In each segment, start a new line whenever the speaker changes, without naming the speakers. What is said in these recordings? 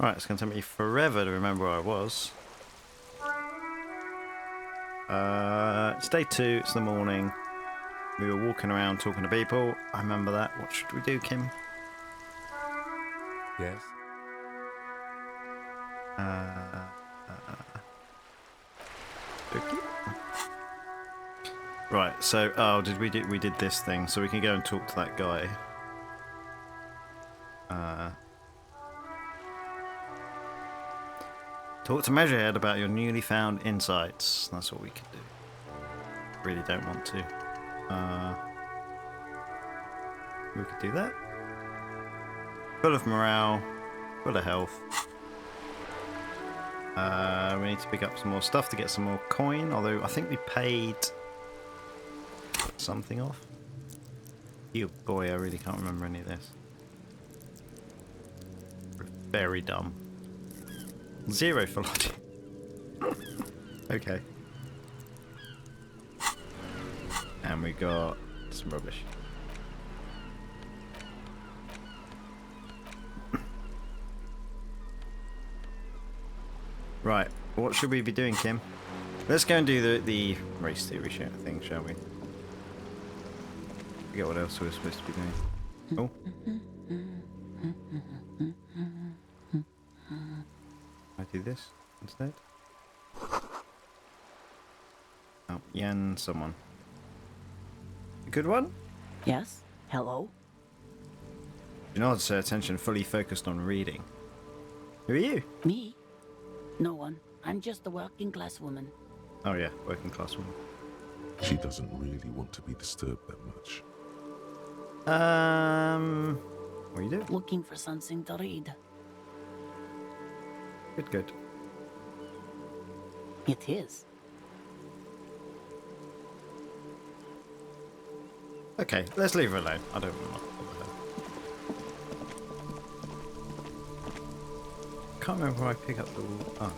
Right, it's going to take me forever to remember where I was. It's day 2, it's the morning. We were walking around talking to people. I remember that. What should we do, Kim?
Yes.
Okay. Right, so we did this thing, so we can go and talk to that guy. Talk to Measurehead about your newly found insights. That's what we could do. Really don't want to. We could do that. Full of morale, full of health. We need to pick up some more stuff to get some more coin, although I think we paid something off. You boy, I really can't remember any of this. We're very dumb. 0 for logic. Okay. And we got some rubbish. Right, what should we be doing, Kim? Let's go and do the race theory thing, shall we? Forget what else we're supposed to be doing. Oh. I do this instead? Oh, Yan someone. A good one?
Yes? Hello?
Junard's attention fully focused on reading. Who are you?
Me? No one. I'm just a working class woman.
Oh yeah, working class woman.
She doesn't really want to be disturbed that much.
What are you doing?
Looking for something to read.
Good.
It is.
Okay, let's leave her alone. I don't want to bother her. Can't remember where I pick up the... Oh.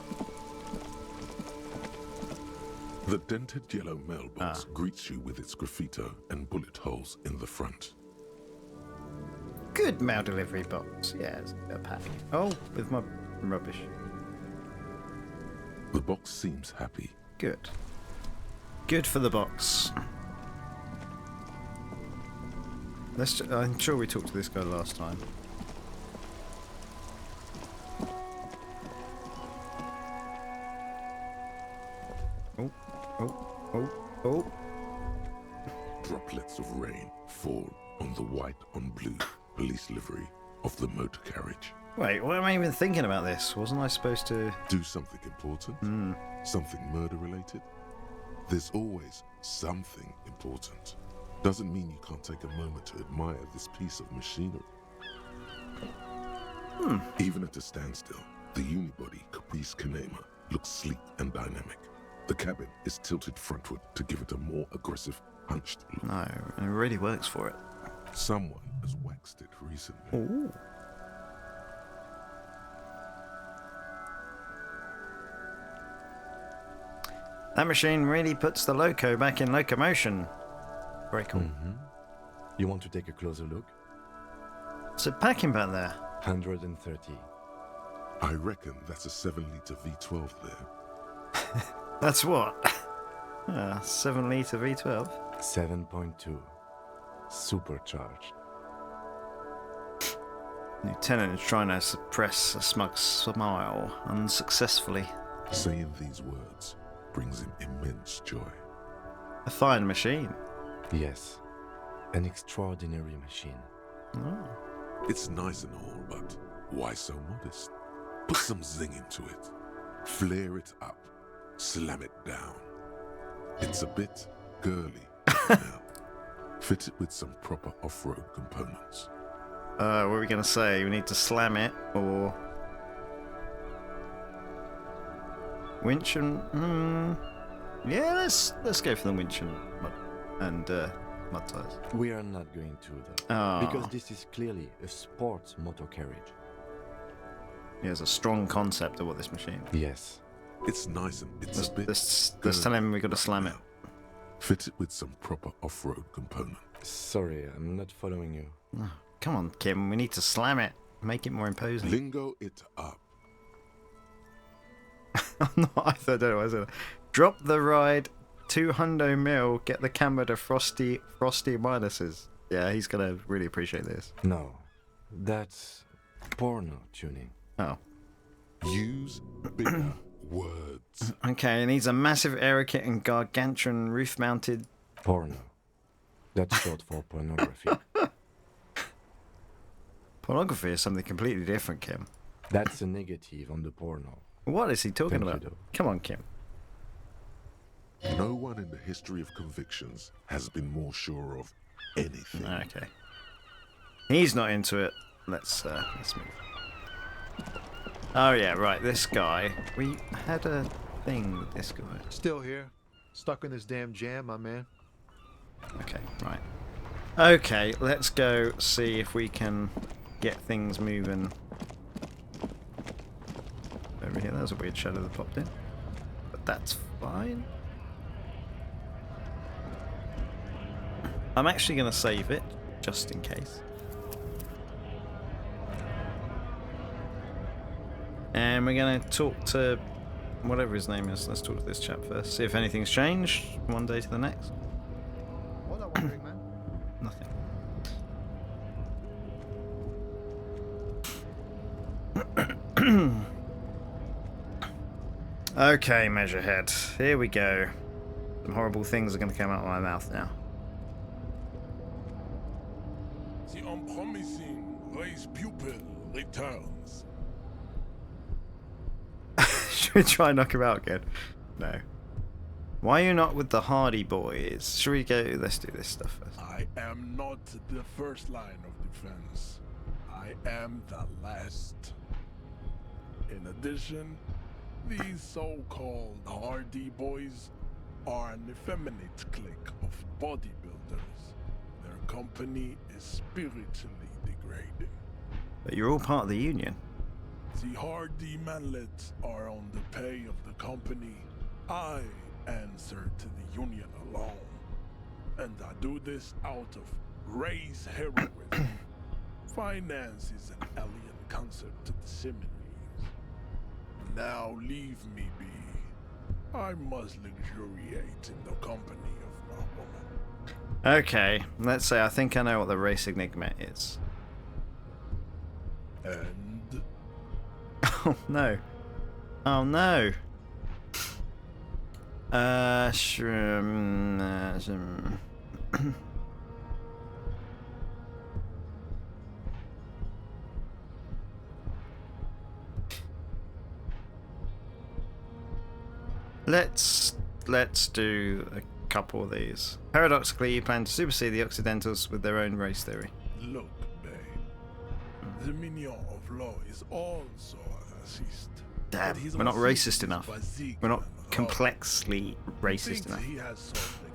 The dented yellow mailbox greets you with its graffito and bullet holes in the front.
Good mail delivery box. Yeah, it's a pack. Oh, with my rubbish.
The box seems happy.
Good. Good for the box. I'm sure we talked to this guy last time. Oh.
Droplets of rain fall on the white on blue police livery of the motor carriage.
Wait, what am I even thinking about this? Wasn't I supposed to...
Do something important? Something murder related? There's always something important. Doesn't mean you can't take a moment to admire this piece of machinery. Even at a standstill, the unibody Caprice Kanema looks sleek and dynamic. The cabin is tilted frontward to give it a more aggressive, hunched look.
No, and it really works for it.
Someone has waxed it recently.
Ooh. That machine really puts the loco back in locomotion. Very cool.
You want to take a closer look?
What's it packing back there?
130.
I reckon that's a 7-liter V12 there.
That's what? 7-liter V12?
7.2. Supercharged.
Lieutenant is trying to suppress a smug smile unsuccessfully.
Saying these words brings him immense joy.
A fine machine.
Yes. An extraordinary machine.
Oh.
It's nice and all, but why so modest? Put some zing into it. Flare it up. Slam it down. It's a bit girly now. Fit it with some proper off-road components.
What are we gonna say? We need to slam it or winch and yeah, let's go for the winch and mud tires.
We are not going to, though.
Oh.
Because this is clearly a sports motor carriage.
Yeah, there's a strong concept of what this machine.
Yes.
It's nice and it's a bit
Let's tell him we got to slam it.
Fit it with some proper off-road component.
Sorry, I'm not following you.
Oh, come on, Kim. We need to slam it. Make it more imposing.
Lingo it up.
I'm not. I don't know what I said. Drop the ride. 200 mil. Get the camera to frosty minuses. Yeah, he's gonna really appreciate this.
No, that's porno tuning.
Oh.
Use bigger words.
Okay, he needs a massive aero kit and gargantuan roof-mounted.
Porno. That's short for pornography.
Pornography is something completely different, Kim.
That's a negative on the porno.
What is he talking
Thank you,
about?
though.
Come on, Kim.
No one in the history of convictions has been more sure of anything.
Okay. He's not into it. Let's move. Oh yeah, right. This guy. We had a thing with this guy.
Still here. Stuck in this damn jam, my man.
Okay, right. Okay, let's go see if we can get things moving. Over here, that was a weird shadow that popped in. But that's fine. I'm actually going to save it, just in case. And we're going to talk to whatever his name is. Let's talk to this chap first. See if anything's changed one day to the next.
What are wondering, man?
Nothing. Okay, Measurehead. Here we go. Some horrible things are going to come out of my mouth now.
The unpromising race pupil returns.
Should we try and knock him out again? No. Why are you not with the Hardy Boys? Should we go? Let's do this stuff first.
I am not the first line of defense. I am the last. In addition, these so-called Hardy Boys are an effeminate clique of bodybuilders. Their company is spiritually degrading.
But you're all part of the union.
The Hardy manlets are on the pay of the company. I answer to the union alone. And I do this out of race heroism. Finance is an alien concept to the seminaries. Now leave me be. I must luxuriate in the company of my woman.
Okay, let's say I think I know what the race enigma is.
And
Oh no. Oh no. Let's do a couple of these. Paradoxically, you plan to supersede the Occidentals with their own race theory.
look, babe. The minion of law is also a racist.
Damn,
But his
we're not
racism
racist
is
enough.
basic
We're not
and hard.
complexly racist
Thinks
enough.
he has solved the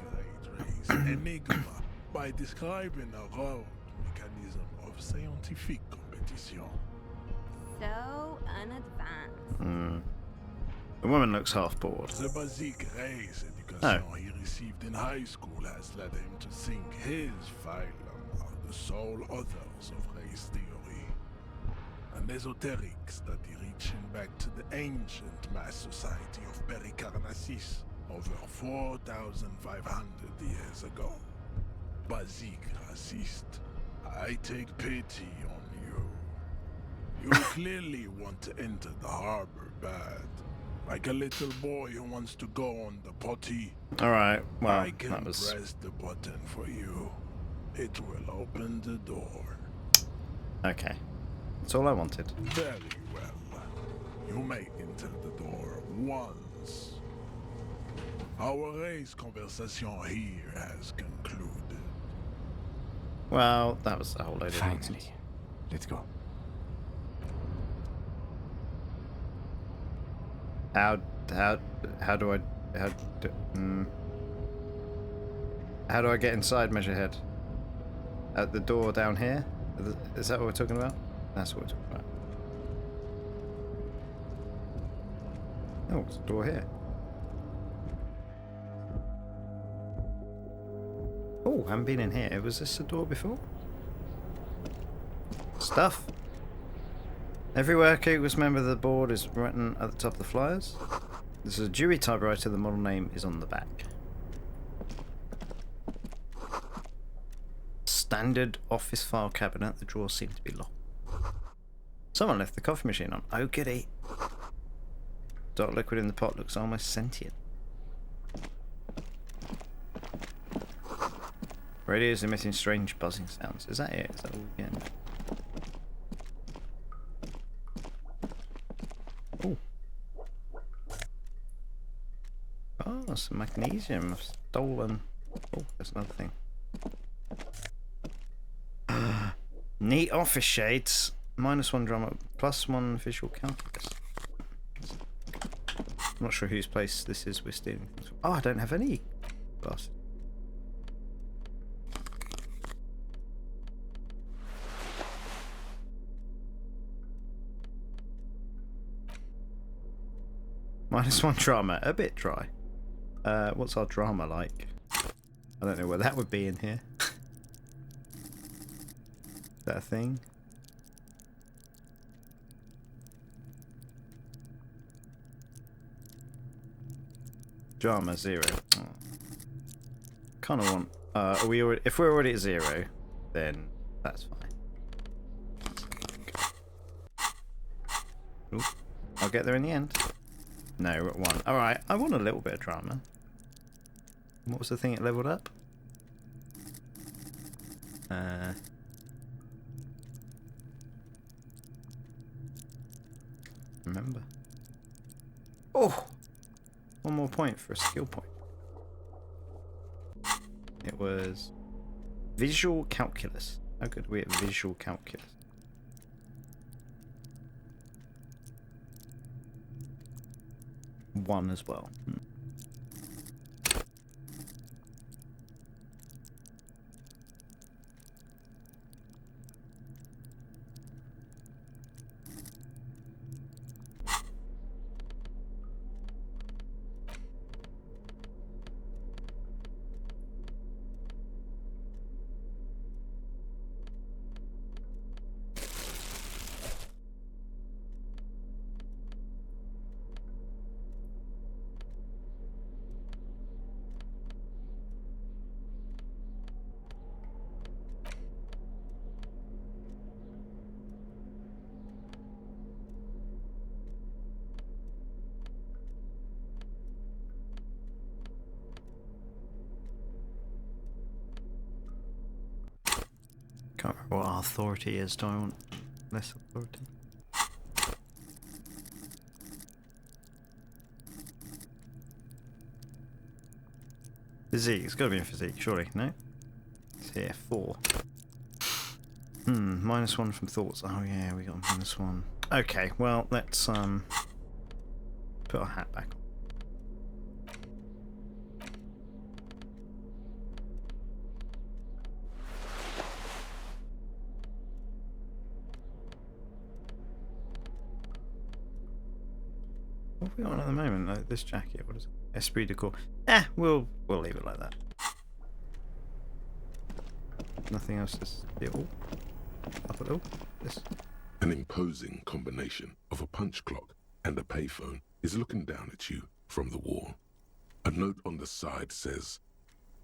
great race enigma by describing a road mechanism of scientific competition.
So unadvanced.
Hmm. The woman looks half bored.
The basic race education he received in high school has led him to think his phylum are the sole authors of race theory. An esoteric study reaching back to the ancient mass society of Pericarnassus over 4,500 years ago. Basic racist, I take pity on you. You clearly want to enter the harbor bad. Like a little boy who wants to go on the potty.
Alright, well,
I can
that was...
press the button for you. It will open the door.
Okay. That's all I wanted.
Very well. You may enter the door once. Our race conversation here has concluded.
Well, that was a whole load of
Finally.
nonsense.
Let's go.
How do I how do I get inside Measurehead? At the door down here? Is that what we're talking about? That's what we're talking about. Oh, it's a door here. Oh, I haven't been in here. Was this a door before? Stuff. Every worker who was member of the board is written at the top of the flyers. This is a Dewey typewriter. The model name is on the back. Standard office file cabinet. The drawers seem to be locked. Someone left the coffee machine on. Oh, goody. Dark liquid in the pot looks almost sentient. Radio is emitting strange buzzing sounds. Is that it? Is that all again? Oh. Oh, some magnesium. I've stolen. Oh, there's another thing. Neat office shades. -1 drama, +1 visual calculus. I'm not sure whose place this is we're stealing things from. Oh, I don't have any glasses. -1 drama, a bit dry. What's our drama like? I don't know where that would be in here. Is that a thing? Drama 0. Oh. Kind of want. If we're already at 0, then that's fine. Ooh, I'll get there in the end. No, we're at 1. All right, I want a little bit of drama. What was the thing it leveled up? Remember. Oh. 1 more point for a skill point. It was visual calculus. How good are we at visual calculus? One as well. Can't remember what our authority is. Do I want less authority? Physique. It's got to be in physique, surely. No? It's here. 4. -1 from thoughts. Oh yeah, we got a -1. Okay, well, let's put our hat back on. What have we got on at the moment? Like this jacket, what is it? Esprit de corps. We'll leave it like that. Nothing else to steal. Up at all. This.
An imposing combination of a punch clock and a payphone is looking down at you from the wall. A note on the side says,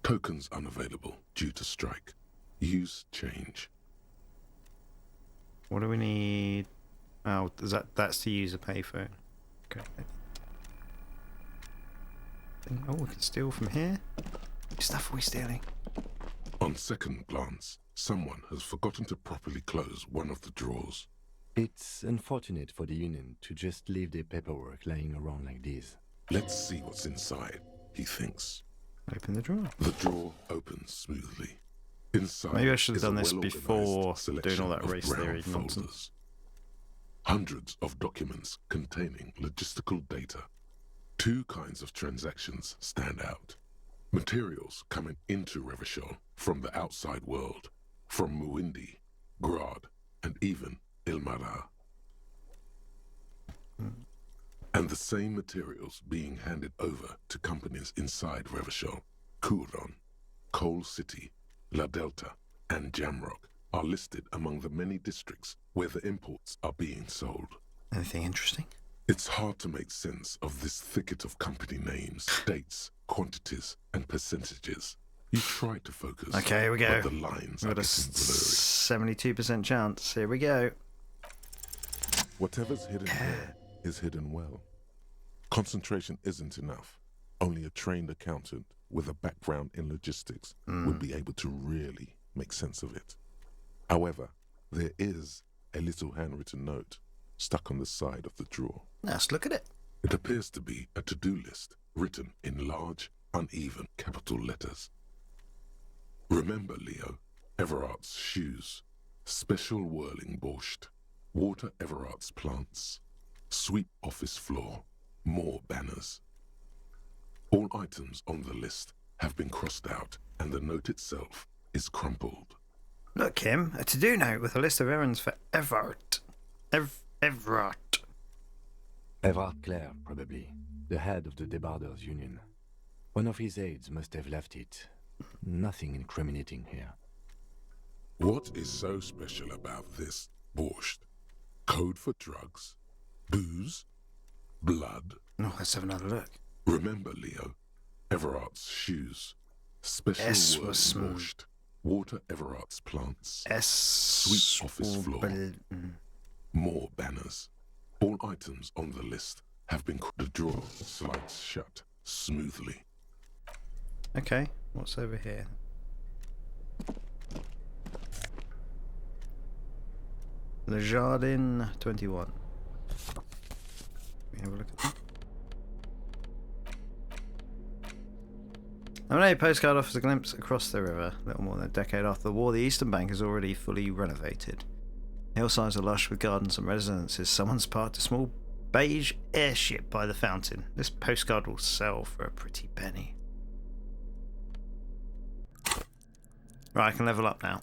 "Tokens unavailable due to strike. Use change."
What do we need? Oh, that's to use a payphone. Okay. Oh, we can steal from here. What stuff are we stealing?
On second glance, someone has forgotten to properly close one of the drawers.
It's unfortunate for the Union to just leave their paperwork lying around like this.
Let's see what's inside, he thinks.
Open the drawer.
The drawer opens smoothly. Inside,
Maybe I should have
is a
done this
well-organized
before
selection
doing all that
of
race
brown
theory nonsense.
folders. Hundreds of documents containing logistical data. 2 kinds of transactions stand out. Materials coming into Revachol from the outside world, from Muindi, Grad, and even Ilmara. And the same materials being handed over to companies inside Revachol, Kuron, Coal City, La Delta, and Jamrock are listed among the many districts where the imports are being sold.
Anything interesting?
It's hard to make sense of this thicket of company names, dates, quantities, and percentages. You try to focus,
Okay, here we go.
but the lines
We've
are
got a
getting blurry.
72% chance. Here we go.
Whatever's hidden there is hidden well. Concentration isn't enough. Only a trained accountant with a background in logistics would be able to really make sense of it. However, there is a little handwritten note stuck on the side of the drawer.
Let's look at it.
It appears to be a to-do list written in large, uneven capital letters. Remember, Leo, Everard's shoes, special whirling borscht, water Everard's plants, sweep office floor, more banners. All items on the list have been crossed out, and the note itself is crumpled.
Look, Kim, a to-do note with a list of errands for Everard. Everard.
Everard Clare, probably. The head of the Debarders Union. One of his aides must have left it. Nothing incriminating here.
What is so special about this borscht? Code for drugs? Booze? Blood?
Oh, let's have another look.
Remember, Leo, Everard's shoes, special
S
whirling
was smooth.
borscht, water Everard's plants,
S.
sweep office floor, more banners. All items on the list have been... The drawer slides shut smoothly.
Okay, what's over here? Le Jardin 21. Let me have a look at that. A postcard offers a glimpse across the river. Little more than a decade after the war, the eastern bank is already fully renovated. Hillsides are lush with gardens and residences. Someone's parked a small beige airship by the fountain. This postcard will sell for a pretty penny. Right, I can level up now.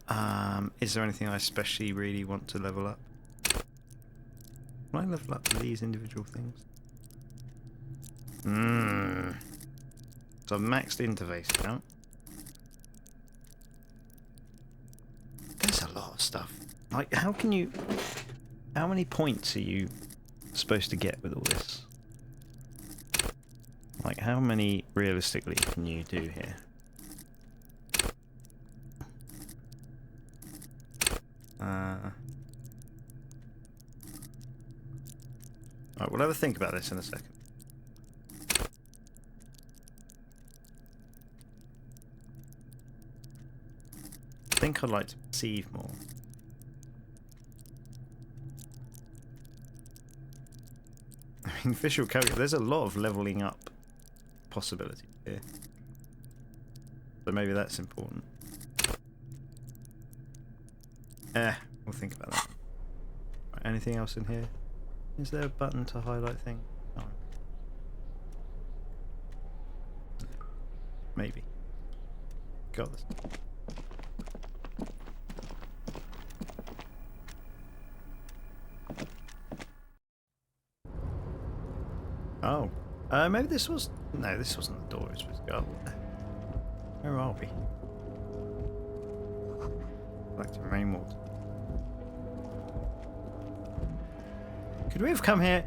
Is there anything I especially really want to level up? Can I level up these individual things? So I've maxed interface now. There's a lot of stuff. Like, how many points are you supposed to get with all this? Like, how many realistically can you do here? Alright, we'll have a think about this in a second. I think I'd like to perceive more. I mean, visual calculus, there's a lot of leveling up possibility here. So maybe that's important. We'll think about that. Right, anything else in here? Is there a button to highlight things? Oh. Maybe. Got this. Oh. Maybe this was... No, this wasn't the door we were supposed to go up. Where are we? Collecting rainwater. Could we have come here?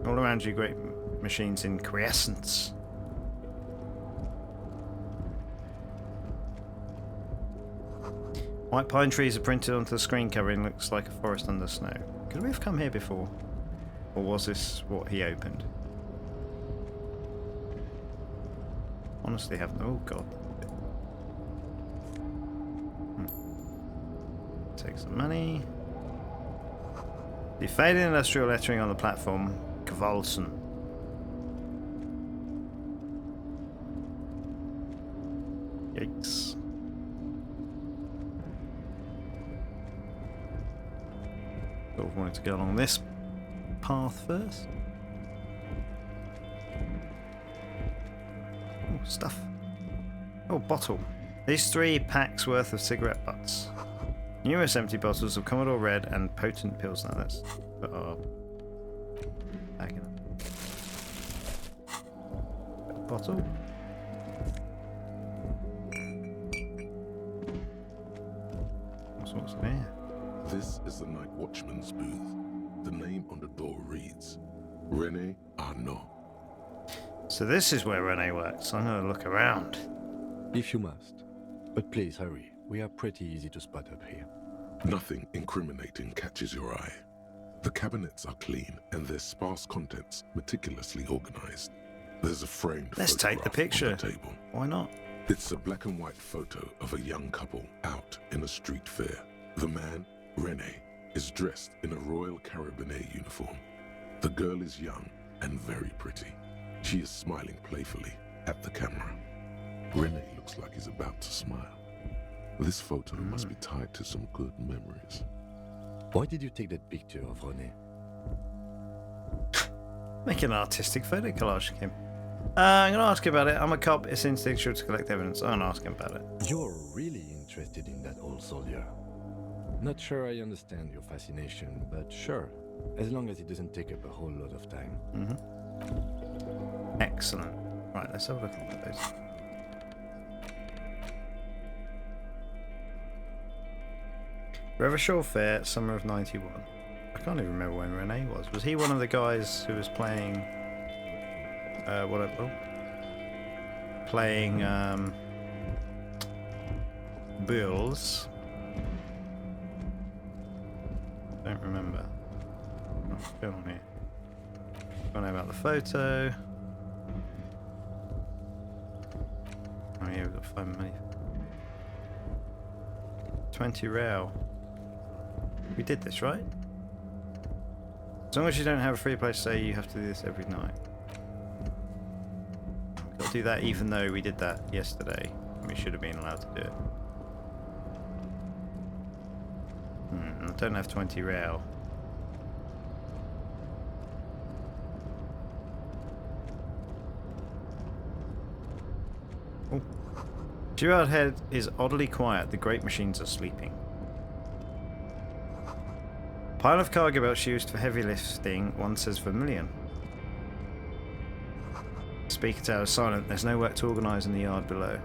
All around you, great machines in quiescence. White pine trees are printed onto the screen covering. Looks like a forest under snow. Could we have come here before? Or was this what he opened? Honestly, haven't. Oh god. Take some money. The faded industrial lettering on the platform, Kvalsen. Yikes. Sort of wanted to go along this path first. Oh, stuff. Oh, bottle. These 3 packs worth of cigarette butts. Numerous empty bottles of Commodore Red and potent pills. Now let's put our bag in. Bottle. What's in here?
This is the night watchman's booth. The name on the door reads Rene Arnaud.
So this is where Rene works. I'm going to look around.
If you must. But please hurry. We are pretty easy to spot up here.
Nothing incriminating catches your eye. The cabinets are clean and their sparse contents meticulously organized. There's a framed
Let's take the
photograph
picture.
on the table.
Why not?
It's a black and white photo of a young couple out in a street fair. The man, Rene, is dressed in a Royal Carabinier uniform. The girl is young and very pretty. She is smiling playfully at the camera. Rene looks like he's about to smile. This photo must be tied to some good memories.
Why did you take that picture of René?
Make an artistic photo collage, Kim. I'm going to ask him about it. I'm a cop. It's instinctual to collect evidence. I'm going to ask him about it.
You're really interested in that old soldier. Not sure I understand your fascination, but sure. As long as it doesn't take up a whole lot of time.
Excellent. Right, let's have a look at those. Revachol Fair, summer of '91. I can't even remember when Rene was. Was he one of the guys who was playing? Playing Bills. Don't remember. What's going on here? Don't know about the photo. Oh yeah, we've got 5 money. 20 real. We did this, right? As long as you don't have a free place, say you have to do this every night. We've got to do that even though we did that yesterday. We should have been allowed to do it. I don't have 20 real. Oh. Girard Head is oddly quiet. The great machines are sleeping. Pile of cargo belts used for heavy lifting. One says Vermilion. Speaker tower is silent. There's no work to organise in the yard below.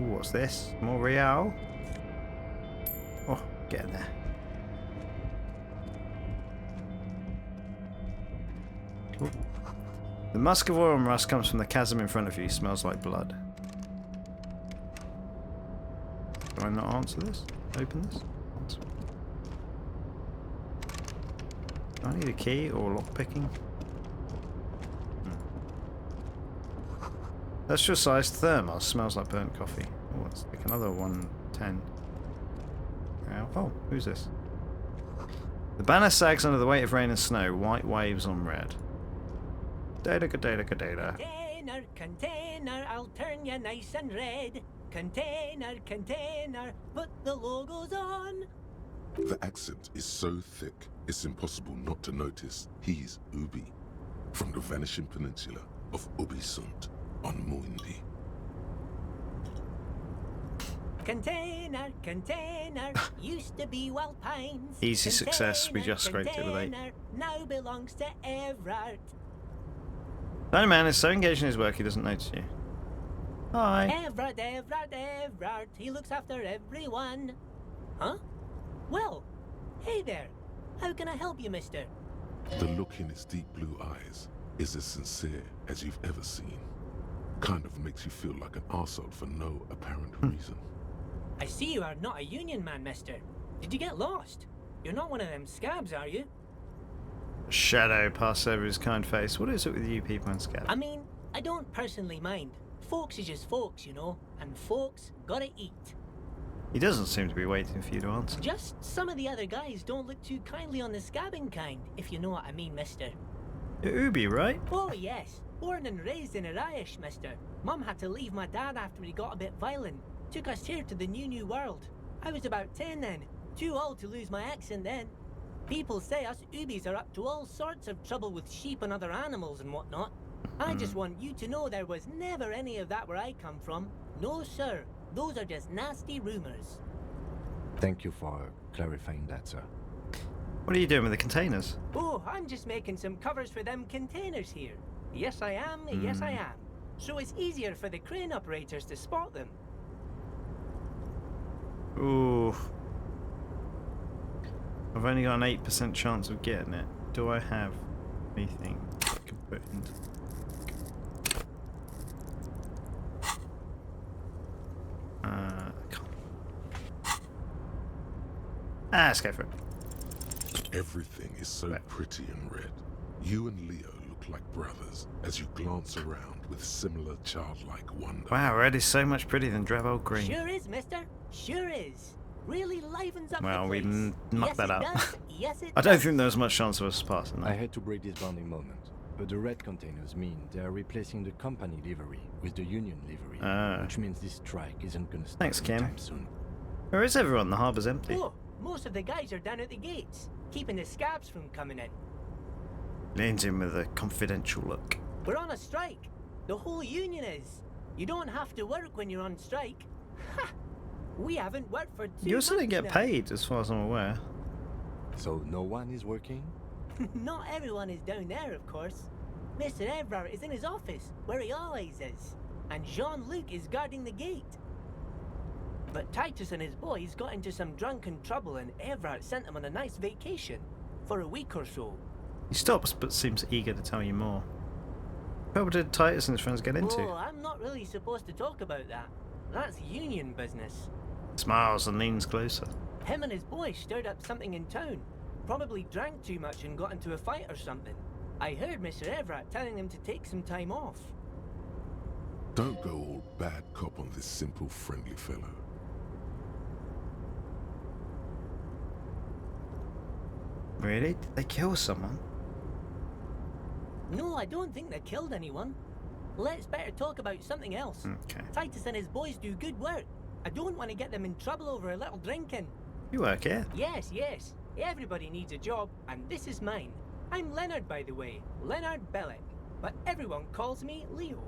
Ooh, what's this? More real? Oh, get in there. Ooh. The musk of oil and rust comes from the chasm in front of you. Smells like blood. Do I not answer this? Open this? Answer. Do I need a key or lockpicking? Industrial sized thermos. Smells like burnt coffee. Oh, let's pick another 110. Oh, who's this? The banner sags under the weight of rain and snow. White waves on red. Data.
Container, container, I'll turn you nice and red. Container, container, put the logos on.
The accent is so thick, it's impossible not to notice he's Ubi, from the vanishing peninsula of Ubisund on Muindi.
Container, container, used to be Wild Pines.
Easy success, we just scraped it with 8.
Now belongs to Everard.
Tiny man is so engaged in his work he doesn't notice you. Hi.
Everard, he looks after everyone. Huh? Well, hey there. How can I help you, mister?
The look in his deep blue eyes is as sincere as you've ever seen. Kind of makes you feel like an arsehole for no apparent reason.
I see you are not a union man, mister. Did you get lost? You're not one of them scabs, are you?
A shadow passed over his kind face. What is it with you people and scabs?
I mean, I don't personally mind. Folks is just folks, you know, and folks gotta eat.
He doesn't seem to be waiting for you to answer.
Just some of the other guys don't look too kindly on the scabbing kind, if you know what I mean, mister.
You're Ubi, right?
Oh, yes. Born and raised in Arish, mister. Mum had to leave my dad after he got a bit violent. Took us here to the new world. I was about 10 then. Too old to lose my accent then. People say us Ubis are up to all sorts of trouble with sheep and other animals and whatnot. I just want you to know there was never any of that where I come from. No, sir. Those are just nasty rumors.
Thank you for clarifying that, sir.
What are you doing with the containers?
Oh, I'm just making some covers for them containers here. Yes, I am. Yes, I am. So it's easier for the crane operators to spot them.
Ooh. I've only got an 8% chance of getting it. Do I have Anything I can put into. I can't. Let's go for it.
Everything is so
Right.
pretty and red. You and Leo look like brothers as you glance around with similar childlike wonder.
Wow, red is so much prettier than drab old green.
Sure is, mister. Sure is. Really livens up
Well,
the
we
place.
mucked
Yes,
that
it
up.
does. Yes, it
I don't
does.
think there was much chance of us passing
I
that.
hate to break this bonding moment, but the red containers mean they are replacing the company livery with the union livery,
Ah.
which means this strike isn't gonna stop
Thanks, Kim.
anytime soon.
Where is everyone? The harbour's empty.
Oh, most of the guys are down at the gates, keeping the scabs from coming in.
Leans in with a confidential look.
We're on a strike. The whole union is. You don't have to work when you're on strike. Ha! We haven't worked for 2
You also don't
months
get
now.
paid, as far as I'm aware.
So no one is working?
Not everyone is down there, of course. Mr. Evrard is in his office, where he always is. And Jean-Luc is guarding the gate. But Titus and his boys got into some drunken trouble and Evrard sent them on a nice vacation. For a week or so.
He stops, but seems eager to tell you more. What did Titus and his friends get into?
Oh, I'm not really supposed to talk about that. That's union business.
Smiles and leans closer.
Him and his boys stirred up something in town. Probably drank too much and got into a fight or something. I heard Mr. Everett telling him to take some time off.
Don't go all bad cop on this simple, friendly fellow.
Really? Did they kill someone?
No, I don't think they killed anyone. Let's better talk about something else.
Okay.
Titus and his boys do good work. I don't want to get them in trouble over a little drinking.
You work here.
Yes, yes. Everybody needs a job, and this is mine. I'm Leonard, by the way. Leonard Bellick. But everyone calls me Leo.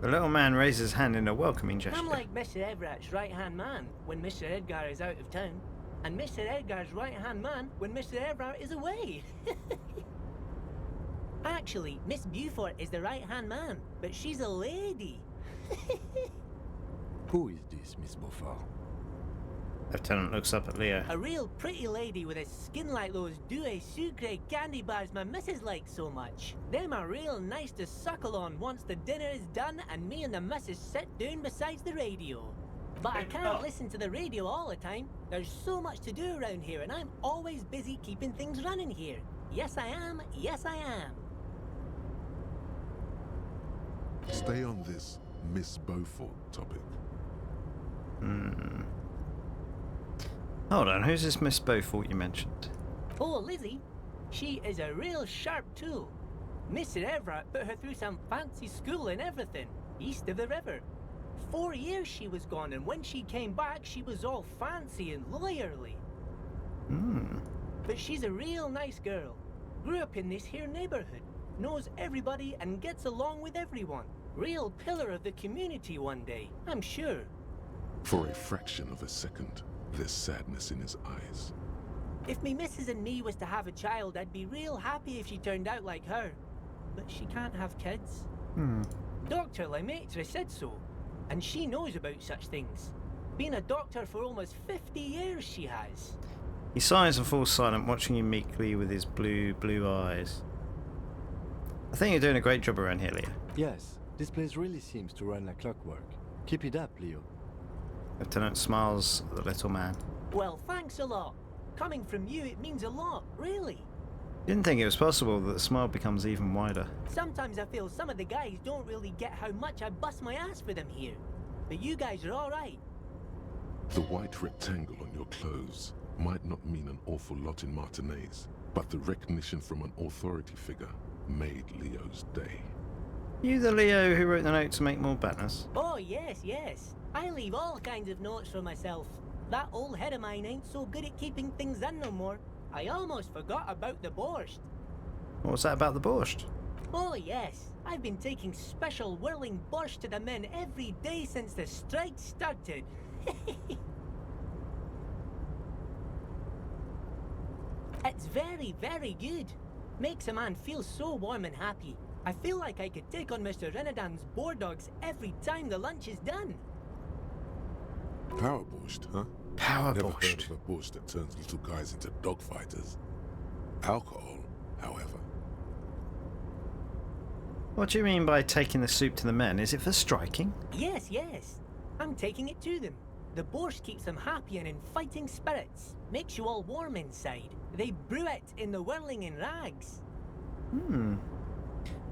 The little man raises his hand in a welcoming gesture.
I'm like Mr. Everett's right-hand man when Mr. Edgar is out of town, and Mr. Edgar's right-hand man when Mr. Everett is away. Actually, Miss Beaufort is the right-hand man, but she's a lady.
Who is this, Miss Beaufort?
Lieutenant looks up at Leo.
A real pretty lady with a skin like those Douai Sucre candy bars my missus likes so much. Them are real nice to suckle on once the dinner is done and me and the missus sit down beside the radio. But I can't listen to the radio all the time. There's so much to do around here and I'm always busy keeping things running here. Yes I am, yes I am.
Stay on this Miss Beaufort topic.
Hold on, who's this Miss Beaufort you mentioned?
Oh, Lizzie, she is a real sharp tool. Mr. Everett put her through some fancy school and everything, east of the river. 4 years she was gone, and when she came back, she was all fancy and lawyerly. But she's a real nice girl. Grew up in this here neighborhood, knows everybody and gets along with everyone. Real pillar of the community one day, I'm sure.
For a fraction of a second, there's sadness in his eyes.
If me missus and me was to have a child, I'd be real happy if she turned out like her. But she can't have kids. Dr. Lemaitre said so, and she knows about such things. Been a doctor for almost 50 years, she has.
He sighs and falls silent, watching you meekly with his blue eyes. I think you're doing a great job around here, Leo.
Yes, this place really seems to run like clockwork. Keep it up, Leo.
Lieutenant smiles at the little man.
Well, thanks a lot. Coming from you, it means a lot, really.
Didn't think it was possible that the smile becomes even wider.
Sometimes I feel some of the guys don't really get how much I bust my ass for them here. But you guys are alright.
The white rectangle on your clothes might not mean an awful lot in Martinez, but the recognition from an authority figure made Leo's day.
You the Leo who wrote the note to make more banners?
Oh, yes, yes. I leave all kinds of notes for myself. That old head of mine ain't so good at keeping things in no more. I almost forgot about the borscht.
What was that about the borscht?
Oh, yes. I've been taking special whirling borscht to the men every day since the strike started. It's very, very good. Makes a man feel so warm and happy. I feel like I could take on Mr. Renadan's boar dogs every time the lunch is done.
Power borscht, huh?
Power
Never heard
borscht.
of a bush that turns little guys into dogfighters. Alcohol, however.
What do you mean by taking the soup to the men? Is it for striking?
Yes, yes. I'm taking it to them. The borscht keeps them happy and in fighting spirits. Makes you all warm inside. They brew it in the whirling in rags.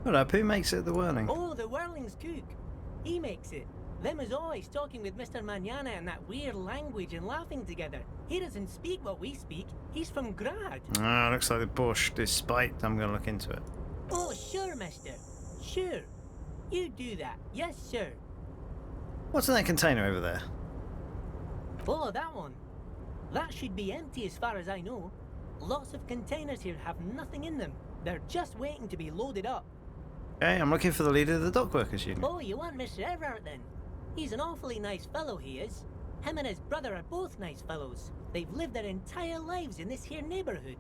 Hold up, who makes it the whirling?
Oh, the whirling's cook. He makes it. Them is always talking with Mr. Manana in that weird language and laughing together. He doesn't speak what we speak. He's from Grad.
Ah, looks like the borscht is spiked. I'm gonna look into it.
Oh, sure, mister. Sure. You do that. Yes, sir.
What's in that container over there?
Oh, that one. That should be empty as far as I know. Lots of containers here have nothing in them. They're just waiting to be loaded up.
Okay, I'm looking for the leader of the dock workers union.
Oh, you want Mr. Everett then? He's an awfully nice fellow, he is. Him and his brother are both nice fellows. They've lived their entire lives in this here neighbourhood.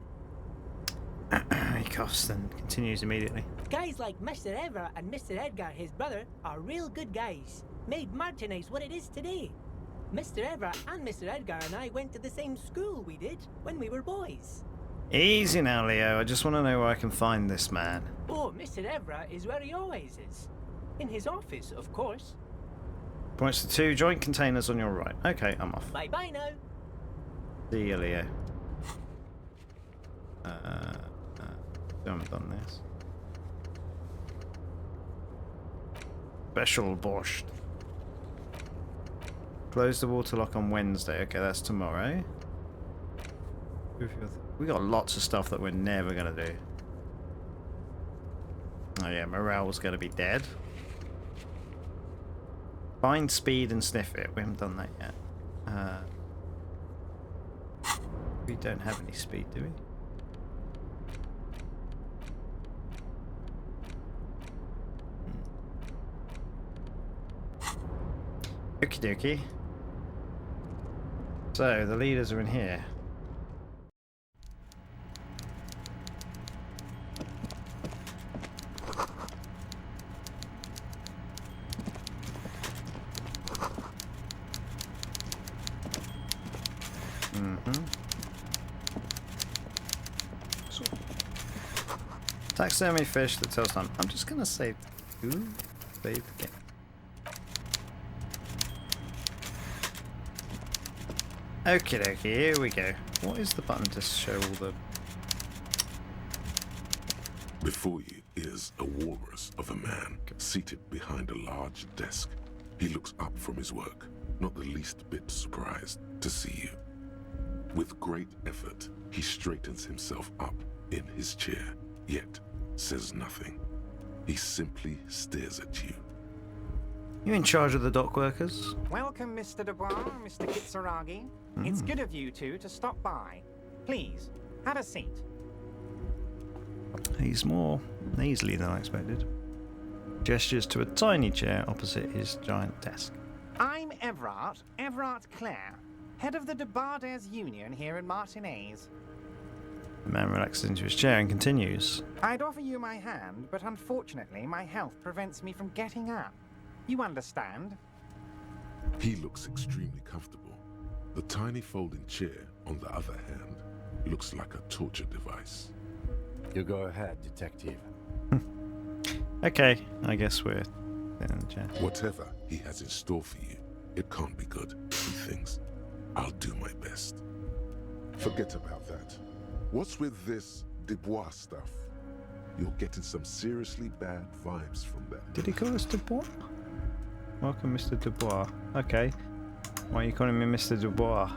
He coughs and continues immediately.
Guys like Mr. Everett and Mr. Edgar, his brother, are real good guys. Made Martinez what it is today. Mr. Everett and Mr. Edgar and I went to the same school we did when we were boys.
Easy now, Leo. I just want to know where I can find this man.
Oh, Mr. Everett is where he always is. In his office, of course.
Points to 2 joint containers on your right. Okay, I'm off.
Bye-bye now.
See you, Leo. Still haven't done this. Special borscht. Close the water lock on Wednesday. Okay, that's tomorrow. We got lots of stuff that we're never gonna do. Oh yeah, morale's gonna be dead. Find speed and sniff it. We haven't done that yet. We don't have any speed, do we? Okie dokie. So, the leaders are in here. Taxidermy fish that tells time. I'm just gonna save. Ooh, save the game. Okie dokie, here we go. What is the button to show all the...
Before you is a walrus of a man seated behind a large desk. He looks up from his work, not the least bit surprised to see you. With great effort, he straightens himself up in his chair, yet says nothing. He simply stares at you.
You in charge of the dock workers?
Welcome, Mr. Dubois, Mr. Kitsuragi. It's good of you two to stop by. Please, have a seat.
He's more nasally than I expected. Gestures to a tiny chair opposite his giant desk.
I'm Everard Clare, head of the Debarders Union here in Martinez.
The man relaxes into his chair and continues.
I'd offer you my hand, but unfortunately my health prevents me from getting up. You understand?
He looks extremely comfortable. The tiny folding chair, on the other hand, looks like a torture device.
You go ahead, detective.
Okay, I guess we're in the chair.
Whatever he has in store for you, it can't be good, he thinks. I'll do my best. Forget about that. What's with this Dubois stuff? You're getting some seriously bad vibes from that.
Did he call us Dubois? Welcome, Mr. Dubois. Okay. Why are you calling me Mr. Dubois?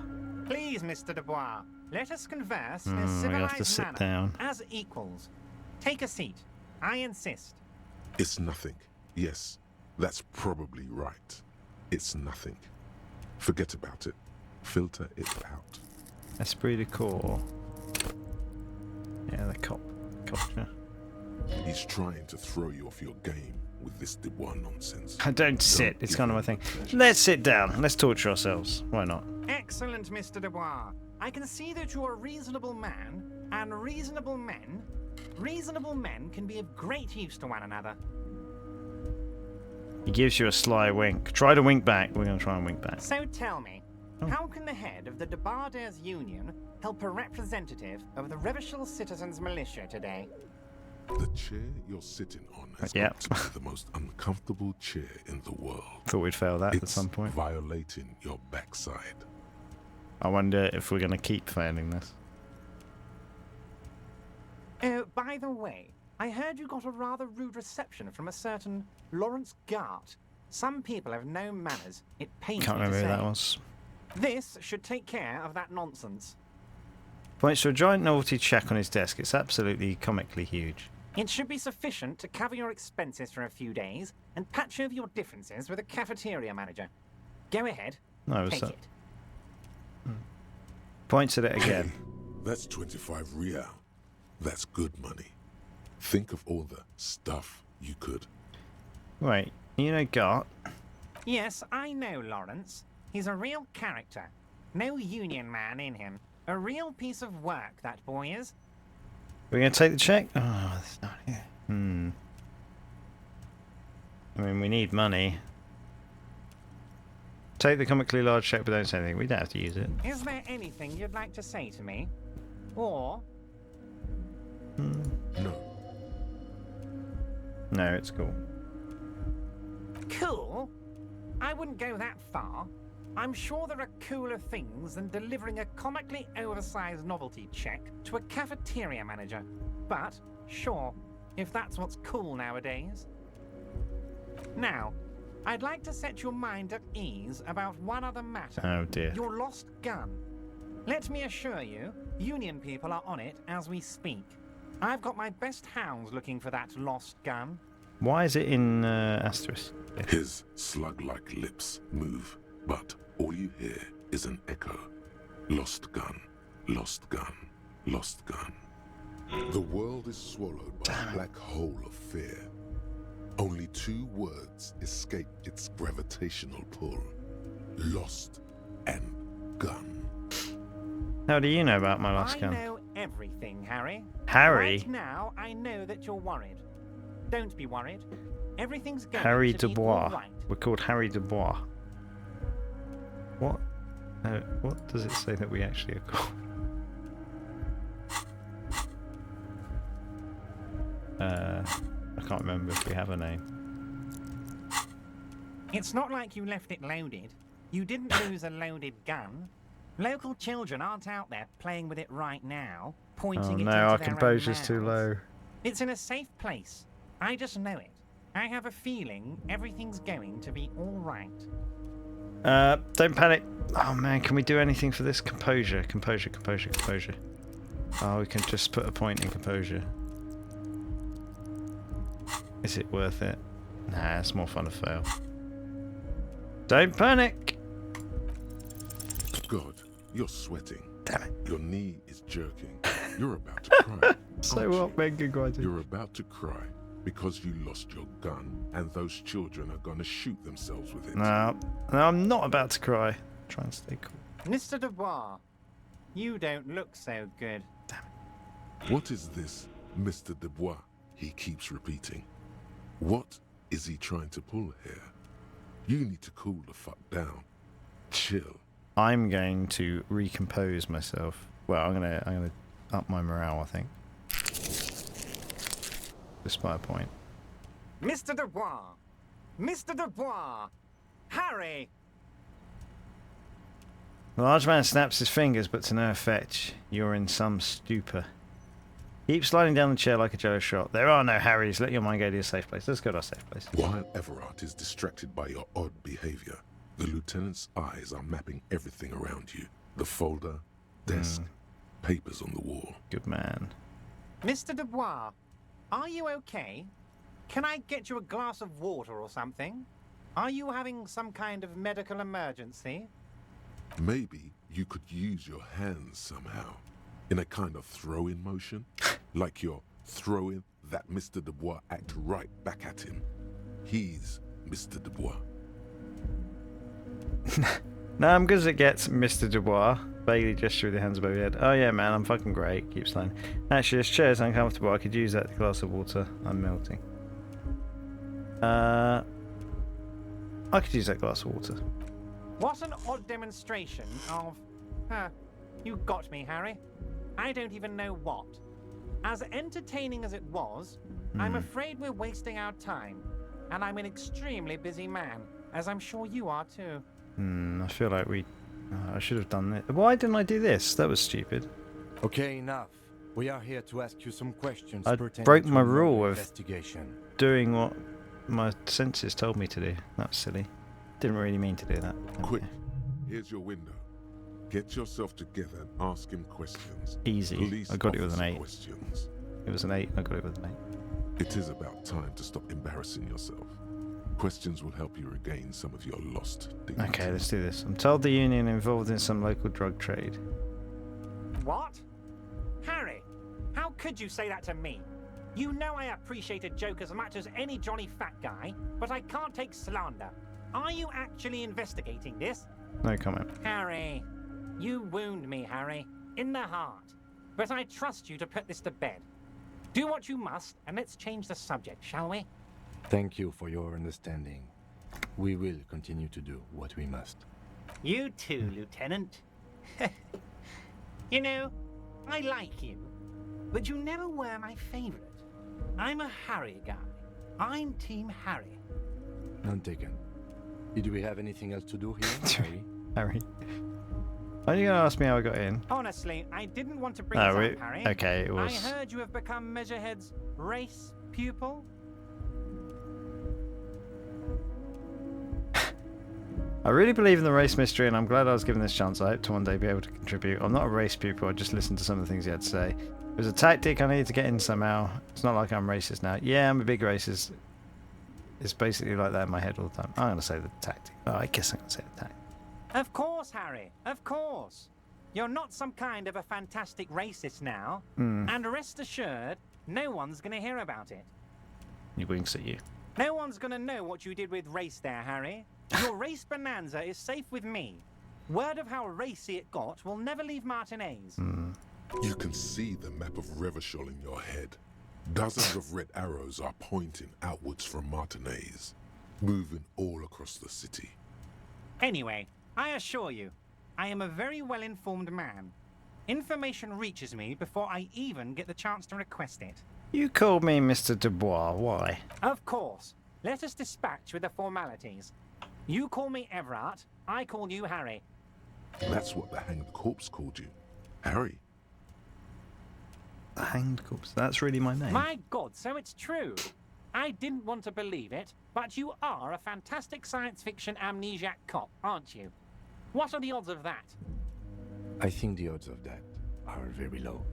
Please, Mr. Dubois, let us converse in a
We have to
civilized
sit
manner,
down.
as equals. Take a seat. I insist.
It's nothing. Yes, that's probably right. It's nothing. Forget about it. Filter it out.
Esprit de corps. Yeah, the culture.
He's trying to throw you off your game with this Dubois nonsense.
I don't sit. It's kind of my thing. Let's sit down. Let's torture ourselves. Why not?
Excellent, Mr. Dubois. I can see that you're a reasonable man, and reasonable men can be of great use to one another.
He gives you a sly wink. Try to wink back. We're going to try and wink back.
So tell me, How can the head of the Debarders Union help a representative of the Revachol Citizens Militia today?
The chair you're sitting on has
Yep.
got to be the most uncomfortable chair in the world.
Thought we'd fail that
It's
at some point.
violating your backside.
I wonder if we're going to keep failing this.
Oh, by the way, I heard you got a rather rude reception from a certain Lawrence Gart. Some people have no manners. It pains
Can't
me to
remember who
say.
that was.
This should take care of that nonsense.
Points to a giant novelty check on his desk. It's absolutely comically huge.
It should be sufficient to cover your expenses for a few days and patch over your differences with a cafeteria manager. Go ahead.
No,
Take
so
it.
points at it again.
That's 25 real. That's good money. Think of all the stuff you could.
Wait, you know Gart?
Yes, I know Lawrence. He's a real character. No union man in him. A real piece of work, that boy is.
We're going to take the check? Oh, it's not here. I mean, we need money. Take the comically large check, but don't say anything. We don't have to use it.
Is there anything you'd like to say to me? Or...
No.
No, it's cool.
Cool? I wouldn't go that far. I'm sure there are cooler things than delivering a comically oversized novelty check to a cafeteria manager. But, sure, if that's what's cool nowadays. Now, I'd like to set your mind at ease about one other matter.
Oh dear.
Your lost gun. Let me assure you, Union people are on it as we speak. I've got my best hounds looking for that lost gun.
Why is it in asterisk?
His slug-like lips move, but all you hear is an echo. Lost gun, lost gun, lost gun. The world is swallowed by a black hole of fear. Only 2 words escape its gravitational pull. Lost and gun.
How do you know about my last
I
gun?
know everything, Harry.
Harry?
Right now, I know that you're worried. Don't be worried. Everything's going
Harry
to be
Dubois.
all right.
We're called Harry Dubois. What? What does it say that we actually are called? I can't remember if we have a name.
It's not like you left it loaded. You didn't lose a loaded gun. Local children aren't out there playing with it right now, pointing
Oh
it
no,
into
our
their own
composure's too
mouths.
low.
It's in a safe place. I just know it. I have a feeling everything's going to be all right.
Don't panic. Oh man, can we do anything for this? Composure, composure, composure, composure. Oh, we can just put a point in composure. Is it worth it? Nah, it's more fun to fail. Don't panic!
God, you're sweating.
Damn it.
Your knee is jerking. You're about to cry.
So
aren't
what,
you?
Megan Grinding?
You're about to cry because you lost your gun and those children are going to shoot themselves with it.
No, I'm not about to cry. Try and stay cool.
Mr. Dubois, you don't look so good.
What is this, Mr. Dubois? He keeps repeating. What is he trying to pull here? You need to cool the fuck down. Chill.
I'm going to recompose myself. Well, I'm gonna up my morale, I think. Just by a point.
Mr. Dubois! Mr. Dubois! Harry!
The large man snaps his fingers, but to no effect. You're in some stupor. Keep sliding down the chair like a jello shot. There are no Harrys. Let your mind go to your safe place. Let's go to our safe place.
While Everard is distracted by your odd behavior, the lieutenant's eyes are mapping everything around you. The folder, desk, papers on the wall.
Good man.
Mr. Dubois, are you okay? Can I get you a glass of water or something? Are you having some kind of medical emergency?
Maybe you could use your hands somehow, in a kind of throw-in motion, like you're throwing that Mr. Dubois act right back at him. He's Mr. Dubois.
No, I'm good as it gets, Mr. Dubois. Vaguely gesture with your hands above your head. Oh yeah, man, I'm fucking great. Keep sliding. Actually, this chair's uncomfortable. I could use that glass of water. I'm melting. I could use that glass of water.
What an odd demonstration of... you got me, Harry. I don't even know what. As entertaining as it was, I'm afraid we're wasting our time. And I'm an extremely busy man, as I'm sure you are too.
I feel like I should have done it. Why didn't I do this? That was stupid.
Okay, enough. We are here to ask you some questions
I
pertaining
broke
to
my
a murder
rule of
investigation.
doing what my senses told me to do. That was silly. Didn't really mean to do that.
Quick, here's your window. Get yourself together and ask him questions.
Easy.
Police
I got it with an
officer
8.
Questions.
It was an 8. I got it with an 8.
It is about time to stop embarrassing yourself. Questions will help you regain some of your lost dignity.
Okay, let's do this. I'm told the union involved in some local drug trade.
What? Harry, how could you say that to me? You know I appreciate a joke as much as any Johnny Fat Guy, but I can't take slander. Are you actually investigating this?
No comment.
Harry, you wound me, Harry, in the heart. But I trust you to put this to bed. Do what you must, and let's change the subject, shall we?
Thank you for your understanding. We will continue to do what we must.
You too, Lieutenant. You know, I like you, but you never were my favorite. I'm a Harry guy. I'm Team Harry.
None taken. Did we have anything else to do here, Harry?
Harry. Are you going to ask me how I got in?
Honestly, I didn't want to bring
No,
this up, Harry.
okay, it was...
I heard you have become Measurehead's race pupil.
I really believe in the race mystery, and I'm glad I was given this chance. I hope to one day be able to contribute. I'm not a race pupil, I just listened to some of the things he had to say. It was a tactic, I needed to get in somehow. It's not like I'm racist now. Yeah, I'm a big racist. It's basically like that in my head all the time. I'm going to say the tactic. Oh, I guess I'm going to say the tactic.
Of course, Harry, of course. You're not some kind of a fantastic racist now. And rest assured, no one's going to hear about it.
He winks at you.
No one's going to know what you did with race there, Harry. Your race bonanza is safe with me. Word of how racy it got will never leave Martinez.
You can see the map of Revachol in your head. Dozens of red arrows are pointing outwards from Martinez, moving all across the city.
Anyway, I assure you, I am a very well-informed man. Information reaches me before I even get the chance to request it.
You called me Mr. Dubois. Why?
Of course. Let us dispatch with the formalities. You call me Everard, I call you Harry.
That's what the hanged corpse called you. Harry.
The hanged corpse. That's really my name.
My God, so it's true. I didn't want to believe it, but you are a fantastic science fiction amnesiac cop, aren't you? What are the odds of that?
I think the odds of that are very low.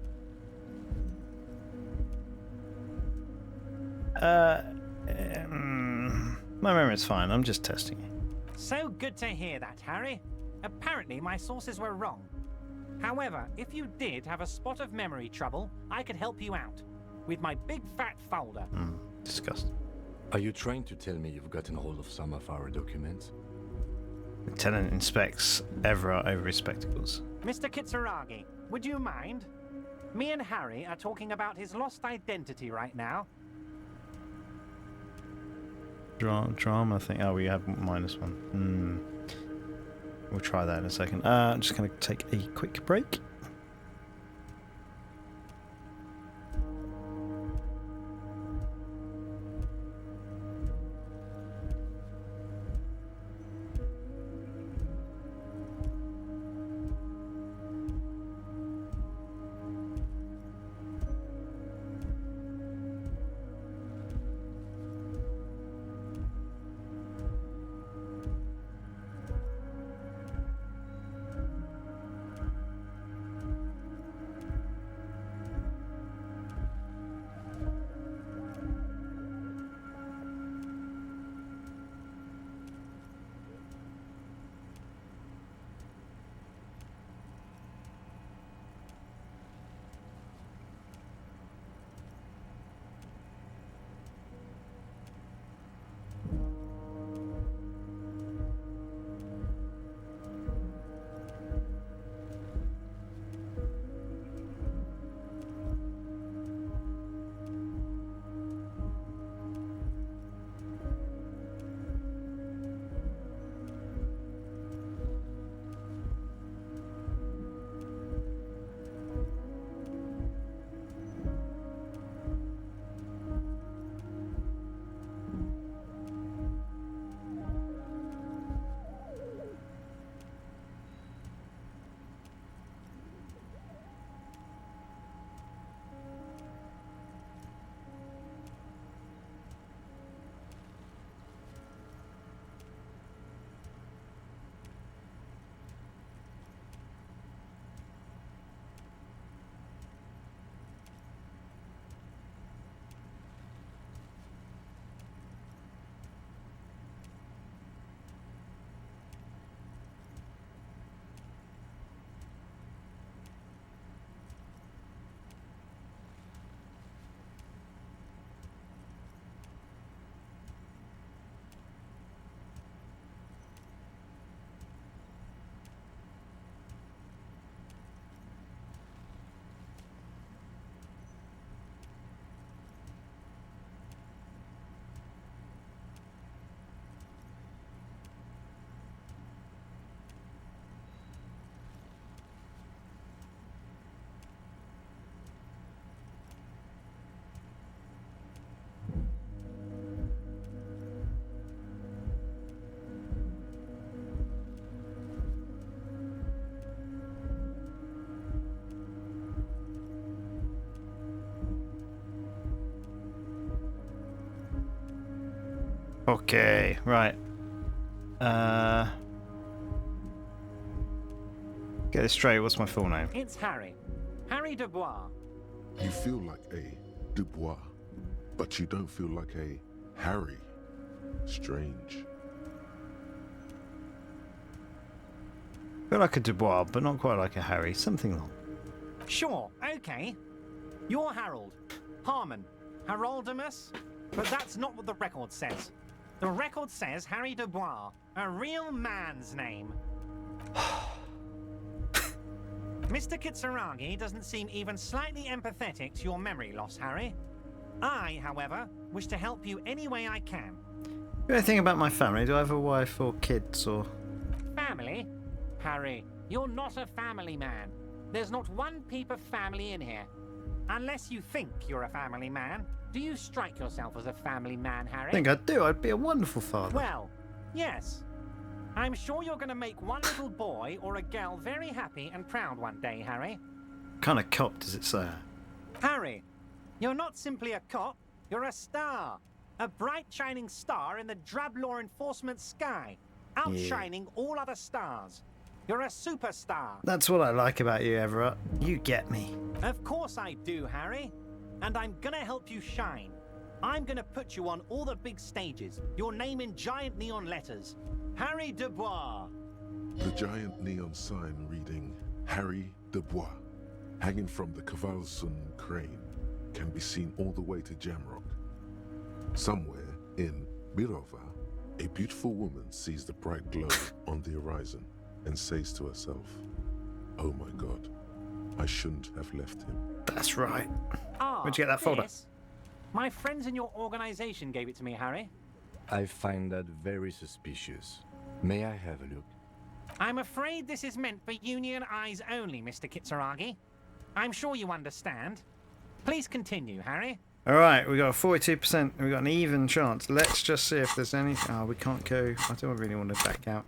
My memory's fine. I'm just testing you.
So good to hear that, Harry. Apparently my sources were wrong. However, if you did have a spot of memory trouble, I could help you out. With my big fat folder.
Disgusting.
Are you trying to tell me you've gotten hold of some of our documents?
Lieutenant inspects Everett over his spectacles.
Mr. Kitsuragi, would you mind? Me and Harry are talking about his lost identity right now.
Drama thing. Oh, we have -1. We'll try that in a second. I'm just going to take a quick break. Okay, right. Get this straight, what's my full name?
It's Harry. Harry Dubois.
You feel like a Dubois, but you don't feel like a Harry. Strange.
Feel like a Dubois, but not quite like a Harry. Something long.
Sure, okay. You're Harold. Harmon. Haroldamus? But that's not what the record says. The record says Harry Dubois, a real man's name. Mr. Kitsuragi doesn't seem even slightly empathetic to your memory loss, Harry. I, however, wish to help you any way I can.
Do anything about my family? Do I have a wife or kids or...
Family? Harry, you're not a family man. There's not one peep of family in here. Unless you think you're a family man. Do you strike yourself as a family man, Harry?
I think I do. I'd be a wonderful father.
Well, yes. I'm sure you're going to make one little boy or a girl very happy and proud one day, Harry.
What kind of cop does it say?
Harry, you're not simply a cop, you're a star. A bright shining star in the drab law enforcement sky, outshining all other stars. You're a superstar.
That's what I like about you, Everett. You get me.
Of course I do, Harry. And I'm gonna help you shine. I'm gonna put you on all the big stages, your name in giant neon letters. Harry Dubois.
The giant neon sign reading Harry Dubois, hanging from the Cavalson crane, can be seen all the way to Jamrock. Somewhere in Mirova, a beautiful woman sees the bright glow on the horizon and says to herself, "Oh my God, I shouldn't have left him."
That's right.
Ah,
Where'd you get that folder?
this? My friends in your organization gave it to me, Harry.
I find that very suspicious. May I have a look?
I'm afraid this is meant for union eyes only, Mr. Kitsuragi. I'm sure you understand. Please continue, Harry.
All right, we got a 42%. We got an even chance. Let's just see if there's any. Oh, we can't go. I don't really want to back out.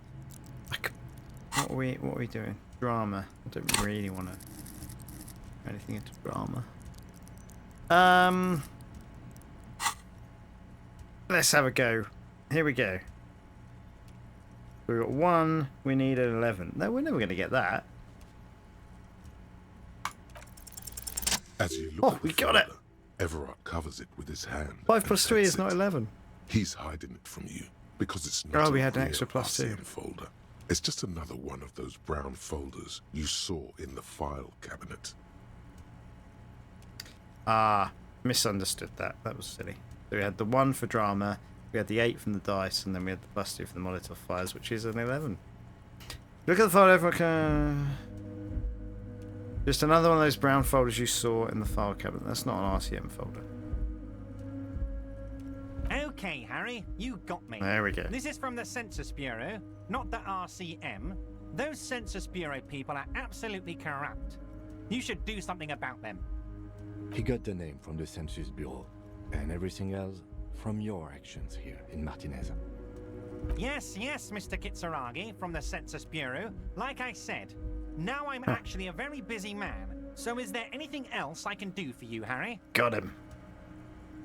What are we doing? Drama. I don't really want to. Anything into drama. Let's have a go. Here we go. We've got 1. We need an 11. No, we're never going to get that.
As you look
Oh,
at the
we got it.
folder, Everard covers it with his hand.
5
and
plus 3 is
takes
not
it.
11.
He's hiding it from you because it's not
Oh, we
a
had an
real
extra plus 2.
RCM folder. It's just another one of those brown folders you saw in the file cabinet.
Ah, misunderstood that. That was silly. So we had the 1 for drama, we had the 8 from the dice, and then we had the plus 2 for the Molotov fires, which is an 11. Look at the file over. Just another one of those brown folders you saw in the file cabinet. That's not an RCM folder.
Okay, Harry, you got me.
There we go.
This is from the Census Bureau, not the RCM. Those Census Bureau people are absolutely corrupt. You should do something about them.
He got the name from the Census Bureau, and everything else from your actions here in Martinez.
Yes, Mr. Kitsuragi from the Census Bureau. Like I said, now I'm actually a very busy man. So is there anything else I can do for you, Harry?
Got him.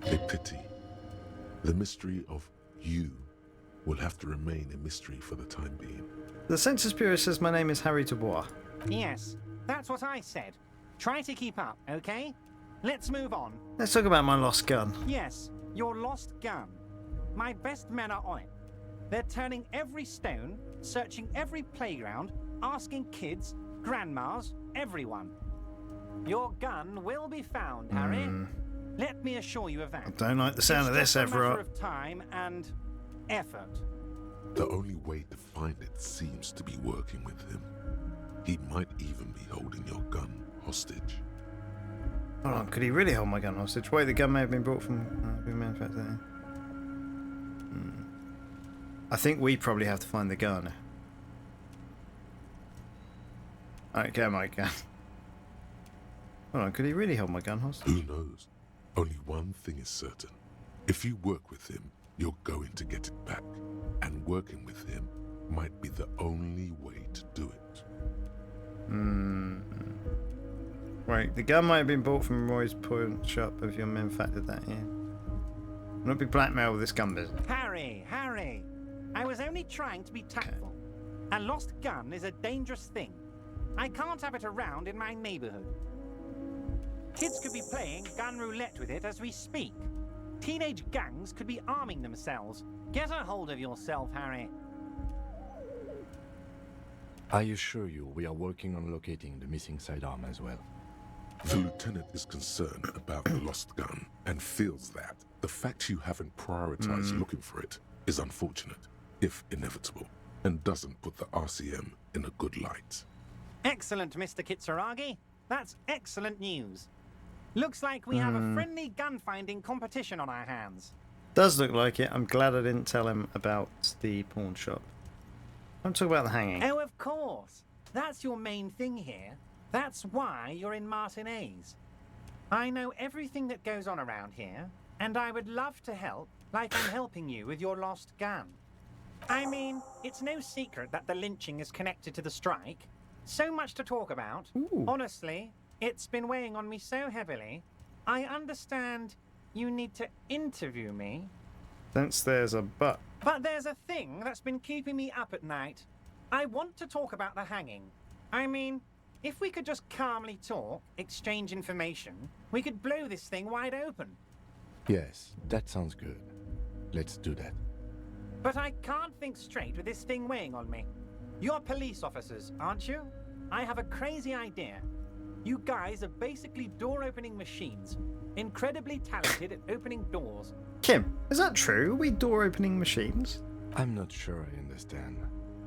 A pity. The mystery of you will have to remain a mystery for the time being.
The Census Bureau says my name is Harry Dubois.
Yes, that's what I said. Try to keep up, okay? Let's move on.
Let's talk about my lost gun.
Yes, your lost gun. My best men are on it. They're turning every stone, searching every playground, asking kids, grandmas, everyone. Your gun will be found, Harry. Let me assure you of that.
I don't like the sound of this,
It's just a matter
Everett.
of time and effort.
The only way to find it seems to be working with him. He might even be holding your gun hostage.
Hold on, could he really hold my gun hostage? Wait, the gun may have been brought from... been manufactured. I think we probably have to find the gun. Okay, my gun. Hold on, could he really hold my gun hostage?
Who knows? Only one thing is certain. If you work with him, you're going to get it back. And working with him might be the only way to do it.
Wait, the gun might have been bought from Roy's pawn shop if your men factored that in. not be blackmailed with this gun business.
Harry! I was only trying to be tactful. A lost gun is a dangerous thing. I can't have it around in my neighborhood. Kids could be playing gun roulette with it as we speak. Teenage gangs could be arming themselves. Get a hold of yourself, Harry.
I assure you we are working on locating the missing sidearm as well.
The lieutenant is concerned about the lost gun and feels that the fact you haven't prioritized looking for it is unfortunate, if inevitable, and doesn't put the RCM in a good light.
Excellent, Mr. Kitsuragi. That's excellent news. Looks like we have a friendly gun-finding competition on our hands.
Does look like it. I'm glad I didn't tell him about the pawn shop. I'm talking about the hanging.
Oh, of course. That's your main thing here. That's why you're in Martinez. I know everything that goes on around here, and I would love to help, like I'm helping you with your lost gun. I mean, it's no secret that the lynching is connected to the strike. So much to talk about.
Ooh.
Honestly, it's been weighing on me so heavily. I understand you need to interview me.
Since there's a but.
But there's a thing that's been keeping me up at night. I want to talk about the hanging. I mean, if we could just calmly talk, exchange information, we could blow this thing wide open.
Yes, that sounds good. Let's do that.
But I can't think straight with this thing weighing on me. You're police officers, aren't you? I have a crazy idea. You guys are basically door-opening machines. Incredibly talented at opening doors.
Kim, is that true? Are we door-opening machines?
I'm not sure I understand.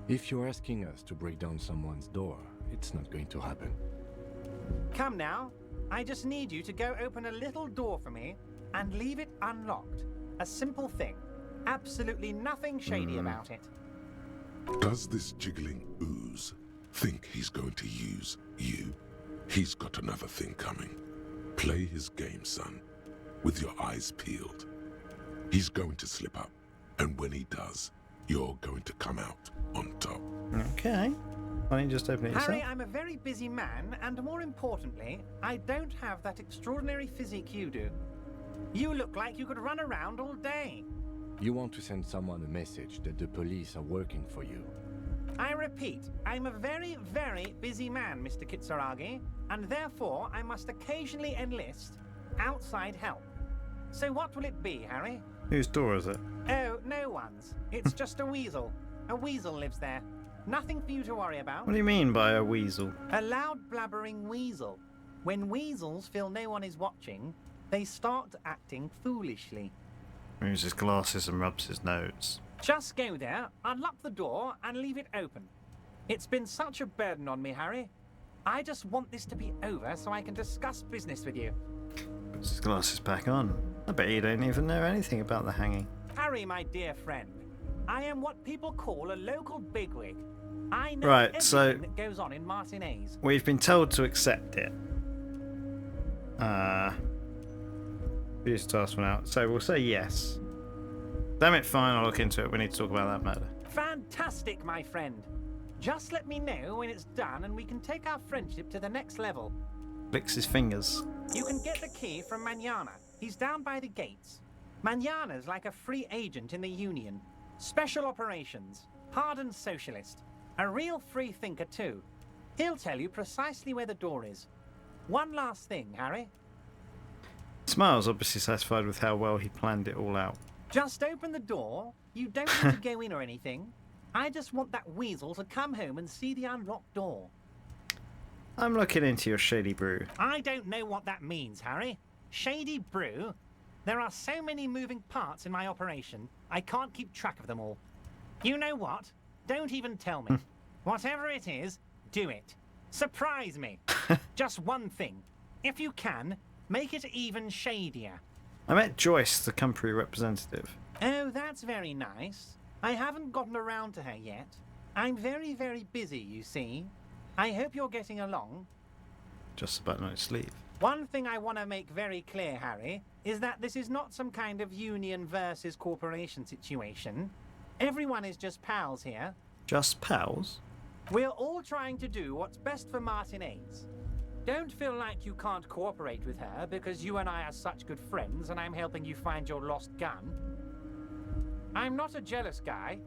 If you're asking us to break down someone's door, it's not going to happen.
Come now. I just need you to go open a little door for me and leave it unlocked. A simple thing. Absolutely nothing shady about it.
Does this jiggling ooze think he's going to use you? He's got another thing coming. Play his game, son, with your eyes peeled. He's going to slip up, and when he does, you're going to come out on top.
Okay. Why don't you just open it yourself?
Harry, I'm a very busy man, and more importantly, I don't have that extraordinary physique you do. You look like you could run around all day.
You want to send someone a message that the police are working for you.
I repeat, I'm a very, very busy man, Mr. Kitsuragi, and therefore I must occasionally enlist outside help. So what will it be, Harry?
Whose door is it?
Oh, no one's. It's just a weasel. A weasel lives there. Nothing for you to worry about.
What do you mean by a weasel?
A loud blabbering weasel. When weasels feel no one is watching, they start acting foolishly.
Moves his glasses and rubs his nose.
Just go there, unlock the door, and leave it open. It's been such a burden on me, Harry. I just want this to be over so I can discuss business with you.
Puts his glasses back on. I bet you don't even know anything about the hanging.
Harry, my dear friend, I am what people call a local bigwig. I know
Right,
everything
so
that goes on in Martinez.
we've been told to accept it. Use task for now. So we'll say yes. Damn it, fine, I'll look into it. We need to talk about that matter.
Fantastic, my friend. Just let me know when it's done and we can take our friendship to the next level.
Licks his fingers.
You can get the key from Manana. He's down by the gates. Manana's like a free agent in the Union. Special operations. Hardened socialist. A real free thinker, too. He'll tell you precisely where the door is. One last thing, Harry.
Smiles, obviously satisfied with how well he planned it all out.
Just open the door. You don't need to go in or anything. I just want that weasel to come home and see the unlocked door.
I'm looking into your shady brew.
I don't know what that means, Harry. Shady brew? There are so many moving parts in my operation, I can't keep track of them all. You know what? Don't even tell me. Whatever it is, do it. Surprise me. Just one thing. If you can, make it even shadier.
I met Joyce, the company representative.
Oh, that's very nice. I haven't gotten around to her yet. I'm very, very busy, you see. I hope you're getting along.
Just about no sleep.
One thing I want to make very clear, Harry, is that this is not some kind of union versus corporation situation. Everyone is just pals here.
Just pals?
We're all trying to do what's best for Martinez. Don't feel like you can't cooperate with her because you and I are such good friends and I'm helping you find your lost gun. I'm not a jealous guy.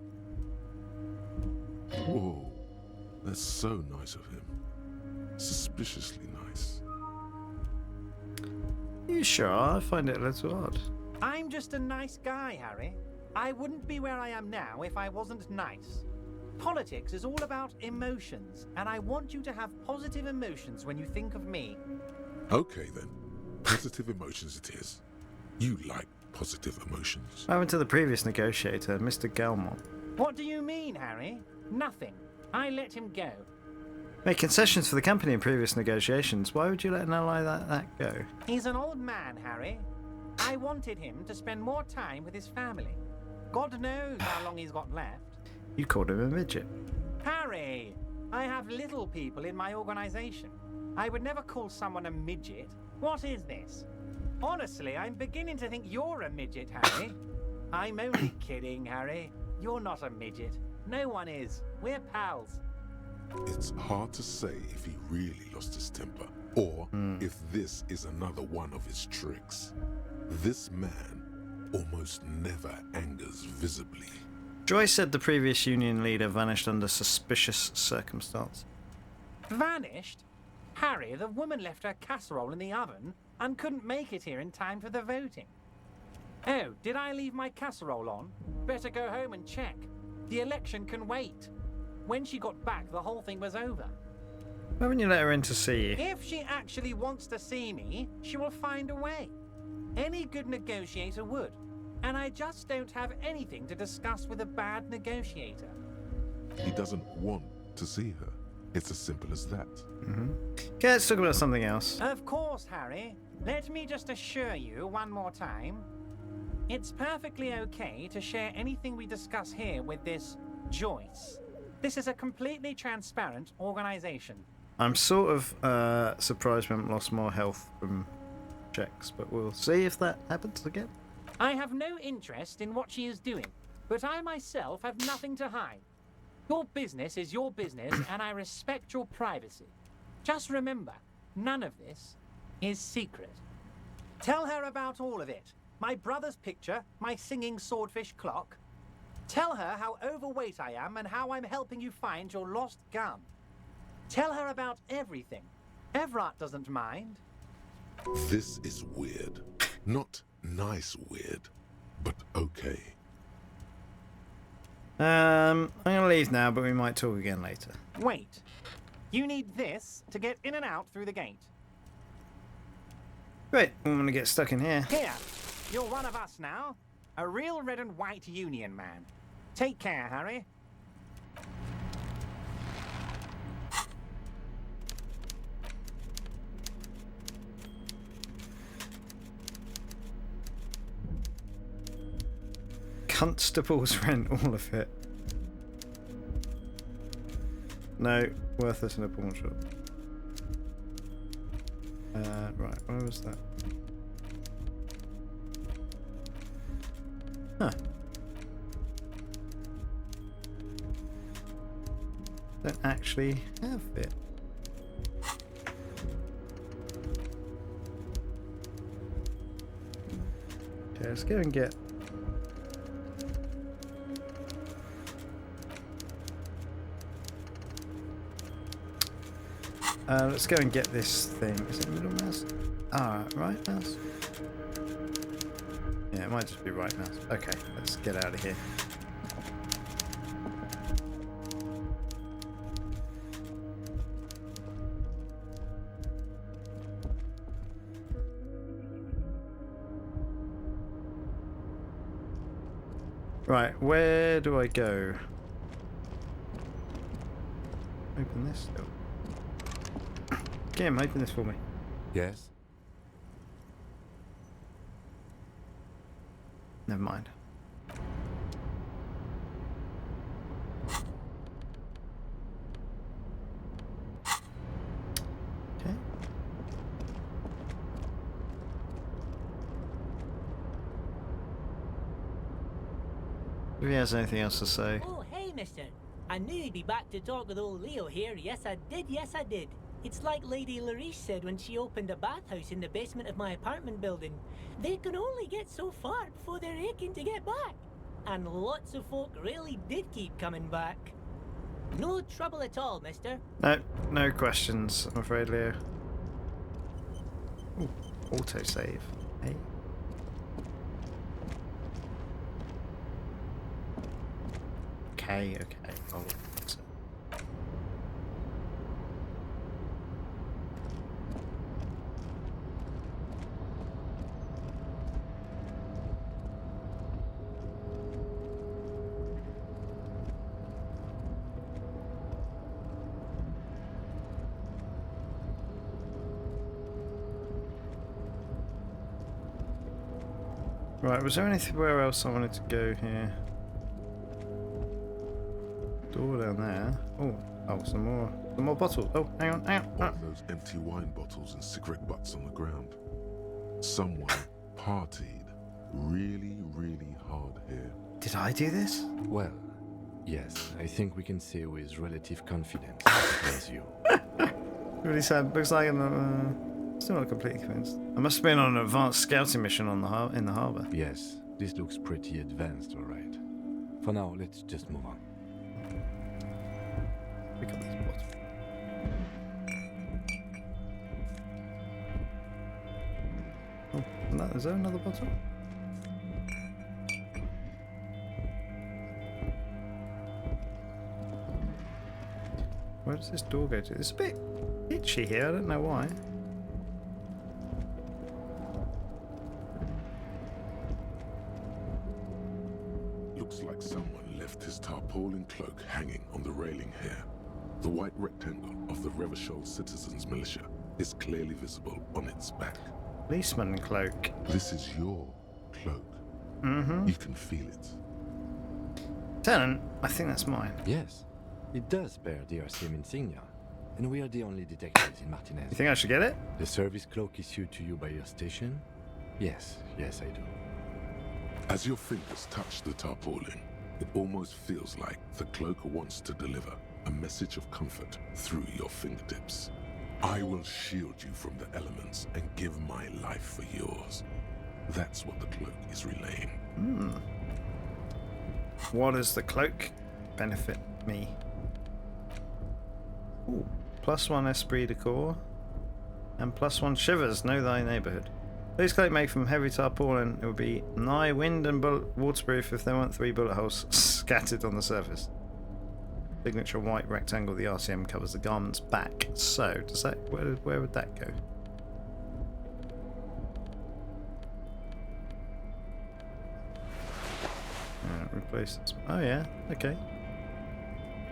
Whoa, that's so nice of him. Suspiciously nice.
You sure? I find it a little odd.
I'm just a nice guy, Harry. I wouldn't be where I am now if I wasn't nice. Politics is all about emotions, and I want you to have positive emotions when you think of me.
Okay then, positive emotions it is. You like positive emotions.
I went to the previous negotiator, Mr. Galmont.
What do you mean, Harry? Nothing. I let him go.
Made concessions for the company in previous negotiations. Why would you let an ally like that go?
He's an old man, Harry. I wanted him to spend more time with his family. God knows how long he's got left.
You called him a midget.
Harry, I have little people in my organization. I would never call someone a midget. What is this? Honestly, I'm beginning to think you're a midget, Harry. I'm only kidding, Harry. You're not a midget. No one is. We're pals.
It's hard to say if he really lost his temper, or if this is another one of his tricks. This man almost never angers visibly.
Joy said the previous union leader vanished under suspicious circumstance.
Vanished? Harry, the woman left her casserole in the oven and couldn't make it here in time for the voting. Oh, did I leave my casserole on? Better go home and check. The election can wait. When she got back, the whole thing was over.
Why wouldn't you let her in to see you?
If she actually wants to see me, she will find a way. Any good negotiator would. And I just don't have anything to discuss with a bad negotiator.
He doesn't want to see her. It's as simple as that.
Okay, let's talk about something else.
Of course, Harry. Let me just assure you one more time. It's perfectly okay to share anything we discuss here with this Joyce. This is a completely transparent organization.
I'm sort of surprised we haven't lost more health from checks, but we'll see if that happens again.
I have no interest in what she is doing, but I myself have nothing to hide. Your business is your business, and I respect your privacy. Just remember, none of this is secret. Tell her about all of it. My brother's picture, my singing swordfish clock. Tell her how overweight I am and how I'm helping you find your lost gun. Tell her about everything. Everett doesn't mind.
This is weird. Not nice weird, but okay.
I'm gonna leave now, but we might talk again later.
Wait. You need this to get in and out through the gate.
Great, I'm gonna get stuck in here.
Here, you're one of us now. A real red and white union man. Take care, Harry.
Constables rent all of it. No, worthless in a pawn shop. Right, where was that? Huh. Don't actually have it. Okay, let's go and get... let's go and get this thing. Is it middle mouse? Ah, right mouse? Yeah, it might just be right mouse. Okay, let's get out of here. Right, where do I go? Open this still. Kim, open this for me.
Yes?
Never mind. Okay. If he has anything else to say.
Oh, hey, mister. I knew you'd be back to talk with old Leo here. Yes, I did. Yes, I did. It's like Lady Larice said when she opened a bathhouse in the basement of my apartment building. They can only get so far before they're aching to get back. And lots of folk really did keep coming back. No trouble at all, mister.
No, no questions, I'm afraid, Leo. Ooh, autosave. Hey. Okay. Oh, that's it. Right, was there anywhere else I wanted to go here? Door down there. Oh, some more bottles. Oh, hang on.
All those empty wine bottles and cigarette butts on the ground. Someone partied really, really hard here.
Did I do this?
Well, yes, I think we can say with relative confidence it was you.
Really sad. Looks like I'm still not completely convinced. I must have been on an advanced scouting mission on in the harbour.
Yes, this looks pretty advanced, all right. For now, let's just move on.
Pick up this bottle. Oh, is there another bottle? Where does this door go to? It's a bit itchy here, I don't know why.
Looks like someone left his tarpaulin cloak hanging on the railing here. The white rectangle of the Revachol Citizens Militia is clearly visible on its back.
Policeman cloak.
This is your cloak.
Mm-hmm.
You can feel it.
Lieutenant, I think that's mine.
Yes, it does bear the RCM insignia, and we are the only detectives in Martinez.
You think I should get it?
The service cloak issued to you by your station? Yes, I do.
As your fingers touch the tarpaulin, it almost feels like the cloak wants to deliver a message of comfort through your fingertips. I will shield you from the elements and give my life for yours. That's what the cloak is relaying.
What does the cloak benefit me? Ooh, +1 esprit de corps and +1 shivers. Know thy neighbourhood. This cloak made from heavy tarpaulin. It would be nigh wind and waterproof if there weren't 3 bullet holes scattered on the surface. Signature white rectangle. The RCM covers the garment's back. So, does that where would that go? Replace it. Oh yeah, okay.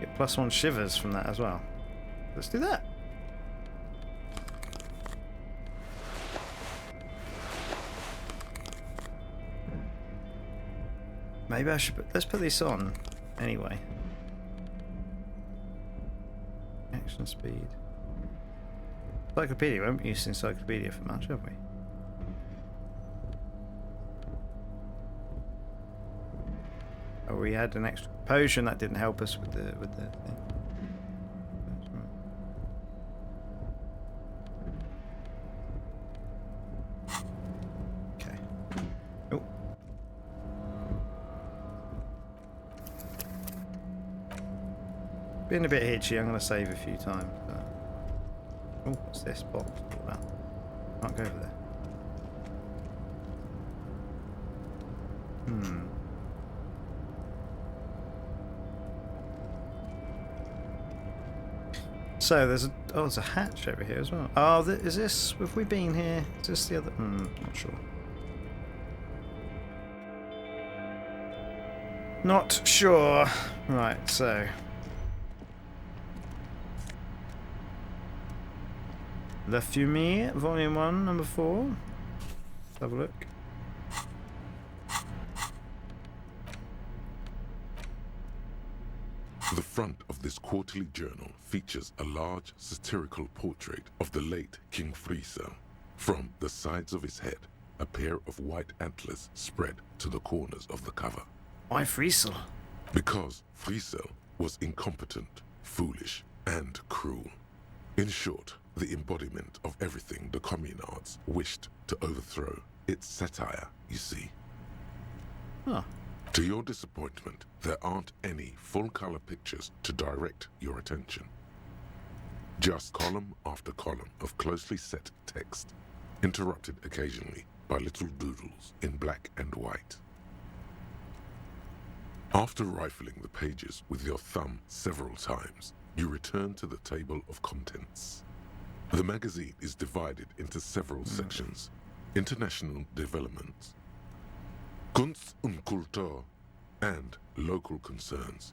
Get +1 shivers from that as well. Let's do that. Maybe I should let's put this on anyway. Action speed. Encyclopedia. We haven't used encyclopedia for much, have we? Oh, we had an extra potion that didn't help us with the thing. Okay. Oh. Been a bit hitchy. I'm going to save a few times. Oh, what's this box? Well, can't go over there. So there's a hatch over here as well. Oh, is this? Have we been here? Is this the other? Not sure. Not sure. Right, so. La Fumée, Volume 1, Number 4. Let's have a look.
The front of this quarterly journal features a large satirical portrait of the late King Friesel. From the sides of his head, a pair of white antlers spread to the corners of the cover.
Why Friesel?
Because Friesel was incompetent, foolish, and cruel. In short, the embodiment of everything the communards wished to overthrow. It's satire, you see.
Huh.
To your disappointment, there aren't any full-color pictures to direct your attention. Just column after column of closely set text, interrupted occasionally by little doodles in black and white. After rifling the pages with your thumb several times, you return to the table of contents. The magazine is divided into several sections. International developments, Kunst und Kultur, and local concerns.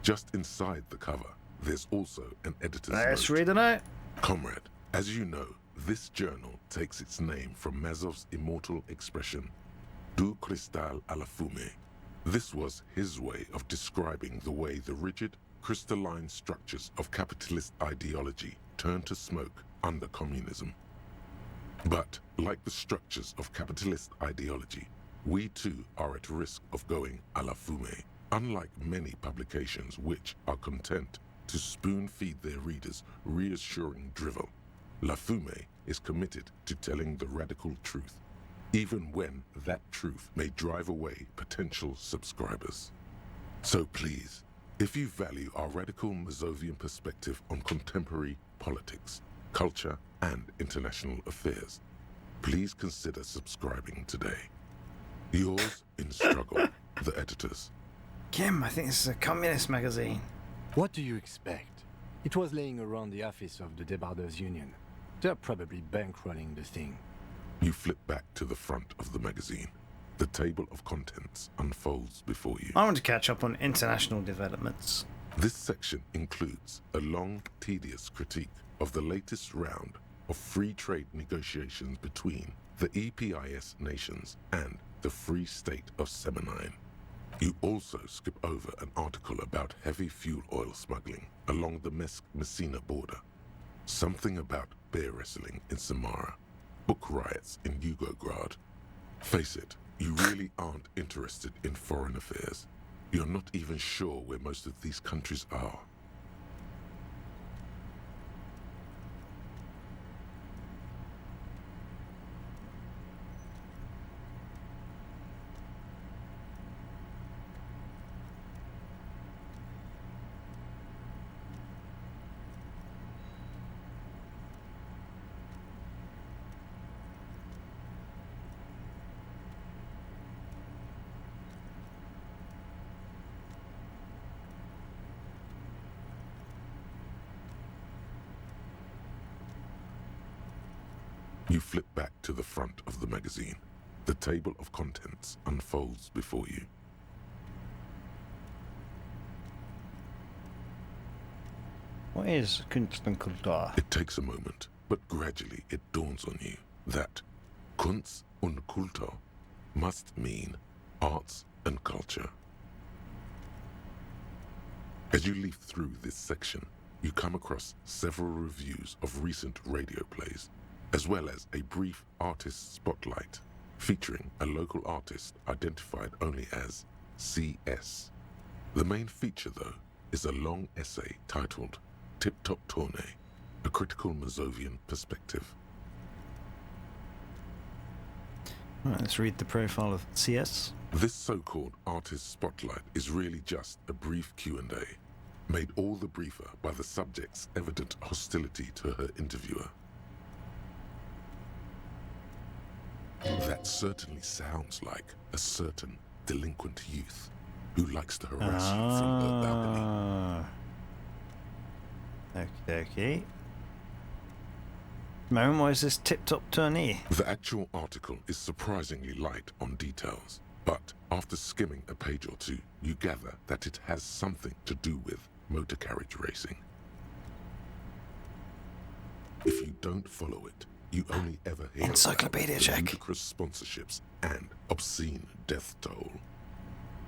Just inside the cover, there's also an editor's
Let's
note.
read it out.
Comrade, as you know, this journal takes its name from Mazov's immortal expression, Du cristal à la fumée. This was his way of describing the way the rigid, crystalline structures of capitalist ideology turned to smoke under communism. But, like the structures of capitalist ideology, we too are at risk of going à la fumée. Unlike many publications which are content to spoon-feed their readers reassuring drivel, La Fumée is committed to telling the radical truth, even when that truth may drive away potential subscribers. So please, if you value our radical Mazovian perspective on contemporary politics, culture, and international affairs, please consider subscribing today. Yours in struggle, the editors.
Kim, I think this is a communist magazine.
What do you expect? It was laying around the office of the Debarders Union. They're probably bankrolling the thing.
You flip back to the front of the magazine. The table of contents unfolds before you.
I want to catch up on international developments.
This section includes a long, tedious critique of the latest round of free trade negotiations between the EPIS nations and the Free State of Semenine. You also skip over an article about heavy fuel oil smuggling along the Messina border, something about bear wrestling in Samara, book riots in Yugograd. Face it, you really aren't interested in foreign affairs. You're not even sure where most of these countries are. You flip back to the front of the magazine. The table of contents unfolds before you.
What is Kunst und Kultur?
It takes a moment, but gradually it dawns on you that Kunst und Kultur must mean arts and culture. As you leaf through this section, you come across several reviews of recent radio plays, as well as a brief artist spotlight featuring a local artist identified only as CS. The main feature, though, is a long essay titled Tip Top Tournée, a critical Mazovian perspective.
Right, let's read the profile of CS.
This so-called artist spotlight is really just a brief Q&A, made all the briefer by the subject's evident hostility to her interviewer. That certainly sounds like a certain delinquent youth who likes to harass you from her balcony.
Okay. Marin, why is this tip-top tournée?
The actual article is surprisingly light on details, but after skimming a page or two, you gather that it has something to do with motor carriage racing. If you don't follow it, you only ever hear
Encyclopedia
about
check.
ludicrous sponsorships and obscene death toll.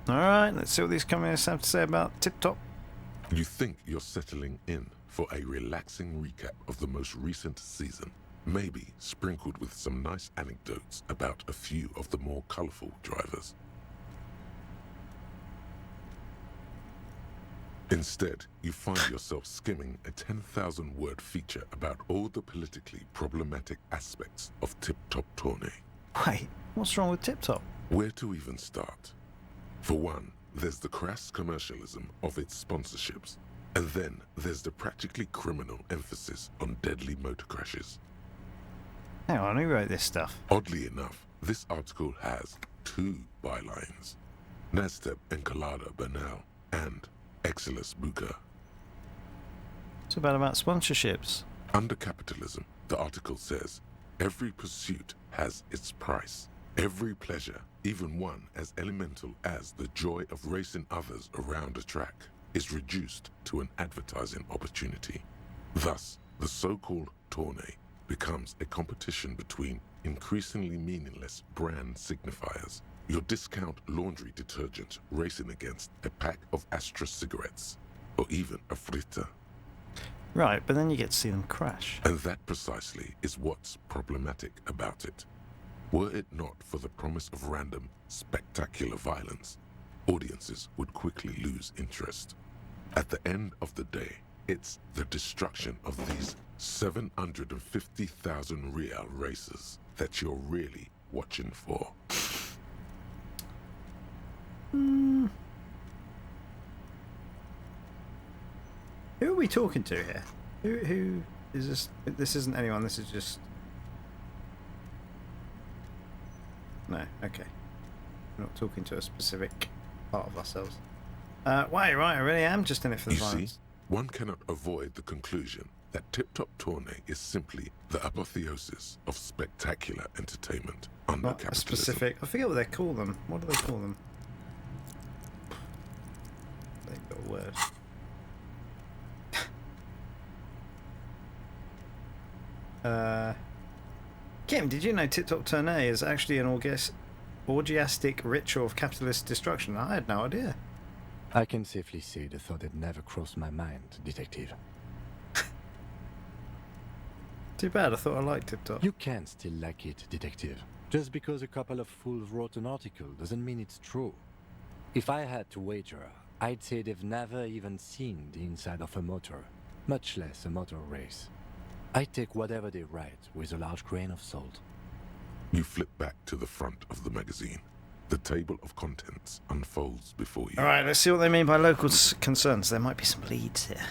Alright, let's see what these communists have to say about tip-top.
You think you're settling in for a relaxing recap of the most recent season, maybe sprinkled with some nice anecdotes about a few of the more colorful drivers. Instead, you find yourself skimming a 10,000-word feature about all the politically problematic aspects of Tip Top Tourney.
Wait, what's wrong with Tip Top?
Where to even start? For one, there's the crass commercialism of its sponsorships. And then there's the practically criminal emphasis on deadly motor crashes.
Hang on, who wrote this stuff?
Oddly enough, this article has 2 bylines. Nasteb Encolada Bernal and Exilus Buka.
It's about sponsorships.
Under capitalism, the article says, every pursuit has its price. Every pleasure, even one as elemental as the joy of racing others around a track, is reduced to an advertising opportunity. Thus, the so-called tourney becomes a competition between increasingly meaningless brand signifiers. Your discount laundry detergent racing against a pack of Astra cigarettes, or even a fritter.
Right, but then you get to see them crash.
And that precisely is what's problematic about it. Were it not for the promise of random, spectacular violence, audiences would quickly lose interest. At the end of the day, it's the destruction of these 750,000 real races that you're really watching for.
Who are we talking to here? Who is this? This isn't anyone. This is just. No, okay. We're not talking to a specific part of ourselves. Right, I really am just in it for the
You
violence.
see, one cannot avoid the conclusion that Tip Top Tourney is simply the apotheosis of spectacular entertainment under
Not a
capitalism.
specific. I forget what they call them. What do they call them? They've got a word. Kim, did you know Tip Top Tourney is actually an orgiastic ritual of capitalist destruction? I had no idea.
I can safely say the thought had never crossed my mind, Detective.
Too bad, I thought I liked Tip Top.
You can still like it, Detective. Just because a couple of fools wrote an article doesn't mean it's true. If I had to wager, I'd say they've never even seen the inside of a motor, much less a motor race. I take whatever they write with a large grain of salt.
You flip back to the front of the magazine. The table of contents unfolds before you.
Alright, let's see what they mean by local concerns. There might be some leads here.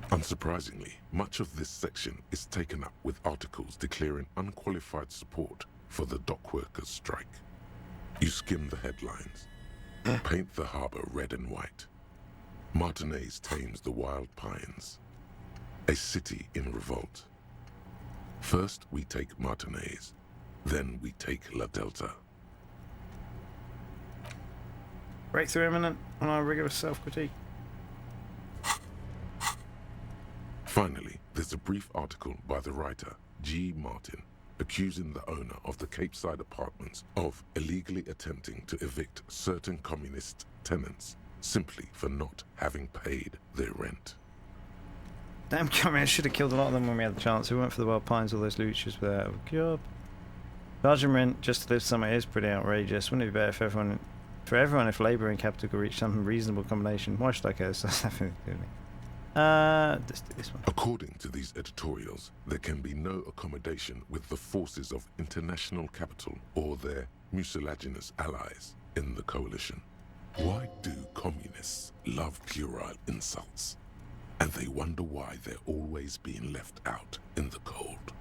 Unsurprisingly, much of this section is taken up with articles declaring unqualified support for the dock workers' strike. You skim the headlines. Paint the harbour red and white. Martinez tames the wild pines. A city in revolt. First we take Martinez, then we take La Delta.
Breakthrough imminent on our rigorous self-critique.
Finally, there's a brief article by the writer, G. Martin, accusing the owner of the Capeside Apartments of illegally attempting to evict certain communist tenants simply for not having paid their rent.
Damn communists should have killed a lot of them when we had the chance. We went for the Wild Pines, all those loochers were out of a job. Charging rent just to live somewhere is pretty outrageous. Wouldn't it be better for everyone if Labour and Capital could reach some reasonable combination? Why should I care? That's definitely doing it. Let's do this one.
According to these editorials, there can be no accommodation with the forces of international capital or their mucilaginous allies in the coalition. Why do communists love puerile insults? And they wonder why they're always being left out in the cold.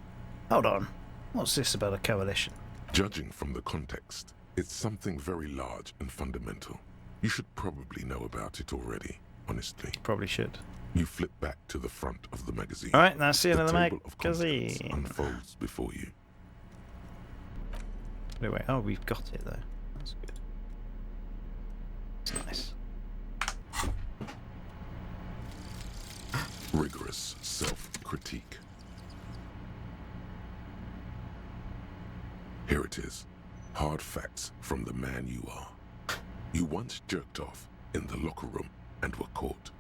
Hold on. What's this about a coalition?
Judging from the context, it's something very large and fundamental. You should probably know about it already, honestly.
Probably should.
You flip back to the front of the magazine.
Alright, now see you in the
table of contents
magazine.
unfolds before you.
Anyway, oh, we've got it though. That's good. It's nice.
Rigorous self-critique. Here it is. Hard facts from the man you are. You once jerked off in the locker room and were caught.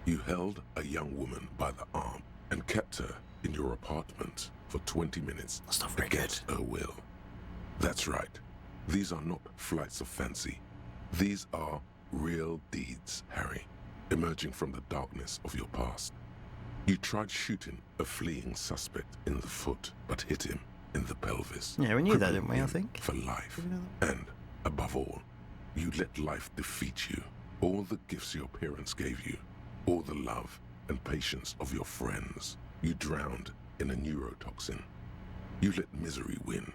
You held a young woman by the arm and kept her in your apartment for 20 minutes
That's not very
against her will. That's right. These are not flights of fancy. These are real deeds, Harry. emerging from the darkness of your past. You tried shooting a fleeing suspect in the foot, but hit him in the pelvis.
Yeah, we knew that,
crippling
didn't we, I
him
think?
For life.
Did we know that?
And, above all, you let life defeat you. All the gifts your parents gave you, all the love and patience of your friends, you drowned in a neurotoxin. You let misery win,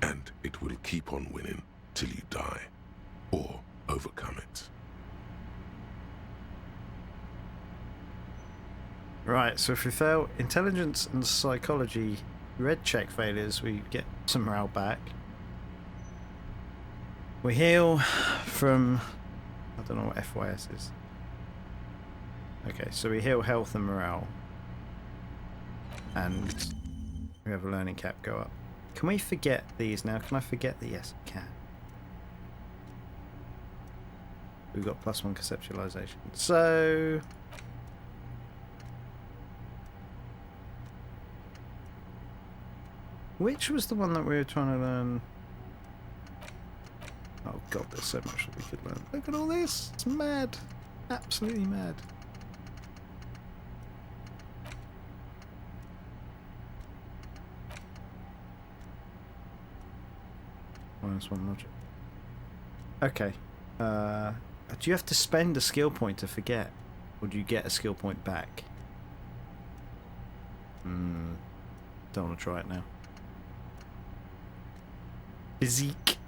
and it will keep on winning till you die, or overcome it.
Right, so if we fail intelligence and psychology red check failures, we get some morale back. We heal from... I don't know what FYS is. Okay, so we heal health and morale. And we have a learning cap go up. Can we forget these now? Can I forget the... Yes, I can. We've got +1 conceptualization. So... which was the one that we were trying to learn? Oh god, there's so much that we could learn. Look at all this! It's mad! Absolutely mad. -1 logic. Okay. Do you have to spend a skill point to forget? Or do you get a skill point back? Don't want to try it now. Physique.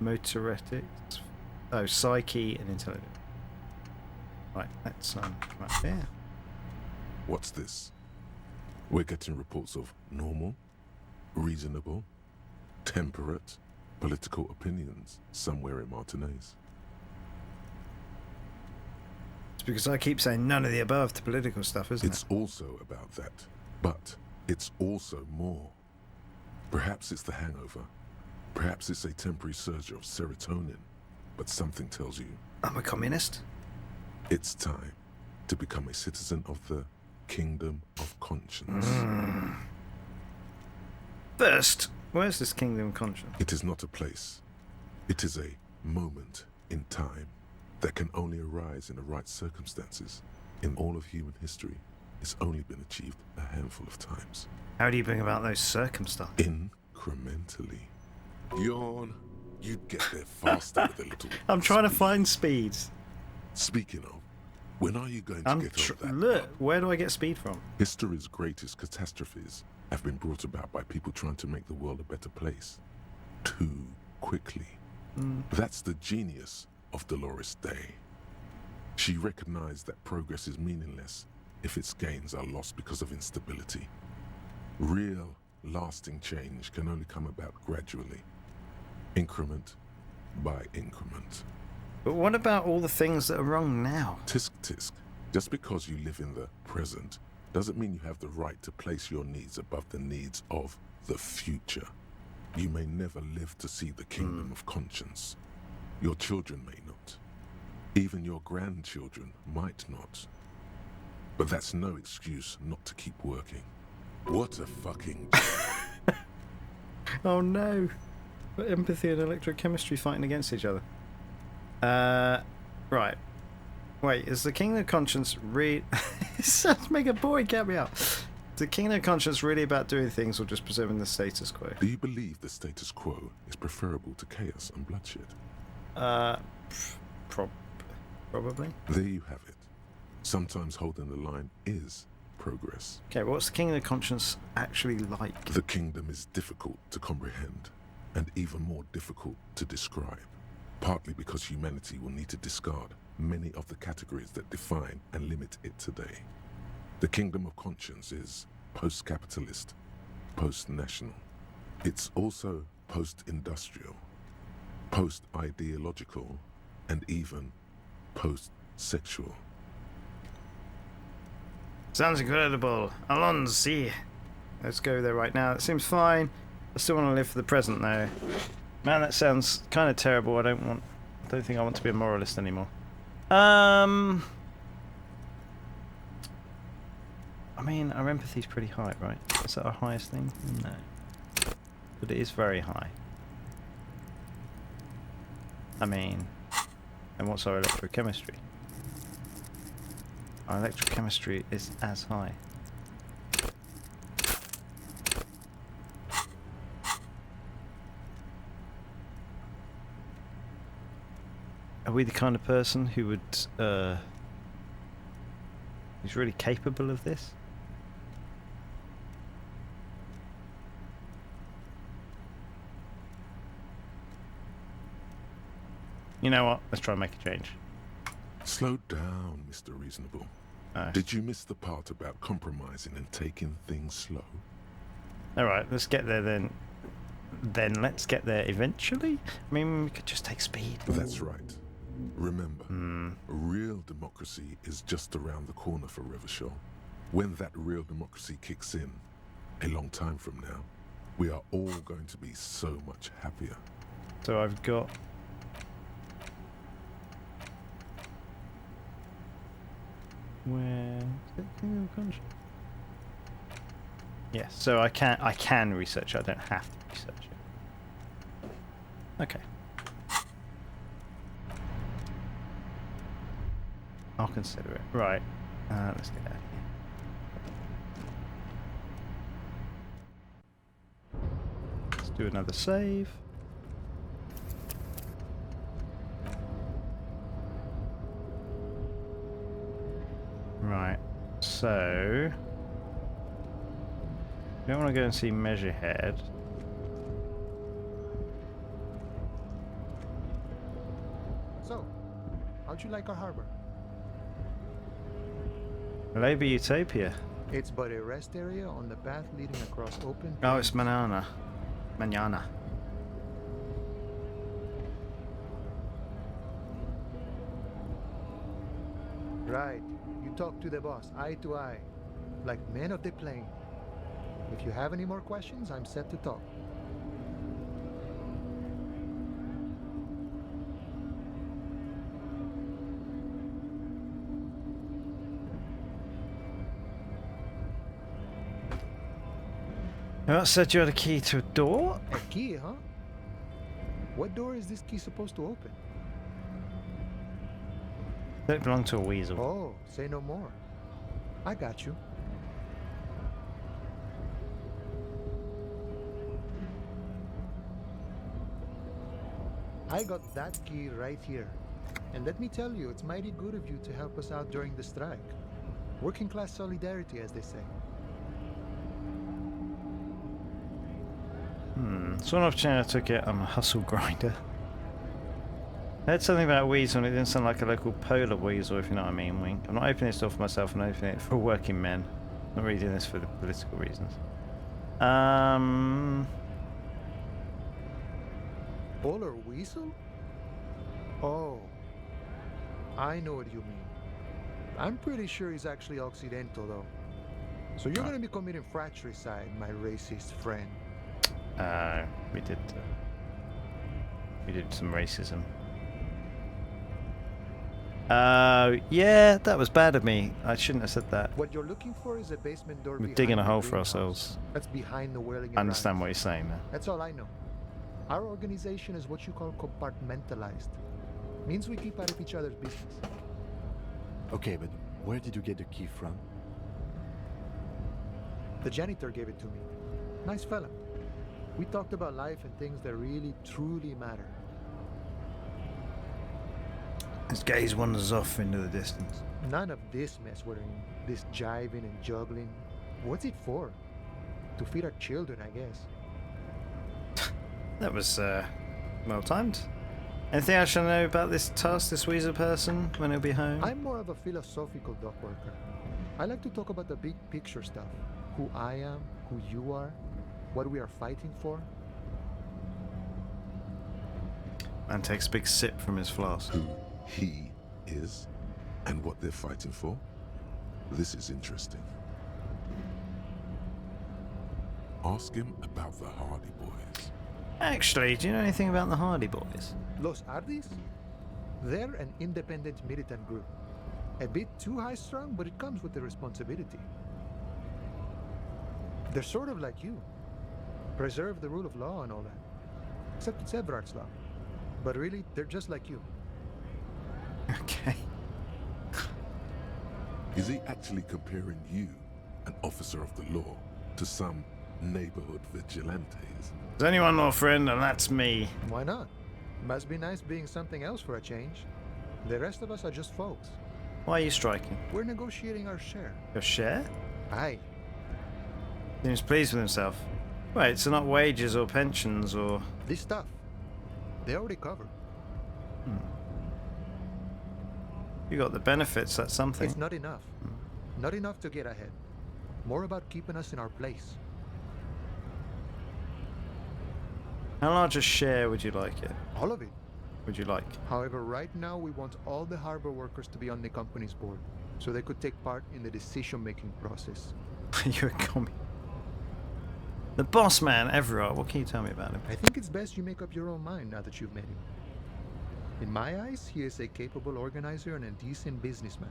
Motoretics. Oh, psyche and intelligence. Right, that's right there.
What's this? We're getting reports of normal, reasonable, temperate, political opinions somewhere in Martinez.
It's because I keep saying none of the above to political stuff, isn't
It's also about that, but it's also more. Perhaps it's the hangover. Perhaps it's a temporary surge of serotonin, but something tells you
I'm a communist.
it's time to become a citizen of the Kingdom of Conscience.
First, where's this Kingdom of Conscience?
It is not a place. It is a moment in time that can only arise in the right circumstances. In all of human history, it's only been achieved a handful of times.
How do you bring about those circumstances?
Incrementally. Yawn. You'd get there faster with a little
I'm trying to
speed.
find speeds.
Speaking of, when are you going to get over that?
Look, where do I get speed from?
History's greatest catastrophes have been brought about by people trying to make the world a better place. Too quickly. That's the genius of Dolores Day. She recognized that progress is meaningless if its gains are lost because of instability. Real, lasting change can only come about gradually. Increment by increment.
But what about all the things that are wrong now?
Tisk tisk. Just because you live in the present doesn't mean you have the right to place your needs above the needs of the future. You may never live to see the Kingdom of Conscience. Your children may not. Even your grandchildren might not. But that's no excuse not to keep working. What a fucking...
Oh no. But empathy and electrochemistry fighting against each other. Right. Wait, is the Kingdom of Conscience really... It sounds mega boring, get me out. Is the Kingdom of Conscience really about doing things or just preserving the status quo?
Do you believe the status quo is preferable to chaos and bloodshed?
Probably.
There you have it. Sometimes holding the line is progress.
Okay, what's the Kingdom of Conscience actually like?
The kingdom is difficult to comprehend and even more difficult to describe, partly because humanity will need to discard many of the categories that define and limit it today. The Kingdom of Conscience is post-capitalist, post-national. It's also post-industrial, post-ideological, and even post-sexual.
Sounds incredible. Alonzi. Let's go there right now. It seems fine. I still want to live for the present though. Man, that sounds kind of terrible. I don't think I want to be a moralist anymore. I mean, our empathy's pretty high, right? Is that our highest thing? No. But it is very high. I mean, and what's our electrochemistry? Our electrochemistry is as high. Are we the kind of person who would, who's really capable of this? You know what? Let's try and make a change.
Slow down, Mr. Reasonable. Did you miss the part about compromising and taking things slow?
Alright, let's get there then. Then let's get there eventually? I mean, we could just take speed.
That's right. Remember, real democracy is just around the corner for Rivershaw. When that real democracy kicks in, a long time from now, we are all going to be so much happier.
So I've got... Where... Yeah, so I can research it, I don't have to research it. Okay. I'll consider it. Right. Let's get out of here. Let's do another save. Right. So... I don't want to go and see Measurehead.
So, how'd you like our harbor?
Labor Utopia.
It's but a rest area on the path leading across open...
Oh, it's Manana. Manana.
Right. You talk to the boss, eye to eye. Like men of the plane. If you have any more questions, I'm set to talk.
Well, said you had a key to a door?
A key, huh? What door is this key supposed to open?
Don't belong to a weasel.
Oh, say no more. I got you. I got that key right here. And let me tell you, it's mighty good of you to help us out during the strike. Working class solidarity, as they say.
So one opportunity I took it, I'm a hustle grinder. I heard something about weasel and it didn't sound like a local polar weasel, if you know what I mean, Wink. I'm not opening this door for myself, I'm opening it for working men. I'm not really doing this for the political reasons.
Polar weasel? Oh. I know what you mean. I'm pretty sure he's actually Occidental, though. So you're gonna be committing fratricide, my racist friend.
We did some racism. Yeah, that was bad of me. I shouldn't have said that.
What you're looking for is a basement door.
We're digging a
behind
hole
the
for
greenhouse.
ourselves.
That's behind the Whirling.
I understand what you're saying there.
That's all I know. Our organization is what you call compartmentalized. Means we keep out of each other's business.
Okay, but where did you get the key from?
The janitor gave it to me. Nice fella. We talked about life and things that really, truly matter.
His gaze wanders off into the distance.
None of this mess we're in. This jiving and juggling. What's it for? To feed our children, I guess.
That was, well timed. Anything I should know about this task, this weasel person, when he'll be home?
I'm more of a philosophical dock worker. I like to talk about the big picture stuff. Who I am, who you are, what we are fighting for.
Man takes a big sip from his flask.
Who he is and what they're fighting for? This is interesting. Ask him about the Hardy Boys.
Actually, do you know anything about the Hardy Boys?
Los Hardys? They're an independent militant group. A bit too high-strung, but it comes with the responsibility. They're sort of like you. Preserve the rule of law and all that. Except it's Everard's law. But really, they're just like you.
Okay.
Is he actually comparing you, an officer of the law, to some neighborhood vigilantes?
There's only one more friend, and that's me.
Why not? Must be nice being something else for a change. The rest of us are just folks.
Why are you striking?
We're negotiating our share.
Your share?
Aye.
Seems pleased with himself. Wait, so not wages or pensions or...
This stuff, they already covered.
You got the benefits, that's something.
It's not enough. Not enough to get ahead. More about keeping us in our place.
How large a share would you like it?
All of it.
Would you like?
However, right now we want all the harbor workers to be on the company's board, so they could take part in the decision-making process.
You're a commie. The boss man, Everard, what can you tell me about him?
I think it's best you make up your own mind now that you've met him. In my eyes, he is a capable organizer and a decent businessman.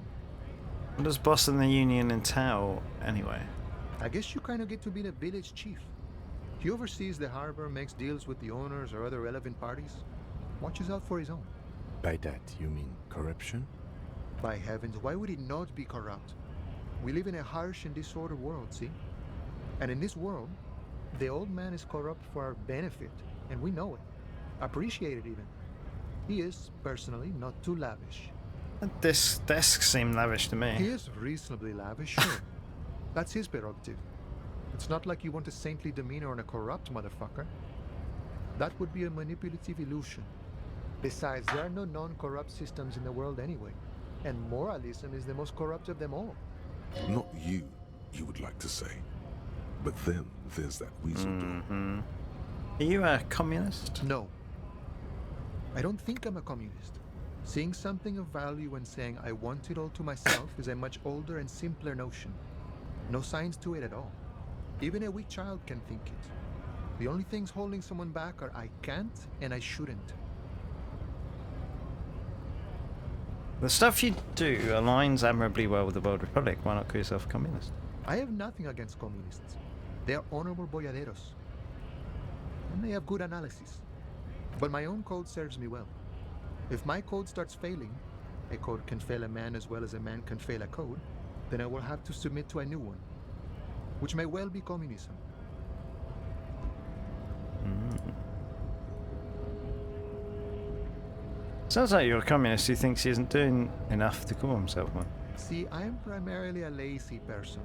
What does boss in the union entail, anyway?
I guess you kind of get to be the village chief. He oversees the harbor, makes deals with the owners or other relevant parties, watches out for his own.
By that, you mean corruption?
By heavens, why would he not be corrupt? We live in a harsh and disordered world, see? And in this world, the old man is corrupt for our benefit, and we know it. Appreciate it even. He is, personally, not too lavish.
This desk seemed lavish to me.
He is reasonably lavish, sure. That's his prerogative. It's not like you want a saintly demeanor on a corrupt motherfucker. That would be a manipulative illusion. Besides, there are no non-corrupt systems in the world anyway. And moralism is the most corrupt of them all.
Not you, you would like to say. But then there's that weasel door.
Are you a communist?
No. I don't think I'm a communist. Seeing something of value and saying I want it all to myself is a much older and simpler notion. No science to it at all. Even a weak child can think it. The only things holding someone back are I can't and I shouldn't.
The stuff you do aligns admirably well with the World Republic. Why not call yourself a communist?
I have nothing against communists. They are honorable boyaderos. And they have good analysis. But my own code serves me well. If my code starts failing, a code can fail a man as well as a man can fail a code, then I will have to submit to a new one, which may well be communism.
Sounds like you're a communist who thinks he isn't doing enough to call himself one.
See, I am primarily a lazy person.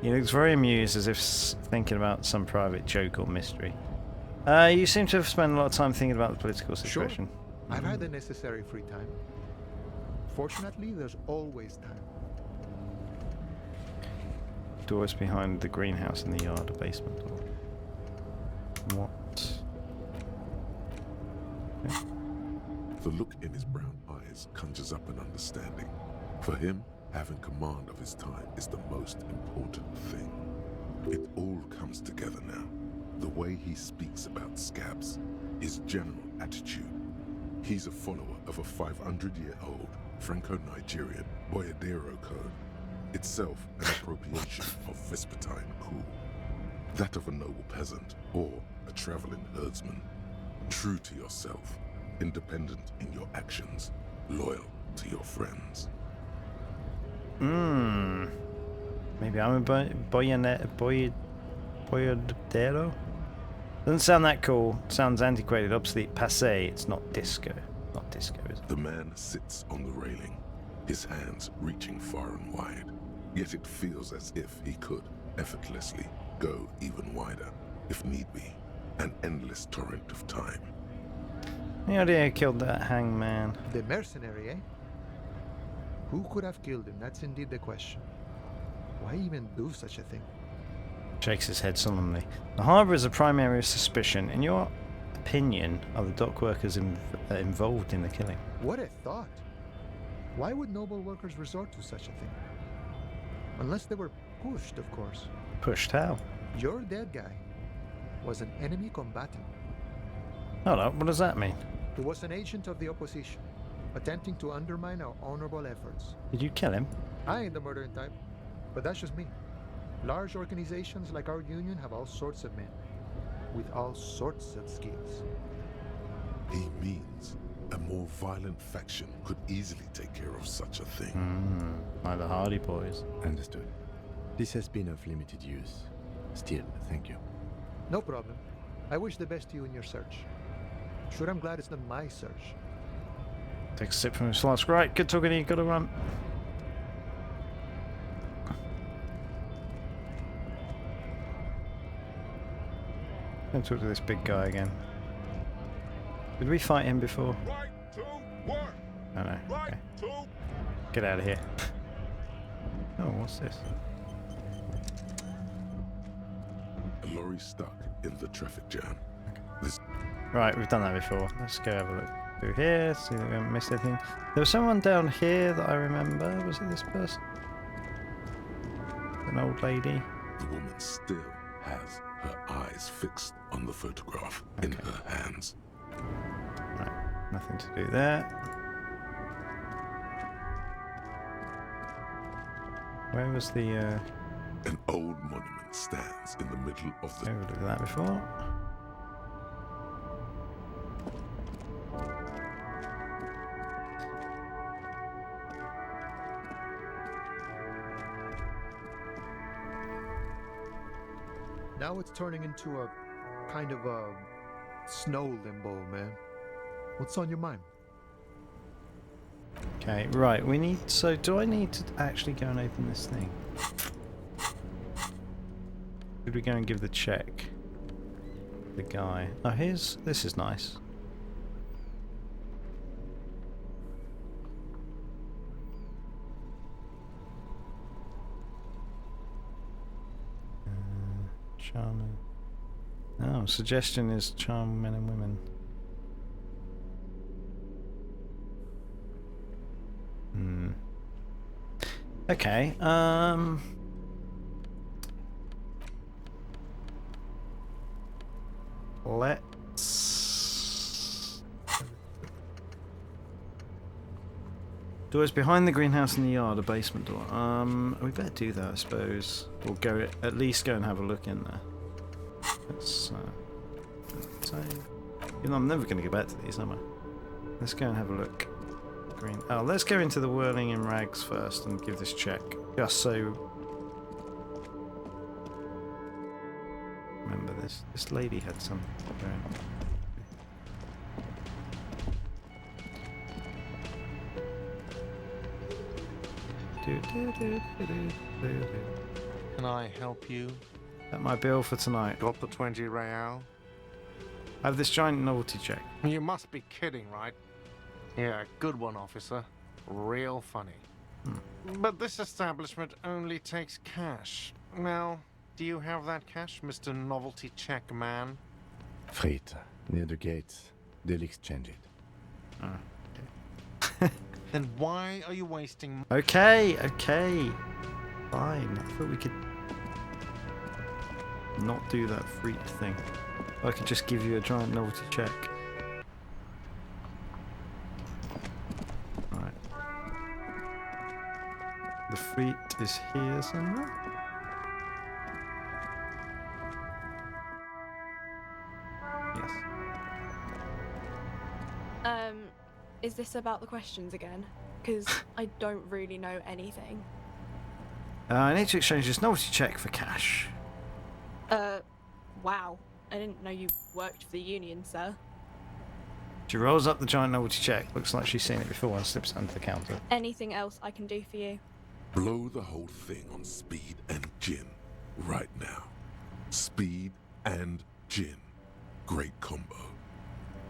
He looks very amused, as if thinking about some private joke or mystery. You seem to have spent a lot of time thinking about the political situation.
Sure. I've had the necessary free time. Fortunately, there's always time.
Doors behind the greenhouse in the yard, a basement door. What? Okay.
The look in his brown eyes conjures up an understanding. For him, having command of his time is the most important thing. It all comes together now. The way he speaks about scabs, his general attitude. He's a follower of a 500-year-old Franco-Nigerian Boyadero code, itself an appropriation of Vespertine cool. That of a noble peasant or a traveling herdsman. True to yourself, independent in your actions, loyal to your friends.
Maybe I'm a boyadero? Doesn't sound that cool. Sounds antiquated, obsolete, passé. It's not disco. Not disco, is it?
The man sits on the railing, his hands reaching far and wide. Yet it feels as if he could, effortlessly, go even wider, if need be. An endless torrent of time.
Any idea who killed that hangman?
The mercenary, eh? Who could have killed him? That's indeed the question. Why even do such a thing?
Shakes his head solemnly. The harbour is a prime area of suspicion. In your opinion, are the dock workers involved in the killing?
What a thought! Why would noble workers resort to such a thing? Unless they were pushed, of course.
Pushed how?
Your dead guy was an enemy combatant.
Hold up, what does that mean?
He was an agent of the opposition, attempting to undermine our honorable efforts.
Did you kill him?
I ain't the murdering type, but that's just me. Large organizations like our union have all sorts of men, with all sorts of skills.
He means A more violent faction could easily take care of such a thing.
Like the Hardy Boys.
Understood. This has been of limited use. Still, thank you.
No problem. I wish the best to you in your search. Sure, I'm glad it's not my search.
Take a sip from his flask. Right, good talking to you. Gotta run. Gonna talk to this big guy again. Did we fight him before?
Right to work.
Oh no.
Right
Okay.
to.
Get out of here. Oh, what's this?
A lorry stuck in the traffic jam. This
Right, we've done that before. Let's go have a look through here, see that we haven't missed anything. There was someone down here that I remember. Was it this person? An old lady.
the woman still has her eyes fixed on the photograph in her hands.
Right, nothing to do there. Where was the
An old monument stands in the middle of the...
We've looked at that before.
Now it's turning into a kind of a snow limbo, man. What's on your mind?
Okay, right, we need... So, do I need to actually go and open this thing? Could we go and give the check? The guy. Oh, here's... This is nice. Charming. Oh, suggestion is charm men and women. Okay, let's... Doors behind the greenhouse in the yard, a basement door. We better do that, I suppose. Or go, at least go and have a look in there. Let's, you know, I'm never going to go back to these, am I? Let's go and have a look. Green. Oh, let's go into the whirling in rags first and give this check. Just so... Remember this. This lady had some...
Can I help you?
That my bill for tonight.
Got the 20 real?
I have this giant novelty check.
You must be kidding, right? Yeah, good one, officer. Real funny. But this establishment only takes cash. Now, do you have that cash, Mr. Novelty Check Man?
Freight, near the gates. They'll exchange it.
Then why are you wasting...
Okay. Fine. I thought we could not do that freak thing. I could just give you a giant novelty check. Right. The fleet is here somewhere. Yes.
Is this about the questions again? Because I don't really know anything.
I need to exchange this novelty check for cash.
Wow. I didn't know you worked for the union, sir.
She rolls up the giant novelty check. Looks like she's seen it before and slips it under the counter.
Anything else I can do for you?
Blow the whole thing on speed and gin right now. Speed and gin. Great combo.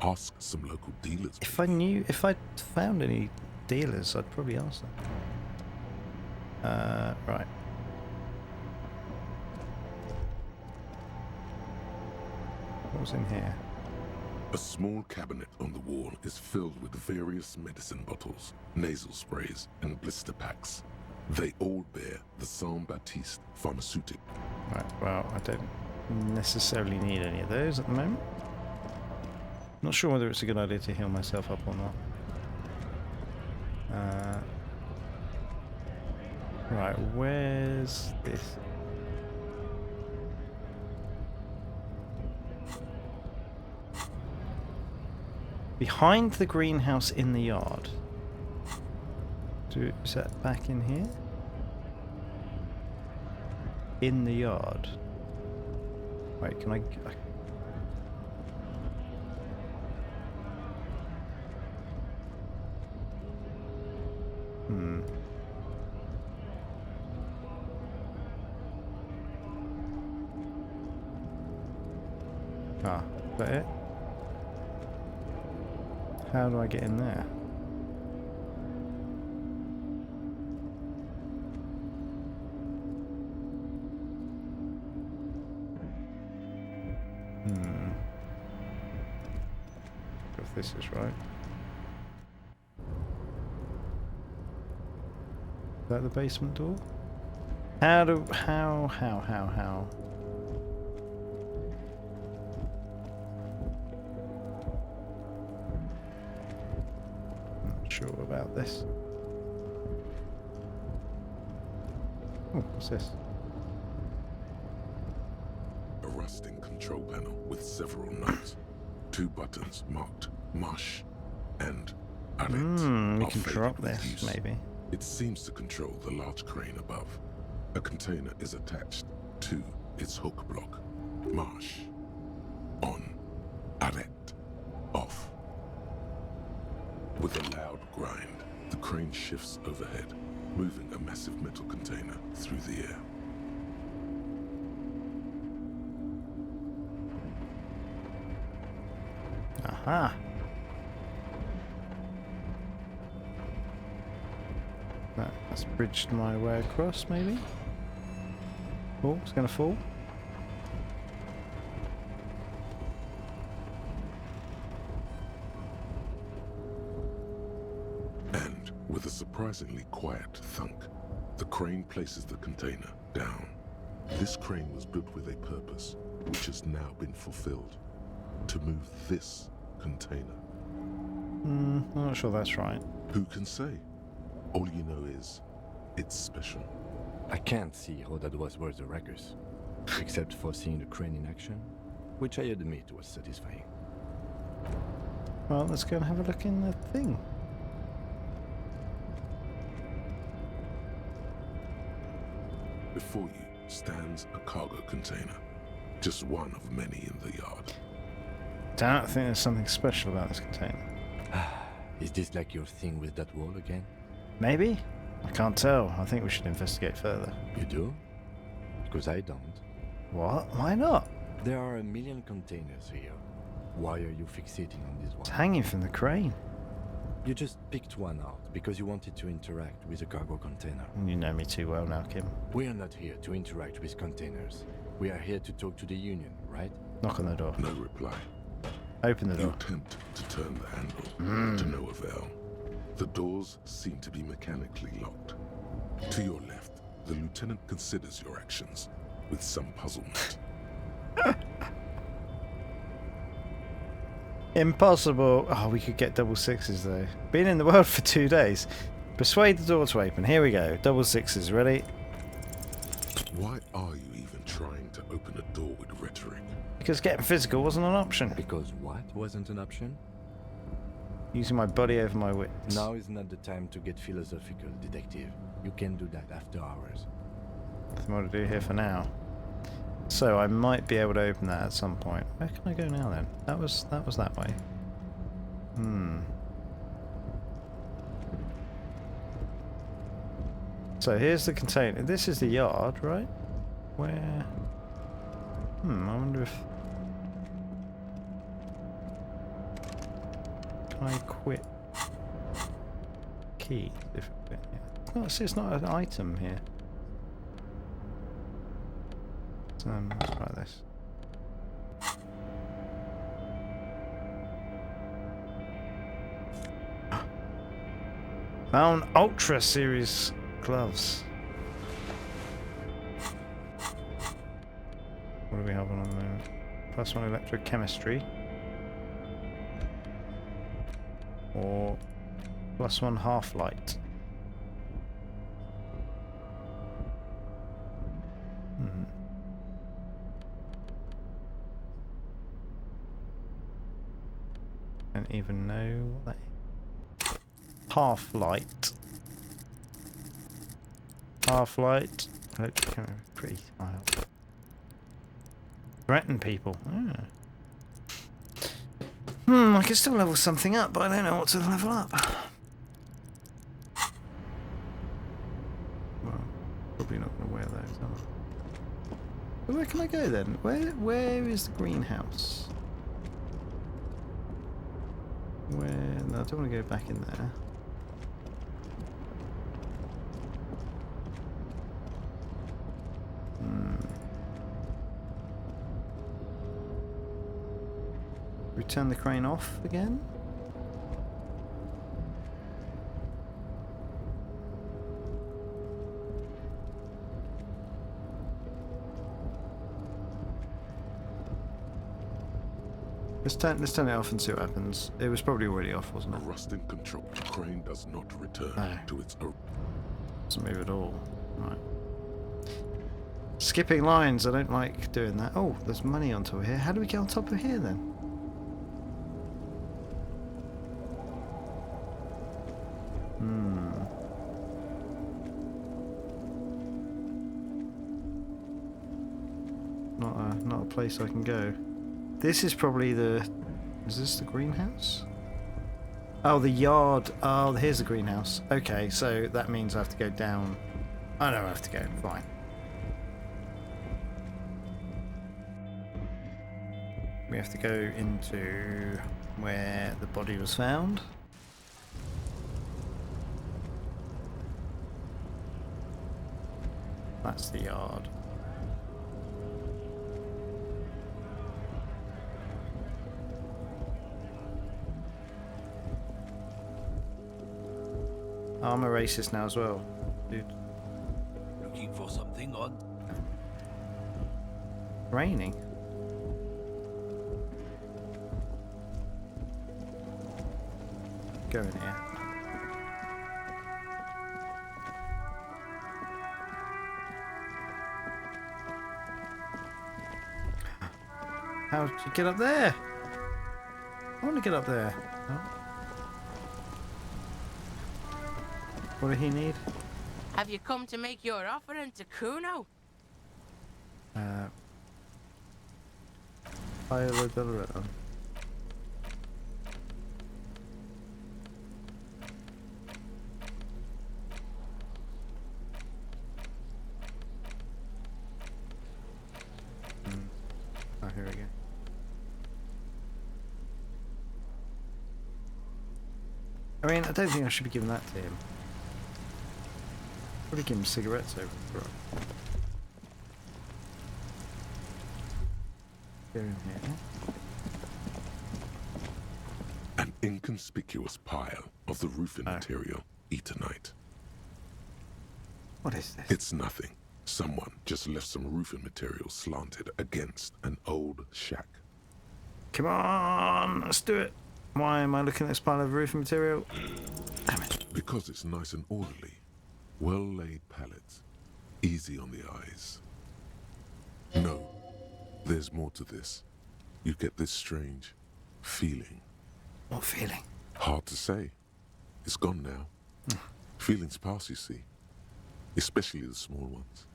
Ask some local dealers.
If I'd found any dealers, I'd probably ask them. Right. What was in here?
A small cabinet on the wall is filled with various medicine bottles, nasal sprays, and blister packs. They all bear the Saint Baptiste pharmaceutic.
Right, well, I don't necessarily need any of those at the moment. Not sure whether it's a good idea to heal myself up or not. Right, where's this? Behind the greenhouse in the yard. Is that back in here? In the yard. Wait, can I... Hmm. Ah, is that it? How do I get in there? If this is right. Is that the basement door? How? Not sure about this. Oh, what's this?
A rusting control panel with several knobs. 2 buttons marked Marsh and Arrête.
We
are
can
faded
drop
with
this,
use.
maybe.
It seems to control the large crane above. A container is attached to its hook block. Marsh. On. Arrête. Off. With a loud grind, the crane shifts overhead, moving a massive metal container through the air.
Aha. That's bridged my way across, maybe? Oh, it's gonna fall.
And with a surprisingly quiet thunk, the crane places the container down. This crane was built with a purpose, which has now been fulfilled. To move this container.
I'm not sure that's right.
Who can say? All you know is, it's special.
I can't see how that was worth the wreckers, except for seeing the crane in action, which I admit was satisfying.
Well, let's go and have a look in the thing.
Before you stands a cargo container, just one of many in the yard.
Don't think there's something special about this container.
Is this like your thing with that wall again?
Maybe? I can't tell. I think we should investigate further.
You do? Because I don't.
What? Why not?
There are a million containers here. Why are you fixating on this one?
It's hanging from the crane.
You just picked one out because you wanted to interact with a cargo container.
You know me too well now, Kim.
We are not here to interact with containers. We are here to talk to the Union, right?
Knock on the door.
No reply.
Open the
You
door.
attempt to turn the handle, to no avail. The doors seem to be mechanically locked. To your left, the lieutenant considers your actions with some puzzlement.
Impossible. Oh, we could get double sixes though. Been in the world for 2 days. Persuade the door to open. Here we go. Double sixes. Ready?
Why are you even trying to open a door with rhetoric?
Because getting physical wasn't an option.
Because what wasn't an option?
Using my body over my wits.
Now is not the time to get philosophical, detective. You can do that after hours.
Nothing more to do here for now. So I might be able to open that at some point. Where can I go now then? That was that way. So here's the container. This is the yard, right? Where? I wonder if... Can I quit? Key. Different bit, yeah. No, see, it's not an item here. Let's try this. Found Ultra Series gloves. What do we have on the moment? +1 electrochemistry. Or +1 half-light. don't even know what that is. Half-light. Half-light. Pretty mild. Threaten people. Ah. I can still level something up, but I don't know what to level up. Well, probably not going to wear those, am I? Where can I go then? Where is the greenhouse? Where? No, I don't want to go back in there. Turn the crane off again? Let's turn it off and see what happens. It was probably already off, wasn't it?
Rust in control. The crane does not return to its own.
Doesn't move at all. Right. Skipping lines. I don't like doing that. Oh, there's money on top of here. How do we get on top of here then? Not a place I can go. This is probably the... Is this the greenhouse? Oh, the yard. Oh, here's the greenhouse. Okay, so that means I have to go down. I know I have to go. Fine. We have to go into where the body was found. That's the yard. Oh, I'm a racist now as well, dude.
Looking for something odd?
Raining. Go in here. How did you get up there? I want to get up there. Oh. What did he need?
Have you come to make your offering to Kuno?
Oh, here we go. I mean, I don't think I should be giving that to him. Probably give him cigarettes over the front. Go in here.
An inconspicuous pile of the roofing material, Eternite.
What is this?
It's nothing. Someone just left some roofing material slanted against an old shack.
Come on, let's do it. Why am I looking at this pile of roofing material? Damn it.
Because it's nice and orderly. Well-laid pallets. Easy on the eyes. No, there's more to this. You get this strange feeling.
What feeling?
Hard to say. It's gone now. Feelings pass, you see. Especially the small ones.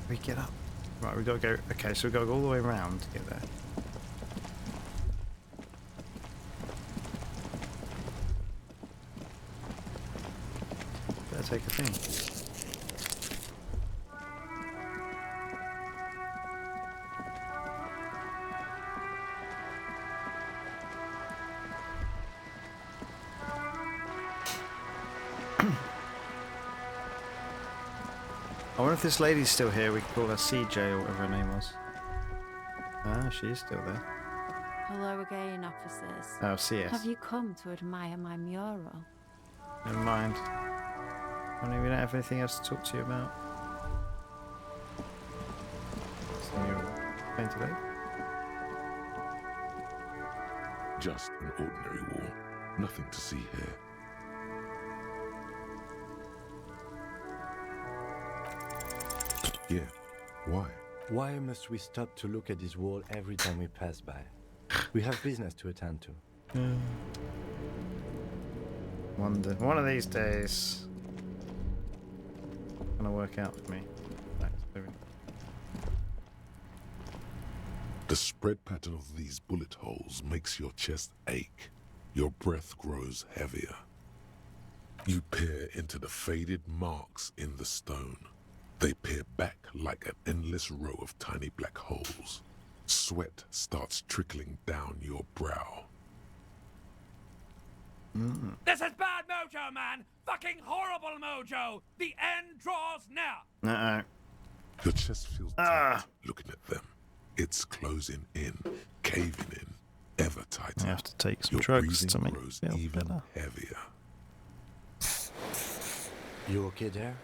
We get up. Right, we gotta go. Okay, so we gotta go all the way around to get there. Better take a thing. I wonder if this lady's still here. We could call her CJ or whatever her name was. Ah, she is still there.
Hello again, officers.
Oh, CS.
Have you come to admire my mural?
Never mind. I mean, we don't have anything else to talk to you about. So you're playing today?
Just an ordinary wall. Nothing to see here. Yeah, why?
Why must we stop to look at this wall every time we pass by? We have business to attend to.
Wonder. One of these days. Gonna work out for me.
The spread pattern of these bullet holes makes your chest ache. Your breath grows heavier. You peer into the faded marks in the stone. They peer back like an endless row of tiny black holes. Sweat starts trickling down your brow.
This is bad mojo, man! Fucking horrible mojo! The end draws near!
Uh-oh.
Your chest feels tight looking at them. It's closing in, caving in, ever tighter.
I have to take some
your
drugs to
breathing
make
grows
me feel
even
better.
heavier.
You okay there?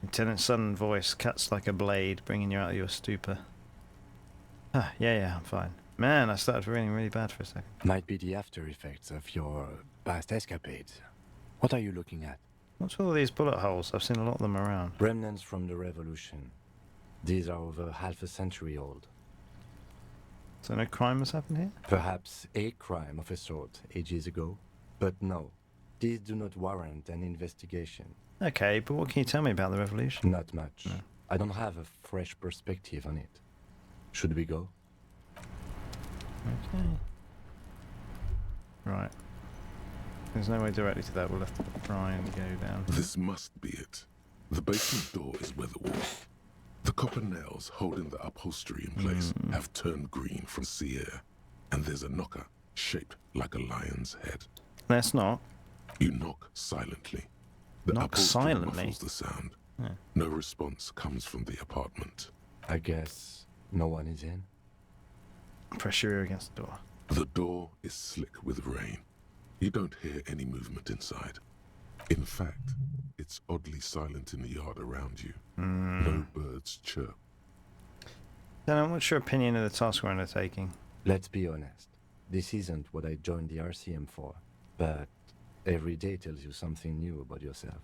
Lieutenant Sudden voice cuts like a blade, bringing you out of your stupor. Ah, yeah, I'm fine. Man, I started feeling really bad for a second.
Might be the after effects of your past escapades. What are you looking at?
What's all these bullet holes? I've seen a lot of them around.
Remnants from the revolution. These are over half a century old.
So no crime has happened here?
Perhaps a crime of a sort ages ago. But no, these do not warrant an investigation.
Okay, but what can you tell me about the revolution?
Not much. No. I don't have a fresh perspective on it. Should we go?
Okay. Right. There's no way directly to that. We'll have to try and go down.
This must be it. The basement door is weatherworn. The copper nails holding the upholstery in place have turned green from sea air, and there's a knocker shaped like a lion's head.
Let's not.
You knock silently. The
Knock
upholstery
silently?
muffles the sound.
Yeah.
No response comes from the apartment.
I guess no one is in.
Press your ear against the door.
The door is slick with rain. You don't hear any movement inside. In fact, it's oddly silent in the yard around you. No birds chirp.
Then what's your opinion of the task we're undertaking?
Let's be honest. This isn't what I joined the RCM for. But every day tells you something new about yourself.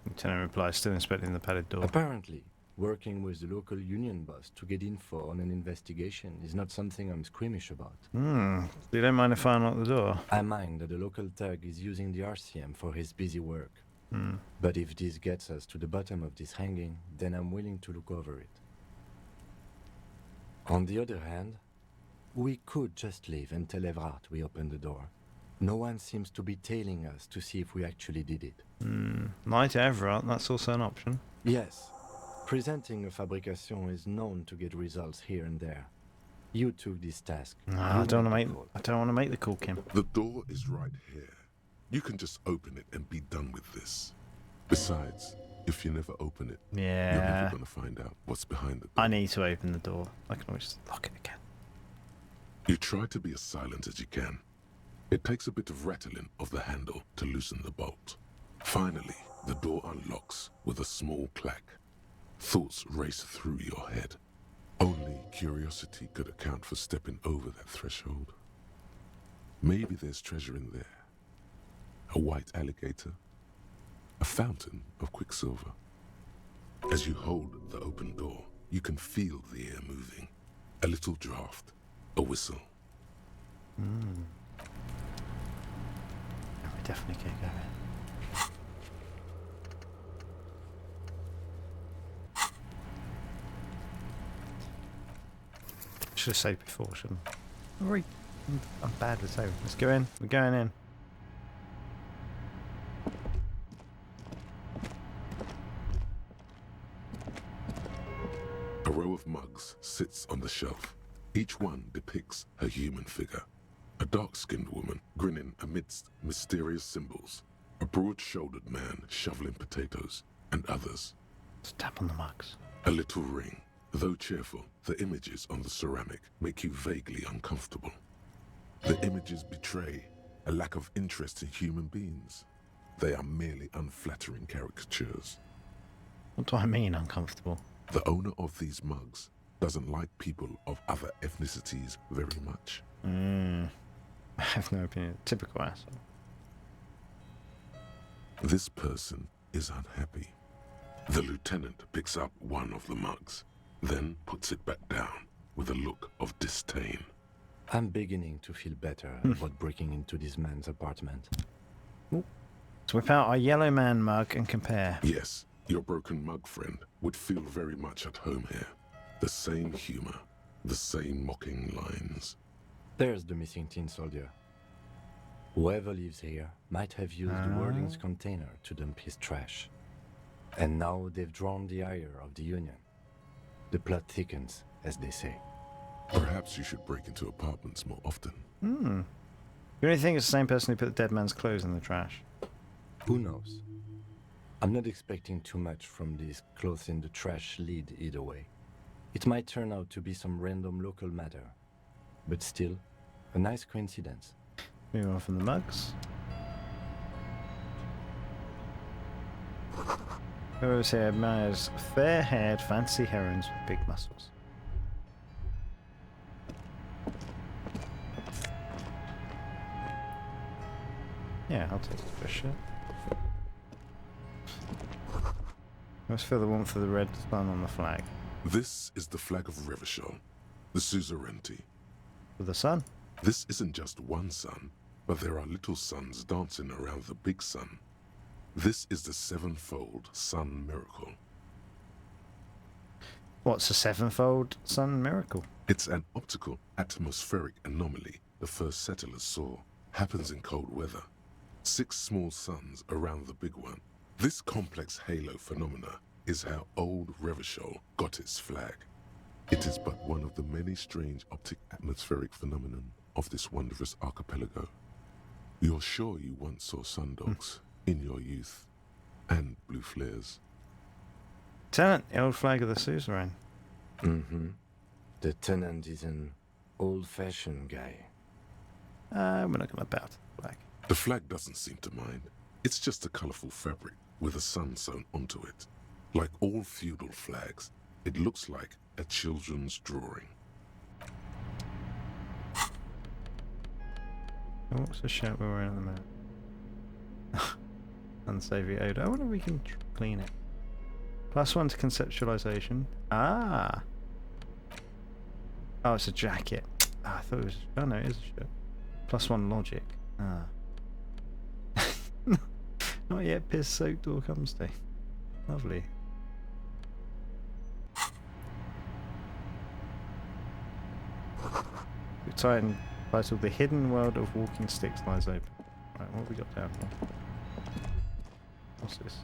Lieutenant replies, still inspecting the padded door.
Apparently, working with the local union boss to get info on an investigation is not something I'm squeamish about.
You don't mind if I unlock the door?
I mind that the local thug is using the RCM for his busy work. But if this gets us to the bottom of this hanging, then I'm willing to look over it. On the other hand, we could just leave and tell Evrard we opened the door. No one seems to be tailing us to see if we actually did it.
Lie to Everett, that's also an option.
Yes. Presenting a fabrication is known to get results here and there. You took this task.
No, I don't want to make the call, Kim.
The door is right here. You can just open it and be done with this. Besides, if you never open it, you're never going to find out what's behind the door.
I need to open the door. I can always lock it again.
You try to be as silent as you can. It takes a bit of rattling of the handle to loosen the bolt. Finally, the door unlocks with a small clack. Thoughts race through your head. Only curiosity could account for stepping over that threshold. Maybe there's treasure in there. A white alligator. A fountain of quicksilver. As you hold the open door, you can feel the air moving. A little draft. A whistle.
We definitely can't go in. Should have saved before, shouldn't I? I'm bad with saving. Let's go in. We're going in.
A row of mugs sits on the shelf. Each one depicts a human figure. A dark-skinned woman grinning amidst mysterious symbols. A broad-shouldered man shoveling potatoes, and others.
Let's tap on the mugs.
A little ring. Though cheerful, the images on the ceramic make you vaguely uncomfortable. The images betray a lack of interest in human beings. They are merely unflattering caricatures.
What do I mean, uncomfortable?
The owner of these mugs doesn't like people of other ethnicities very much.
I have no opinion. Typical asshole.
This person is unhappy. The lieutenant picks up one of the mugs, then puts it back down with a look of disdain.
I'm beginning to feel better about breaking into this man's apartment.
Let's whip out our yellow man mug and compare.
Yes, your broken mug friend would feel very much at home here. The same humor, the same mocking lines.
There's the missing tin soldier. Whoever lives here might have used the Whirling's container to dump his trash. And now they've drawn the ire of the Union. The plot thickens, as they say.
Perhaps you should break into apartments more often.
You really think it's the same person who put the dead man's clothes in the trash?
Who knows? I'm not expecting too much from this clothes in the trash lead either way. It might turn out to be some random local matter, but still, a nice coincidence.
Moving on from the mugs. Whoever's here admires fair-haired, fancy herons with big muscles. Yeah, I'll take it for sure. Let's feel the warmth of the red sun on the flag.
This is the flag of Revachol, the suzerainty.
With the sun?
This isn't just one sun, but there are little suns dancing around the big sun. This is the sevenfold sun miracle.
What's a sevenfold sun miracle?
It's an optical atmospheric anomaly the first settlers saw. Happens in cold weather. 6 small suns around the big one. This complex halo phenomena is how old Revachol got its flag. It is but one of the many strange optic atmospheric phenomenon of this wondrous archipelago. You're sure you once saw sundogs in your youth, and blue flares.
Tenant, the old flag of the suzerain.
The tenant is an old-fashioned guy.
We're not going to bow to the flag.
The flag doesn't seem to mind. It's just a colorful fabric with a sun sewn onto it. Like all feudal flags, it looks like a children's drawing.
What's the shirt we're wearing at the moment? Unsavory odor. I wonder if we can clean it. +1 to conceptualization. Ah! Oh, it's a jacket. I thought it was... Oh no, it is a shirt. +1 logic. Ah. Not yet piss-soaked or cum stain. Lovely. Titan titled The Hidden World of Walking Sticks lies open. Right, what have we got down here? What's this?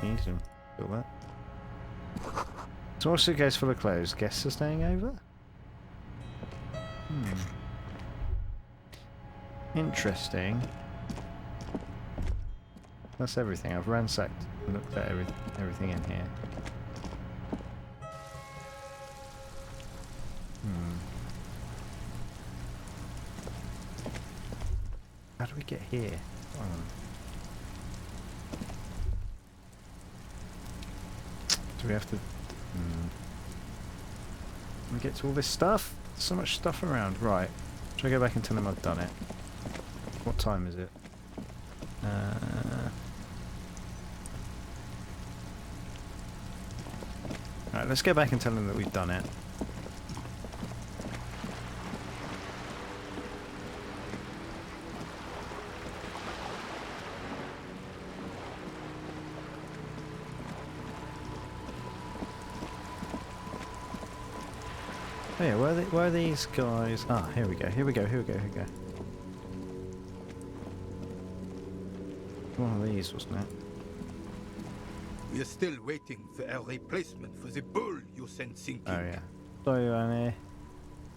Elysium. Feel that? Small suitcase full of clothes. Guests are staying over? Interesting. That's everything. I've ransacked and looked at everything in here. How do we get here? Do we have to... we get to all this stuff? There's so much stuff around. Right. Should I go back and tell them I've done it? What time is it? Alright, let's go back and tell them that we've done it. Oh yeah, where are these guys? Ah, here we go. One of these, wasn't it?
We are still waiting for a replacement for the bull you sent sinking.
Oh yeah. Sorry, Rene.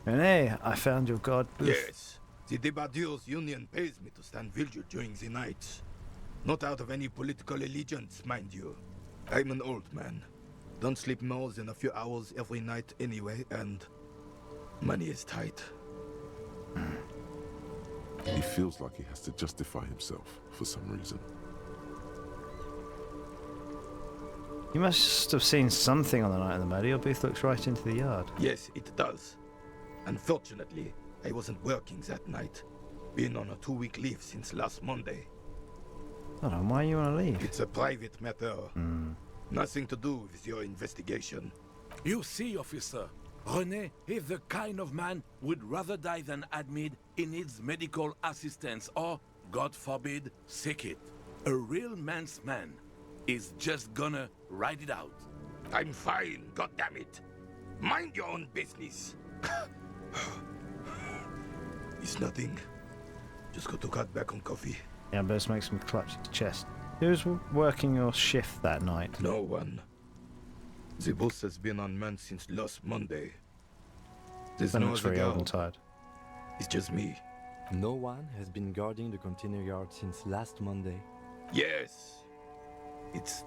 Rene, I found your god booth.
Yes. The Debardeurs Union pays me to stand vigil during the night. Not out of any political allegiance, mind you. I'm an old man. Don't sleep more than a few hours every night anyway, and money is tight.
He feels like he has to justify himself for some reason.
You must have seen something on the night of the murder. Your booth looks right into the yard.
Yes, it does. Unfortunately, I wasn't working that night. Been on a 2-week leave since last Monday.
Hold on, why you want to leave?
It's a private matter. Nothing to do with your investigation.
You see, officer, René is the kind of man would rather die than admit he needs medical assistance or, God forbid, sick it. A real man's man is just gonna ride it out.
I'm fine, goddammit. Mind your own business. It's nothing. Just got to cut back on coffee.
Yeah, best make some clutch his chest. Who's working your shift that night?
No one. The boss has been unmanned since last Monday. There's no other
very old
guard.
and tired.
It's just me.
No one has been guarding the container yard since last Monday.
Yes. It's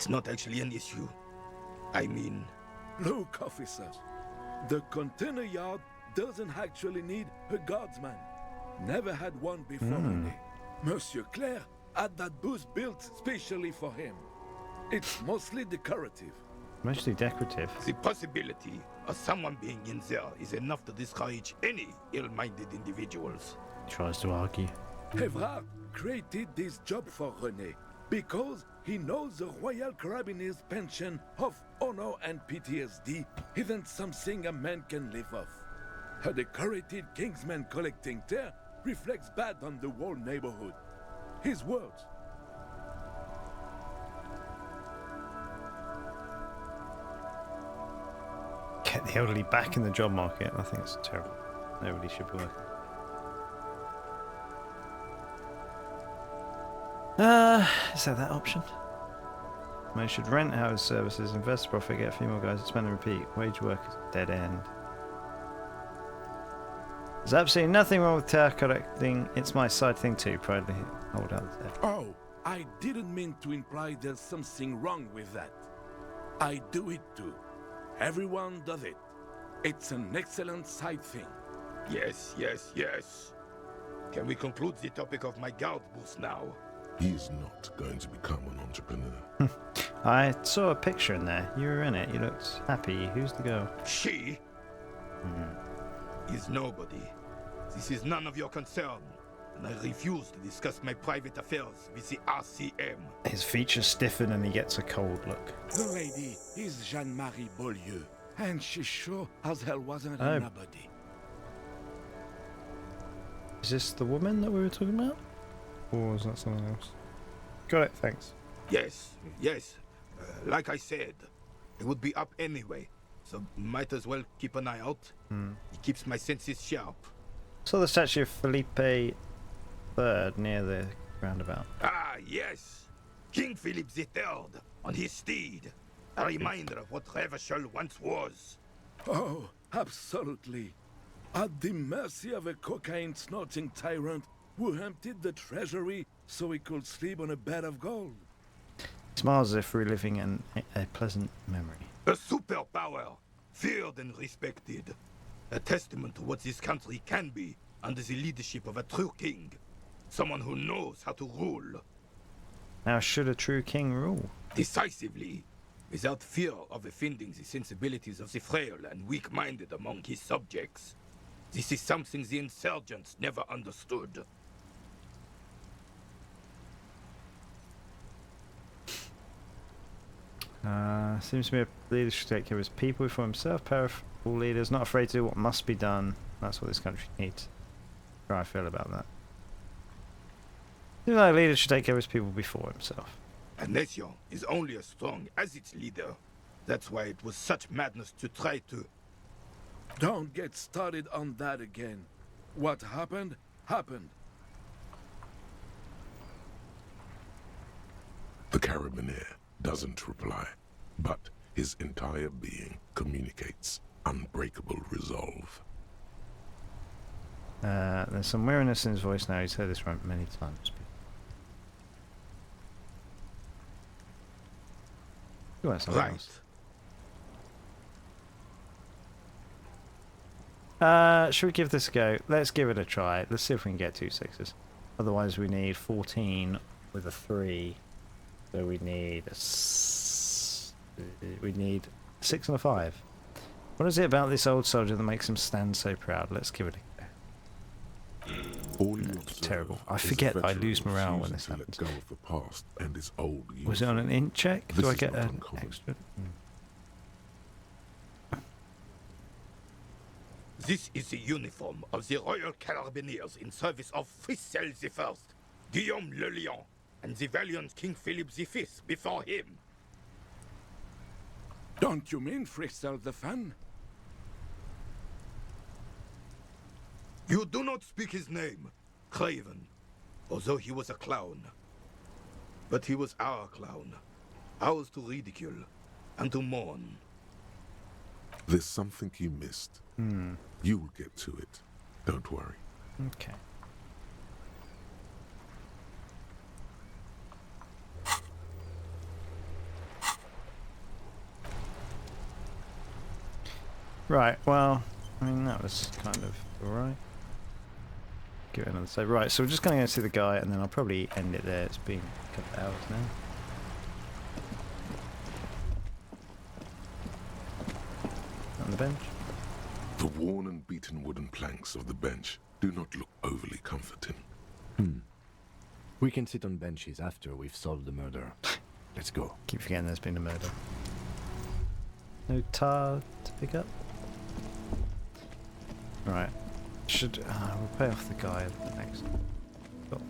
not actually an issue. I mean...
Look, officer, the container yard doesn't actually need a guardsman. Never had one before René. Monsieur Claire had that booth built specially for him. It's mostly decorative.
Mostly decorative.
The possibility of someone being in there is enough to discourage any ill-minded individuals.
Tries to argue.
Evrard created this job for René because he knows the Royal Carabiniers' pension of honor and PTSD isn't something a man can live off. A decorated Kingsman collecting tear reflects bad on the whole neighborhood. His words.
Get the elderly back in the job market. I think it's terrible. Nobody should be working. Is there that option? Man should rent house services, invest profit, get female guys, expand and repeat. Wage work is a dead end. There's absolutely nothing wrong with tear collecting. It's my side thing too. Proudly hold out the tear.
Oh, I didn't mean to imply there's something wrong with that. I do it too. Everyone does it. It's an excellent side thing.
Yes, yes, yes. Can we conclude the topic of my guard booth now?
He is not going to become an entrepreneur.
I saw a picture in there. You were in it. You looked happy. Who's the girl?
She is nobody. This is none of your concern. And I refuse to discuss my private affairs with the RCM.
His features stiffen and he gets a cold look.
The lady is Jeanne-Marie Beaulieu, and she sure as hell wasn't
Oh.
a nobody.
Is this the woman that we were talking about? Or was that someone else? Got it, thanks.
Yes, yes. Like I said, it would be up anyway. So might as well keep an eye out. It keeps my senses sharp.
Saw the statue of Felipe III near the roundabout.
Ah, yes. King Philip III on his steed. A reminder of what Revachol once was.
Oh, absolutely. At the mercy of a cocaine-snorting tyrant who emptied the treasury so he could sleep on a bed of gold.
He smiles as if reliving a pleasant memory.
A superpower, feared and respected. A testament to what this country can be under the leadership of a true king. Someone who knows how to rule.
Now, should a true king rule?
Decisively, without fear of offending the sensibilities of the frail and weak-minded among his subjects. This is something the insurgents never understood.
Seems to me a leader should take care of his people before himself. Powerful leaders, not afraid to do what must be done. That's what this country needs. How I feel about that. Seems like a leader should take care of his people before himself.
A nation is only as strong as its leader. That's why it was such madness to try to...
Don't get started on that again. What happened, happened.
The Carabinier doesn't reply, but his entire being communicates unbreakable resolve.
There's some weariness in his voice now. He's heard this rant many times.
Right.
Should we give this a go? Let's give it a try. Let's see if we can get 2 6s. Otherwise we need 14 with a 3. So we need we need 6 and a 5. What is it about this old soldier that makes him stand so proud? Let's give it a go.
All your
terrible. I
is a
forget I
veteran
lose morale when
refusing
this
to let
happens.
go of the past and its old
Was it on an int check?
This
Do I
is
get
not
an
uncommon.
extra?
This is the uniform of the Royal Carabineers in service of Frissel I, Guillaume le Lion, and the valiant King Philip V before him.
Don't you mean Frissel the Fan?
You do not speak his name, Craven, although he was a clown. But he was our clown, ours to ridicule and to mourn.
There's something you missed. You will get to it. Don't worry.
Okay. Right, well, I mean, that was kind of alright. Give it another save. Right, so we're just going to go see the guy, and then I'll probably end it there. It's been a couple of hours now. On the bench.
The worn and beaten wooden planks of the bench do not look overly comforting.
We can sit on benches after we've solved the murder. Let's go.
Keep forgetting there's been a murder. No tar to pick up? Right. We'll pay off the guy next. All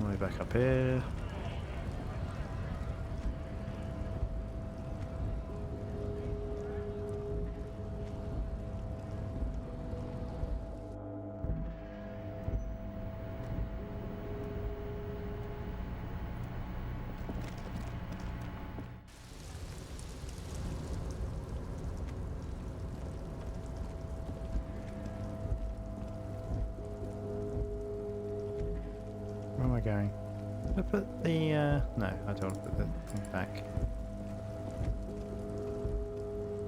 the way back up here. Where am I going? Did I put the, no, I don't want to put the thing back.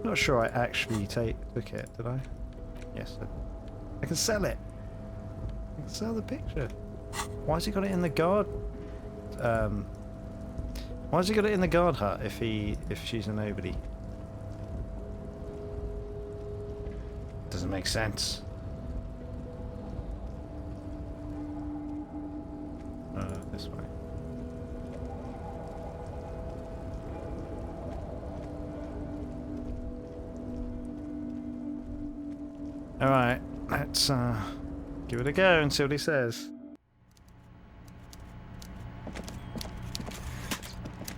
Not sure I actually took it, did I? Yes, I can sell it! I can sell the picture! Why has he got it in the guard? Why has he got it in the guard hut if she's a nobody? Doesn't make sense. This way. Alright, let's give it a go and see what he says. I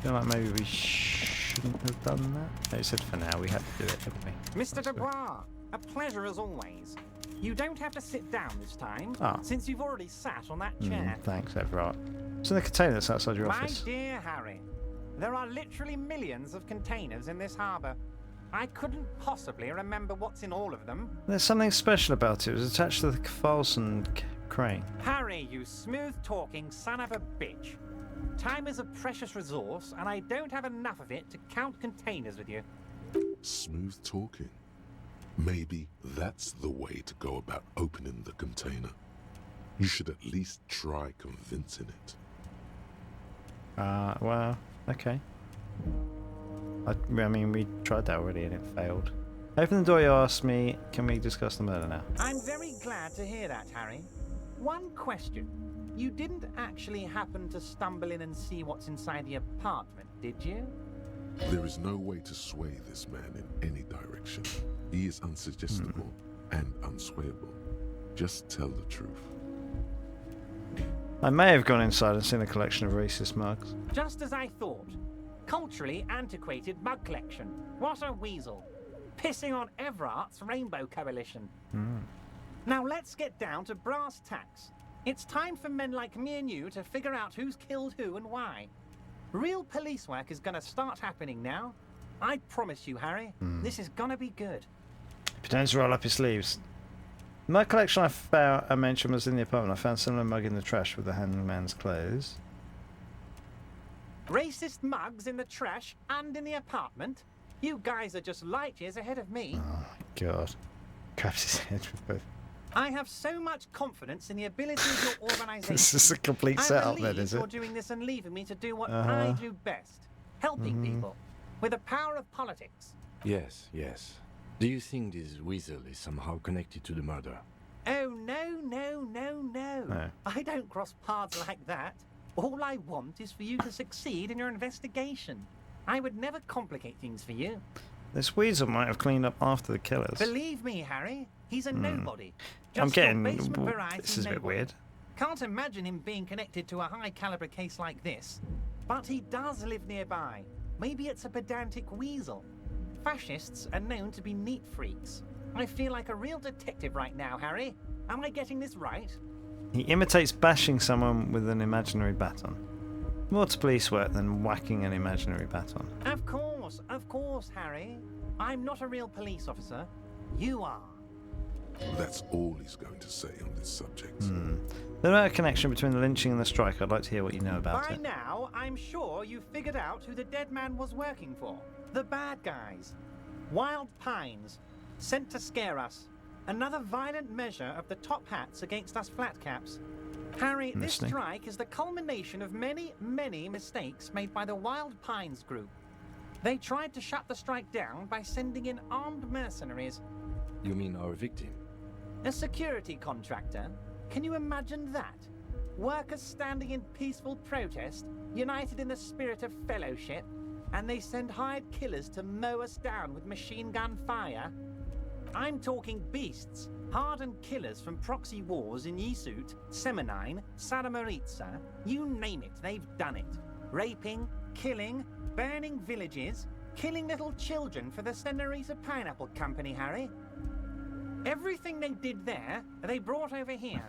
feel like maybe we shouldn't have done that. No, he said for now we had to do it, didn't we?
Mr. Dubois, a pleasure as always. You don't have to sit down this time, since you've already sat on that chair.
Thanks, Everard. It's in the container that's outside your
My
office.
dear Harry, there are literally millions of containers in this harbour. I couldn't possibly remember what's in all of them.
There's something special about it. It was attached to the Carlson crane.
Harry, you smooth-talking son of a bitch. Time is a precious resource, and I don't have enough of it to count containers with you.
Smooth talking. Maybe that's the way to go about opening the container. You should at least try convincing it.
Well, okay. I mean, we tried that already and it failed. Open the door, you asked me. Can we discuss the murder now?
I'm very glad to hear that, Harry. One question. You didn't actually happen to stumble in and see what's inside the apartment, did you?
There is no way to sway this man in any direction. He is unsuggestible and unswayable. Just tell the truth.
I may have gone inside and seen a collection of racist mugs.
Just as I thought. Culturally antiquated mug collection. What a weasel. Pissing on Everart's Rainbow Coalition. Now let's get down to brass tacks. It's time for men like me and you to figure out who's killed who and why. Real police work is gonna start happening now. I promise you, Harry, this is gonna be good.
Pretends to roll up his sleeves. The mug collection I mentioned was in the apartment. I found a similar mug in the trash with the hangman's clothes.
Racist mugs in the trash and in the apartment? You guys are just light years ahead of me.
Oh my god. Grabs his head with both.
I have so much confidence in the ability of your organisation.
This is a complete setup then, is it?
You're doing this and leaving me to do what I do best. Helping people. With the power of politics.
Yes, yes. Do you think this weasel is somehow connected to the murder?
Oh, no. I don't cross paths like that. All I want is for you to succeed in your investigation. I would never complicate things for you.
This weasel might have cleaned up after the killers.
Believe me, Harry, he's a nobody.
I'm
Just your
getting...
basement variety
This is a bit
nobody.
weird.
Can't imagine him being connected to a high-caliber case like this. But he does live nearby. Maybe it's a pedantic weasel. Fascists are known to be neat freaks. I feel like a real detective right now, Harry. Am I getting this right?
He imitates bashing someone with an imaginary baton. More to police work than whacking an imaginary baton.
Of course, Harry. I'm not a real police officer. You are.
That's all he's going to say on this subject.
There's no connection between the lynching and the strike. I'd like to hear what you know about
By
it.
now, I'm sure you've figured out who the dead man was working for. The bad guys. Wild Pines. Sent to scare us. Another violent measure of the top hats against us flatcaps. Harry, this strike is the culmination of many, many mistakes made by the Wild Pines group. They tried to shut the strike down by sending in armed mercenaries.
You mean our victim?
A security contractor? Can you imagine that? Workers standing in peaceful protest, united in the spirit of fellowship, and they send hired killers to mow us down with machine gun fire? I'm talking beasts, hardened killers from proxy wars in Yisut, Semenine, Saramoritsa, you name it, they've done it. Raping, killing, burning villages, killing little children for the Senorita Pineapple Company, Harry. Everything they did there, they brought over here.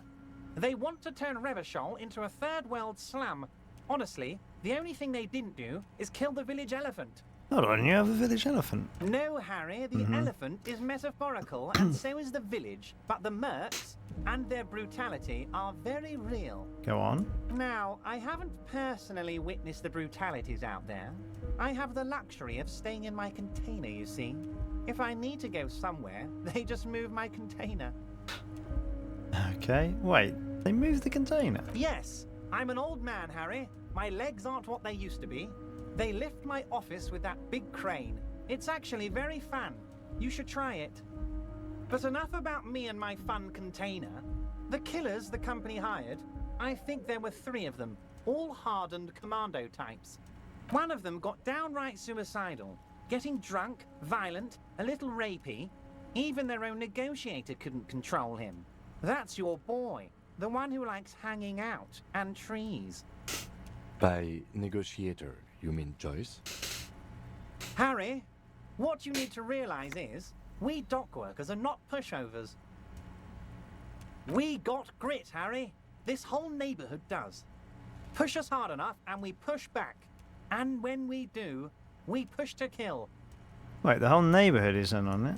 They want to turn Revachol into a third world slum. Honestly, the only thing they didn't do is kill the village elephant.
Hold on, you have a village elephant?
No, Harry, the elephant is metaphorical, and so is the village. But the mercs and their brutality are very real.
Go on.
Now, I haven't personally witnessed the brutalities out there. I have the luxury of staying in my container, you see. If I need to go somewhere, they just move my container.
Okay, wait, they moved the container?
Yes, I'm an old man, Harry. My legs aren't what they used to be. They lift my office with that big crane. It's actually very fun. You should try it. But enough about me and my fun container. The killers the company hired, I think there were 3 of them, all hardened commando types. One of them got downright suicidal, getting drunk, violent, a little rapey. Even their own negotiator couldn't control him. That's your boy, the one who likes hanging out and trees.
By negotiator, you mean Joyce?
Harry, what you need to realize is, we dock workers are not pushovers. We got grit, Harry. This whole neighborhood does. Push us hard enough and we push back. And when we do, we push to kill.
Wait, the whole neighbourhood is in on it?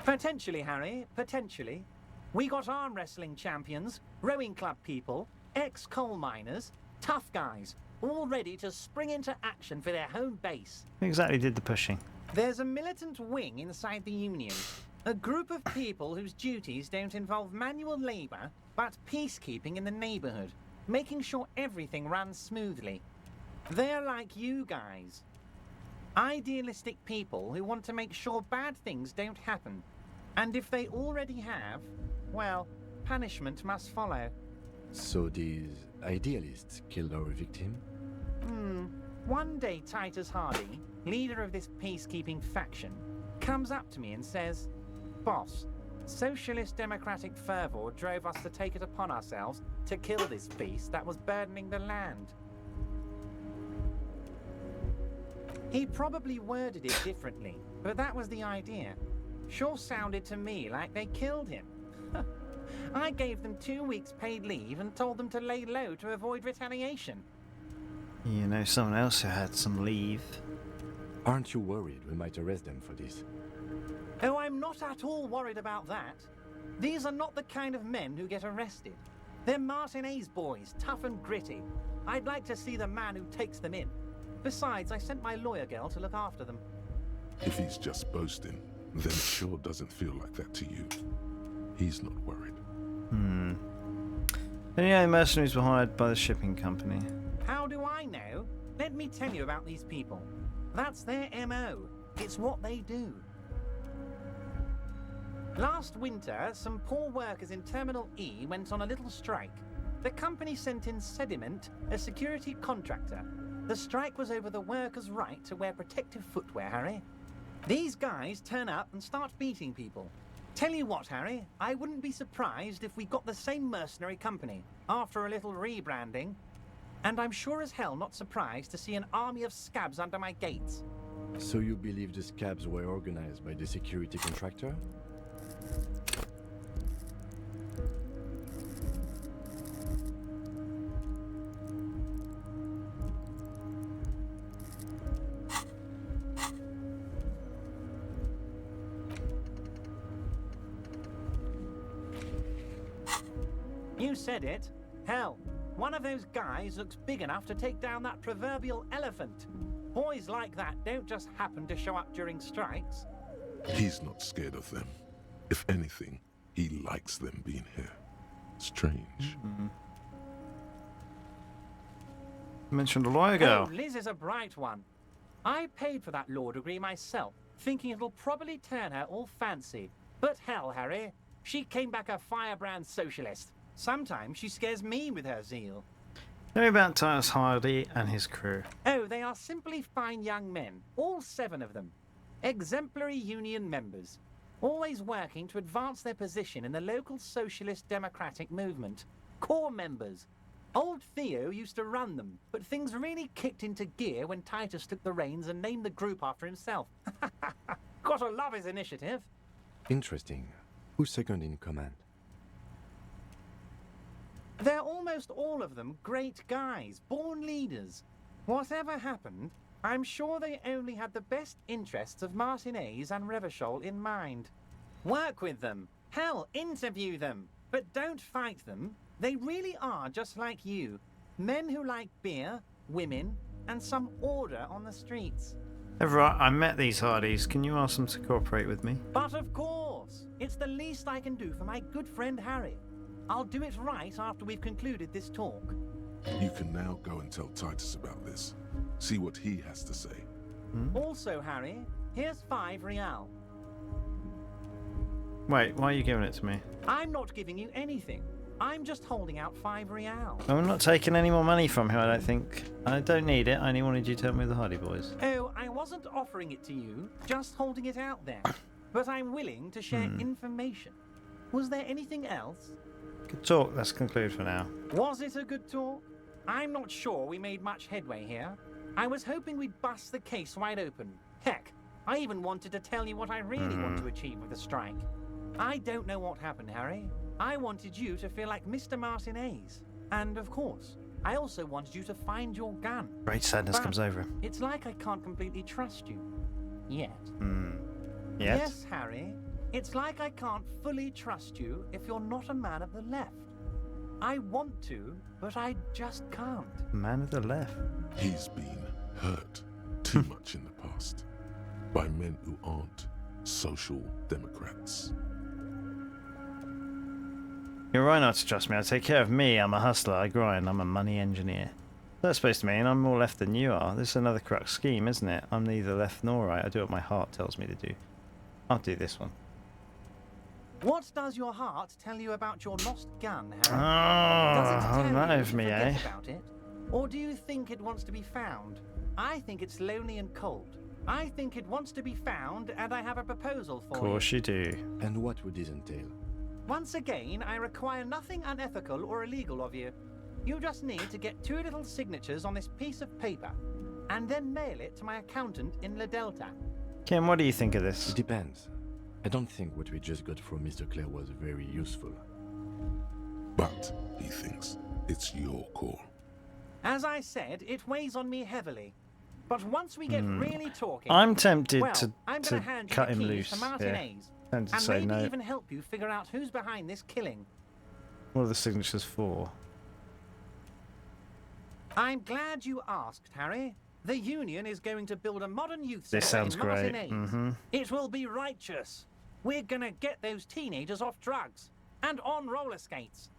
Potentially, Harry, potentially. We got arm wrestling champions, rowing club people, ex-coal miners, tough guys, all ready to spring into action for their home base.
Who exactly did the pushing?
There's a militant wing inside the Union. A group of people whose duties don't involve manual labor, but peacekeeping in the neighborhood, making sure everything runs smoothly. They're like you guys. Idealistic people who want to make sure bad things don't happen. And if they already have, well, punishment must follow.
So these idealists killed our victim?
One day Titus Hardy, leader of this peacekeeping faction, comes up to me and says, "Boss, socialist democratic fervor drove us to take it upon ourselves to kill this beast that was burdening the land." He probably worded it differently, but that was the idea. Sure sounded to me like they killed him. I gave them 2 weeks paid leave and told them to lay low to avoid retaliation.
You know someone else who had some leave.
Aren't you worried we might arrest them for this?
Oh, I'm not at all worried about that. These are not the kind of men who get arrested. They're Martinez boys, tough and gritty. I'd like to see the man who takes them in. Besides, I sent my lawyer girl to look after them.
If he's just boasting, then it sure doesn't feel like that to you. He's not worried.
Any mercenaries were hired by the shipping company?
How do I know? Let me tell you about these people. That's their MO. It's what they do. Last winter, some poor workers in Terminal E went on a little strike. The company sent in Sediment, a security contractor. The strike was over the workers' right to wear protective footwear, Harry. These guys turn up and start beating people. Tell you what, Harry, I wouldn't be surprised if we got the same mercenary company after a little rebranding. And I'm sure as hell not surprised to see an army of scabs under my gates.
So you believe the scabs were organized by the security contractor?
You said it. Hell, one of those guys looks big enough to take down that proverbial elephant. Boys like that don't just happen to show up during strikes.
He's not scared of them. If anything, he likes them being here. Strange.
Mentioned a while ago.
Oh, Liz is a bright one. I paid for that law degree myself, thinking it'll probably turn her all fancy. But hell, Harry, she came back a firebrand socialist. Sometimes she scares me with her zeal.
Tell me about Titus Hardy and his crew.
Oh, they are simply fine young men, all 7 of them. Exemplary union members, always working to advance their position in the local socialist democratic movement. Core members. Old Theo used to run them, but things really kicked into gear when Titus took the reins and named the group after himself. Gotta love his initiative.
Interesting. Who's second in command?
They're almost all of them great guys, born leaders. Whatever happened, I'm sure they only had the best interests of Martinez and Revachol in mind. Work with them. Hell, interview them. But don't fight them. They really are just like you. Men who like beer, women, and some order on the streets.
Everett, I met these Hardys. Can you ask them to cooperate with me?
But of course, it's the least I can do for my good friend Harry. I'll do it right after we've concluded this talk.
You can now go and tell Titus about this. See what he has to say.
Also, Harry, here's 5 real.
Wait, why are you giving it to me?
I'm not giving you anything. I'm just holding out 5 real.
I'm not taking any more money from him, I don't think. I don't need it. I only wanted you to help me with the Hardy Boys.
Oh, I wasn't offering it to you, just holding it out there. But I'm willing to share information. Was there anything else?
Good talk. Let's conclude for now.
Was it a good talk? I'm not sure we made much headway here. I was hoping we'd bust the case wide open. Heck, I even wanted to tell you what I really want to achieve with the strike. I don't know what happened, Harry. I wanted you to feel like Mr. Martinez. And of course, I also wanted you to find your gun.
Great sadness
But
comes over him.
it's like I can't completely trust you. Yet.
Yes?
Yes, Harry. It's like I can't fully trust you if you're not a man of the left. I want to, but I just can't.
Man of the left.
He's been hurt too much in the past by men who aren't social democrats.
You're right not to trust me. I take care of me. I'm a hustler. I grind. I'm a money engineer. That's supposed to mean I'm more left than you are. This is another crux scheme, isn't it? I'm neither left nor right. I do what my heart tells me to do. I'll do this one.
What does your heart tell you about your lost gun, Harry?
Oh,
does it tell
none
you
of
to
me,
forget
eh?
about it? Or do you think it wants to be found? I think it's lonely and cold. I think it wants to be found, and I have a proposal for
Of course you do.
And what would this entail?
Once again, I require nothing unethical or illegal of you. You just need to get 2 little signatures on this piece of paper, and then mail it to my accountant in La Delta.
Kim, what do you think of this?
It depends. I don't think what we just got from Mr. Clare was very useful.
But he thinks it's your call.
As I said, it weighs on me heavily. But once we get really talking,
I'm tempted
well,
to
I'm gonna hand you
cut
the
him
keys
loose.
to
Yeah.
Martinez,
Tempted to
and
say
maybe
no.
even help you figure out who's behind this killing.
What are the signatures for?
I'm glad you asked, Harry. The Union is going to build a modern youth
This
centre
sounds
in
great.
Martinez. It will be righteous. We're gonna get those teenagers off drugs and on roller skates.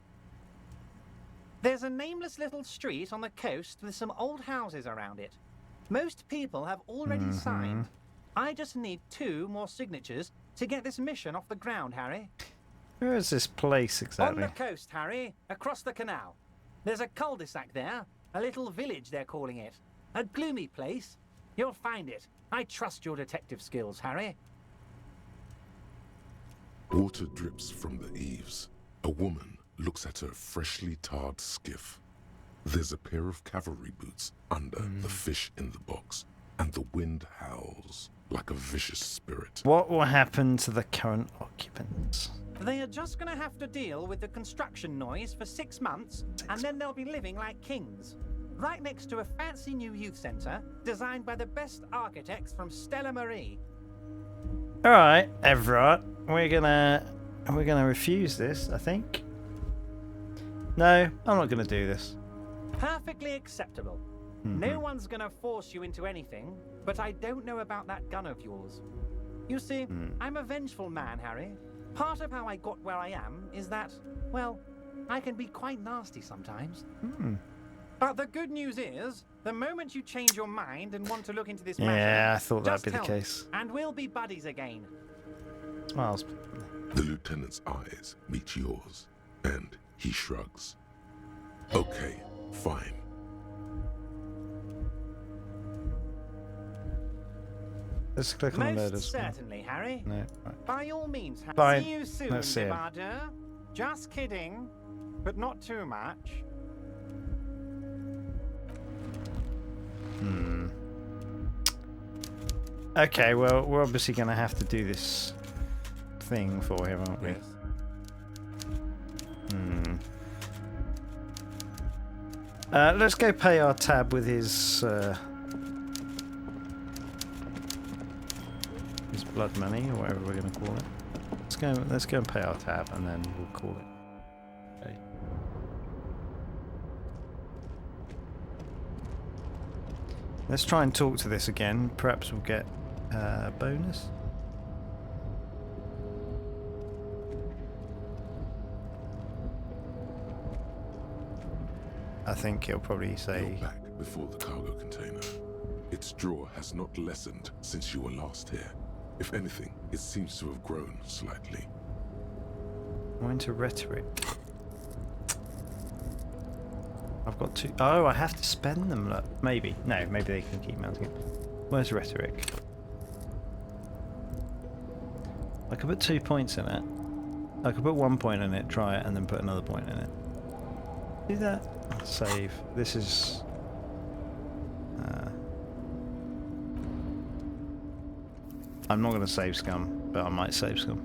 There's a nameless little street on the coast with some old houses around it. Most people have already signed. I just need 2 more signatures to get this mission off the ground, Harry.
Where is this place exactly?
On the coast, Harry, across the canal. There's a cul-de-sac there, a little village they're calling it. A gloomy place. You'll find it. I trust your detective skills, Harry.
Water drips from the eaves. A woman looks at her freshly tarred skiff. There's a pair of cavalry boots under the fish in the box, and the wind howls like a vicious spirit.
What will happen to the current occupants?
They are just going to have to deal with the construction noise for 6 months, and then they'll be living like kings. Right next to a fancy new youth centre, designed by the best architects from Stella Marie.
Alright, Everett, we're gonna refuse this, I think. No, I'm not gonna do this.
Perfectly acceptable. No one's going to force you into anything, but I don't know about that gun of yours. You see, I'm a vengeful man, Harry. Part of how I got where I am is that, well, I can be quite nasty sometimes. But the good news is, the moment you change your mind and want to look into this matter,
Yeah, I thought that'd
just
be the
tell
case.
me, and we'll be buddies again.
Smiles.
The lieutenant's eyes meet yours, and he shrugs. Okay, fine.
Let's click on the
Most
murders.
certainly, Harry.
No, right.
By all means, Harry.
Fine.
See you soon,
Let's see him.
Devardeur. Just kidding, but not too much.
Okay, well, we're obviously going to have to do this thing for him, aren't we?
Yes.
Let's go pay our tab with his blood money, or whatever we're going to call it. Let's go and pay our tab, and then we'll call it. Okay. Let's try and talk to this again. Perhaps we'll get a bonus. I think he'll probably say...
You're back before the cargo container. Its drawer has not lessened since you were last here. If anything, it seems to have grown slightly.
I'm into rhetoric. I've got two... Oh, I have to spend them. Look. Maybe. No, maybe they can keep mounting it. Where's rhetoric? I could put 2 points in it. I could put 1 point in it, try it, and then put another point in it. Do that. Save. This is... I'm not going to save scum, but I might save scum.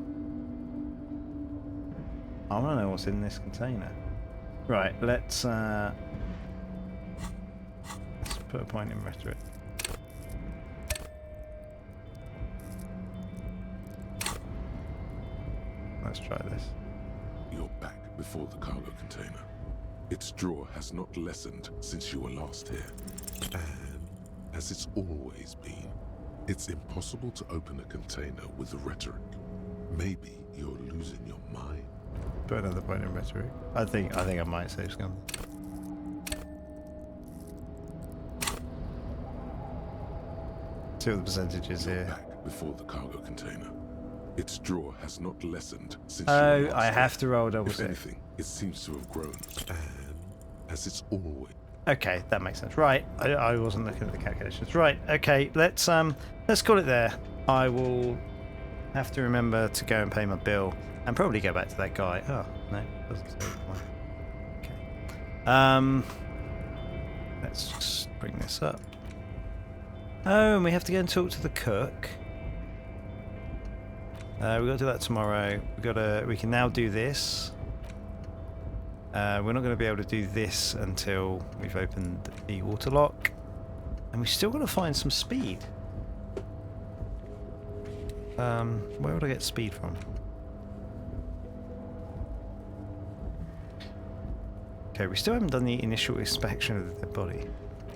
I want to know what's in this container. Right, let's put a point in rhetoric. Let's try this.
You're back before the cargo container. Its drawer has not lessened since you were last here. And, as it's always been, it's impossible to open a container with the rhetoric. Maybe you're losing your mind.
Put another point in rhetoric. I think I might save scum. See what the percentage is here.
Back before the cargo container. Its drawer has not lessened since
Oh,
you were last
I have
here.
to roll double
If
six.
anything, it seems to have grown. And, as it's always...
Okay, that makes sense. Right, I wasn't looking at the calculations. Right, okay, let's call it there. I will have to remember to go and pay my bill and probably go back to that guy. Oh, no, doesn't say why. Okay. Let's just bring this up. Oh, and we have to go and talk to the cook. We've got to do that tomorrow. We can now do this. We're not going to be able to do this until we've opened the auto lock, and we've still got to find some speed. Where would I get speed from? Okay, we still haven't done the initial inspection of the body.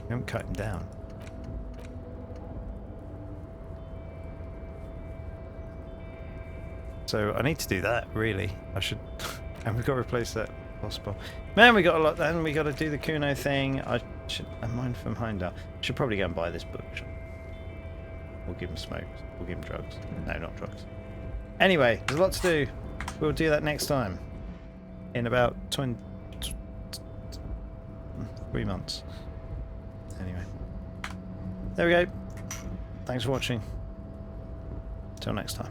We haven't cut him down. So I need to do that, really. I should... and we've got to replace that possible. Man, we got a lot then. We got to do the Kuno thing. I should... I'm mind from Heimdall. Should probably go and buy this book. We'll give him smoke. We'll give him drugs. No, not drugs. Anyway, there's a lot to do. We'll do that next time. In about 3 months. Anyway. There we go. Thanks for watching. Till next time.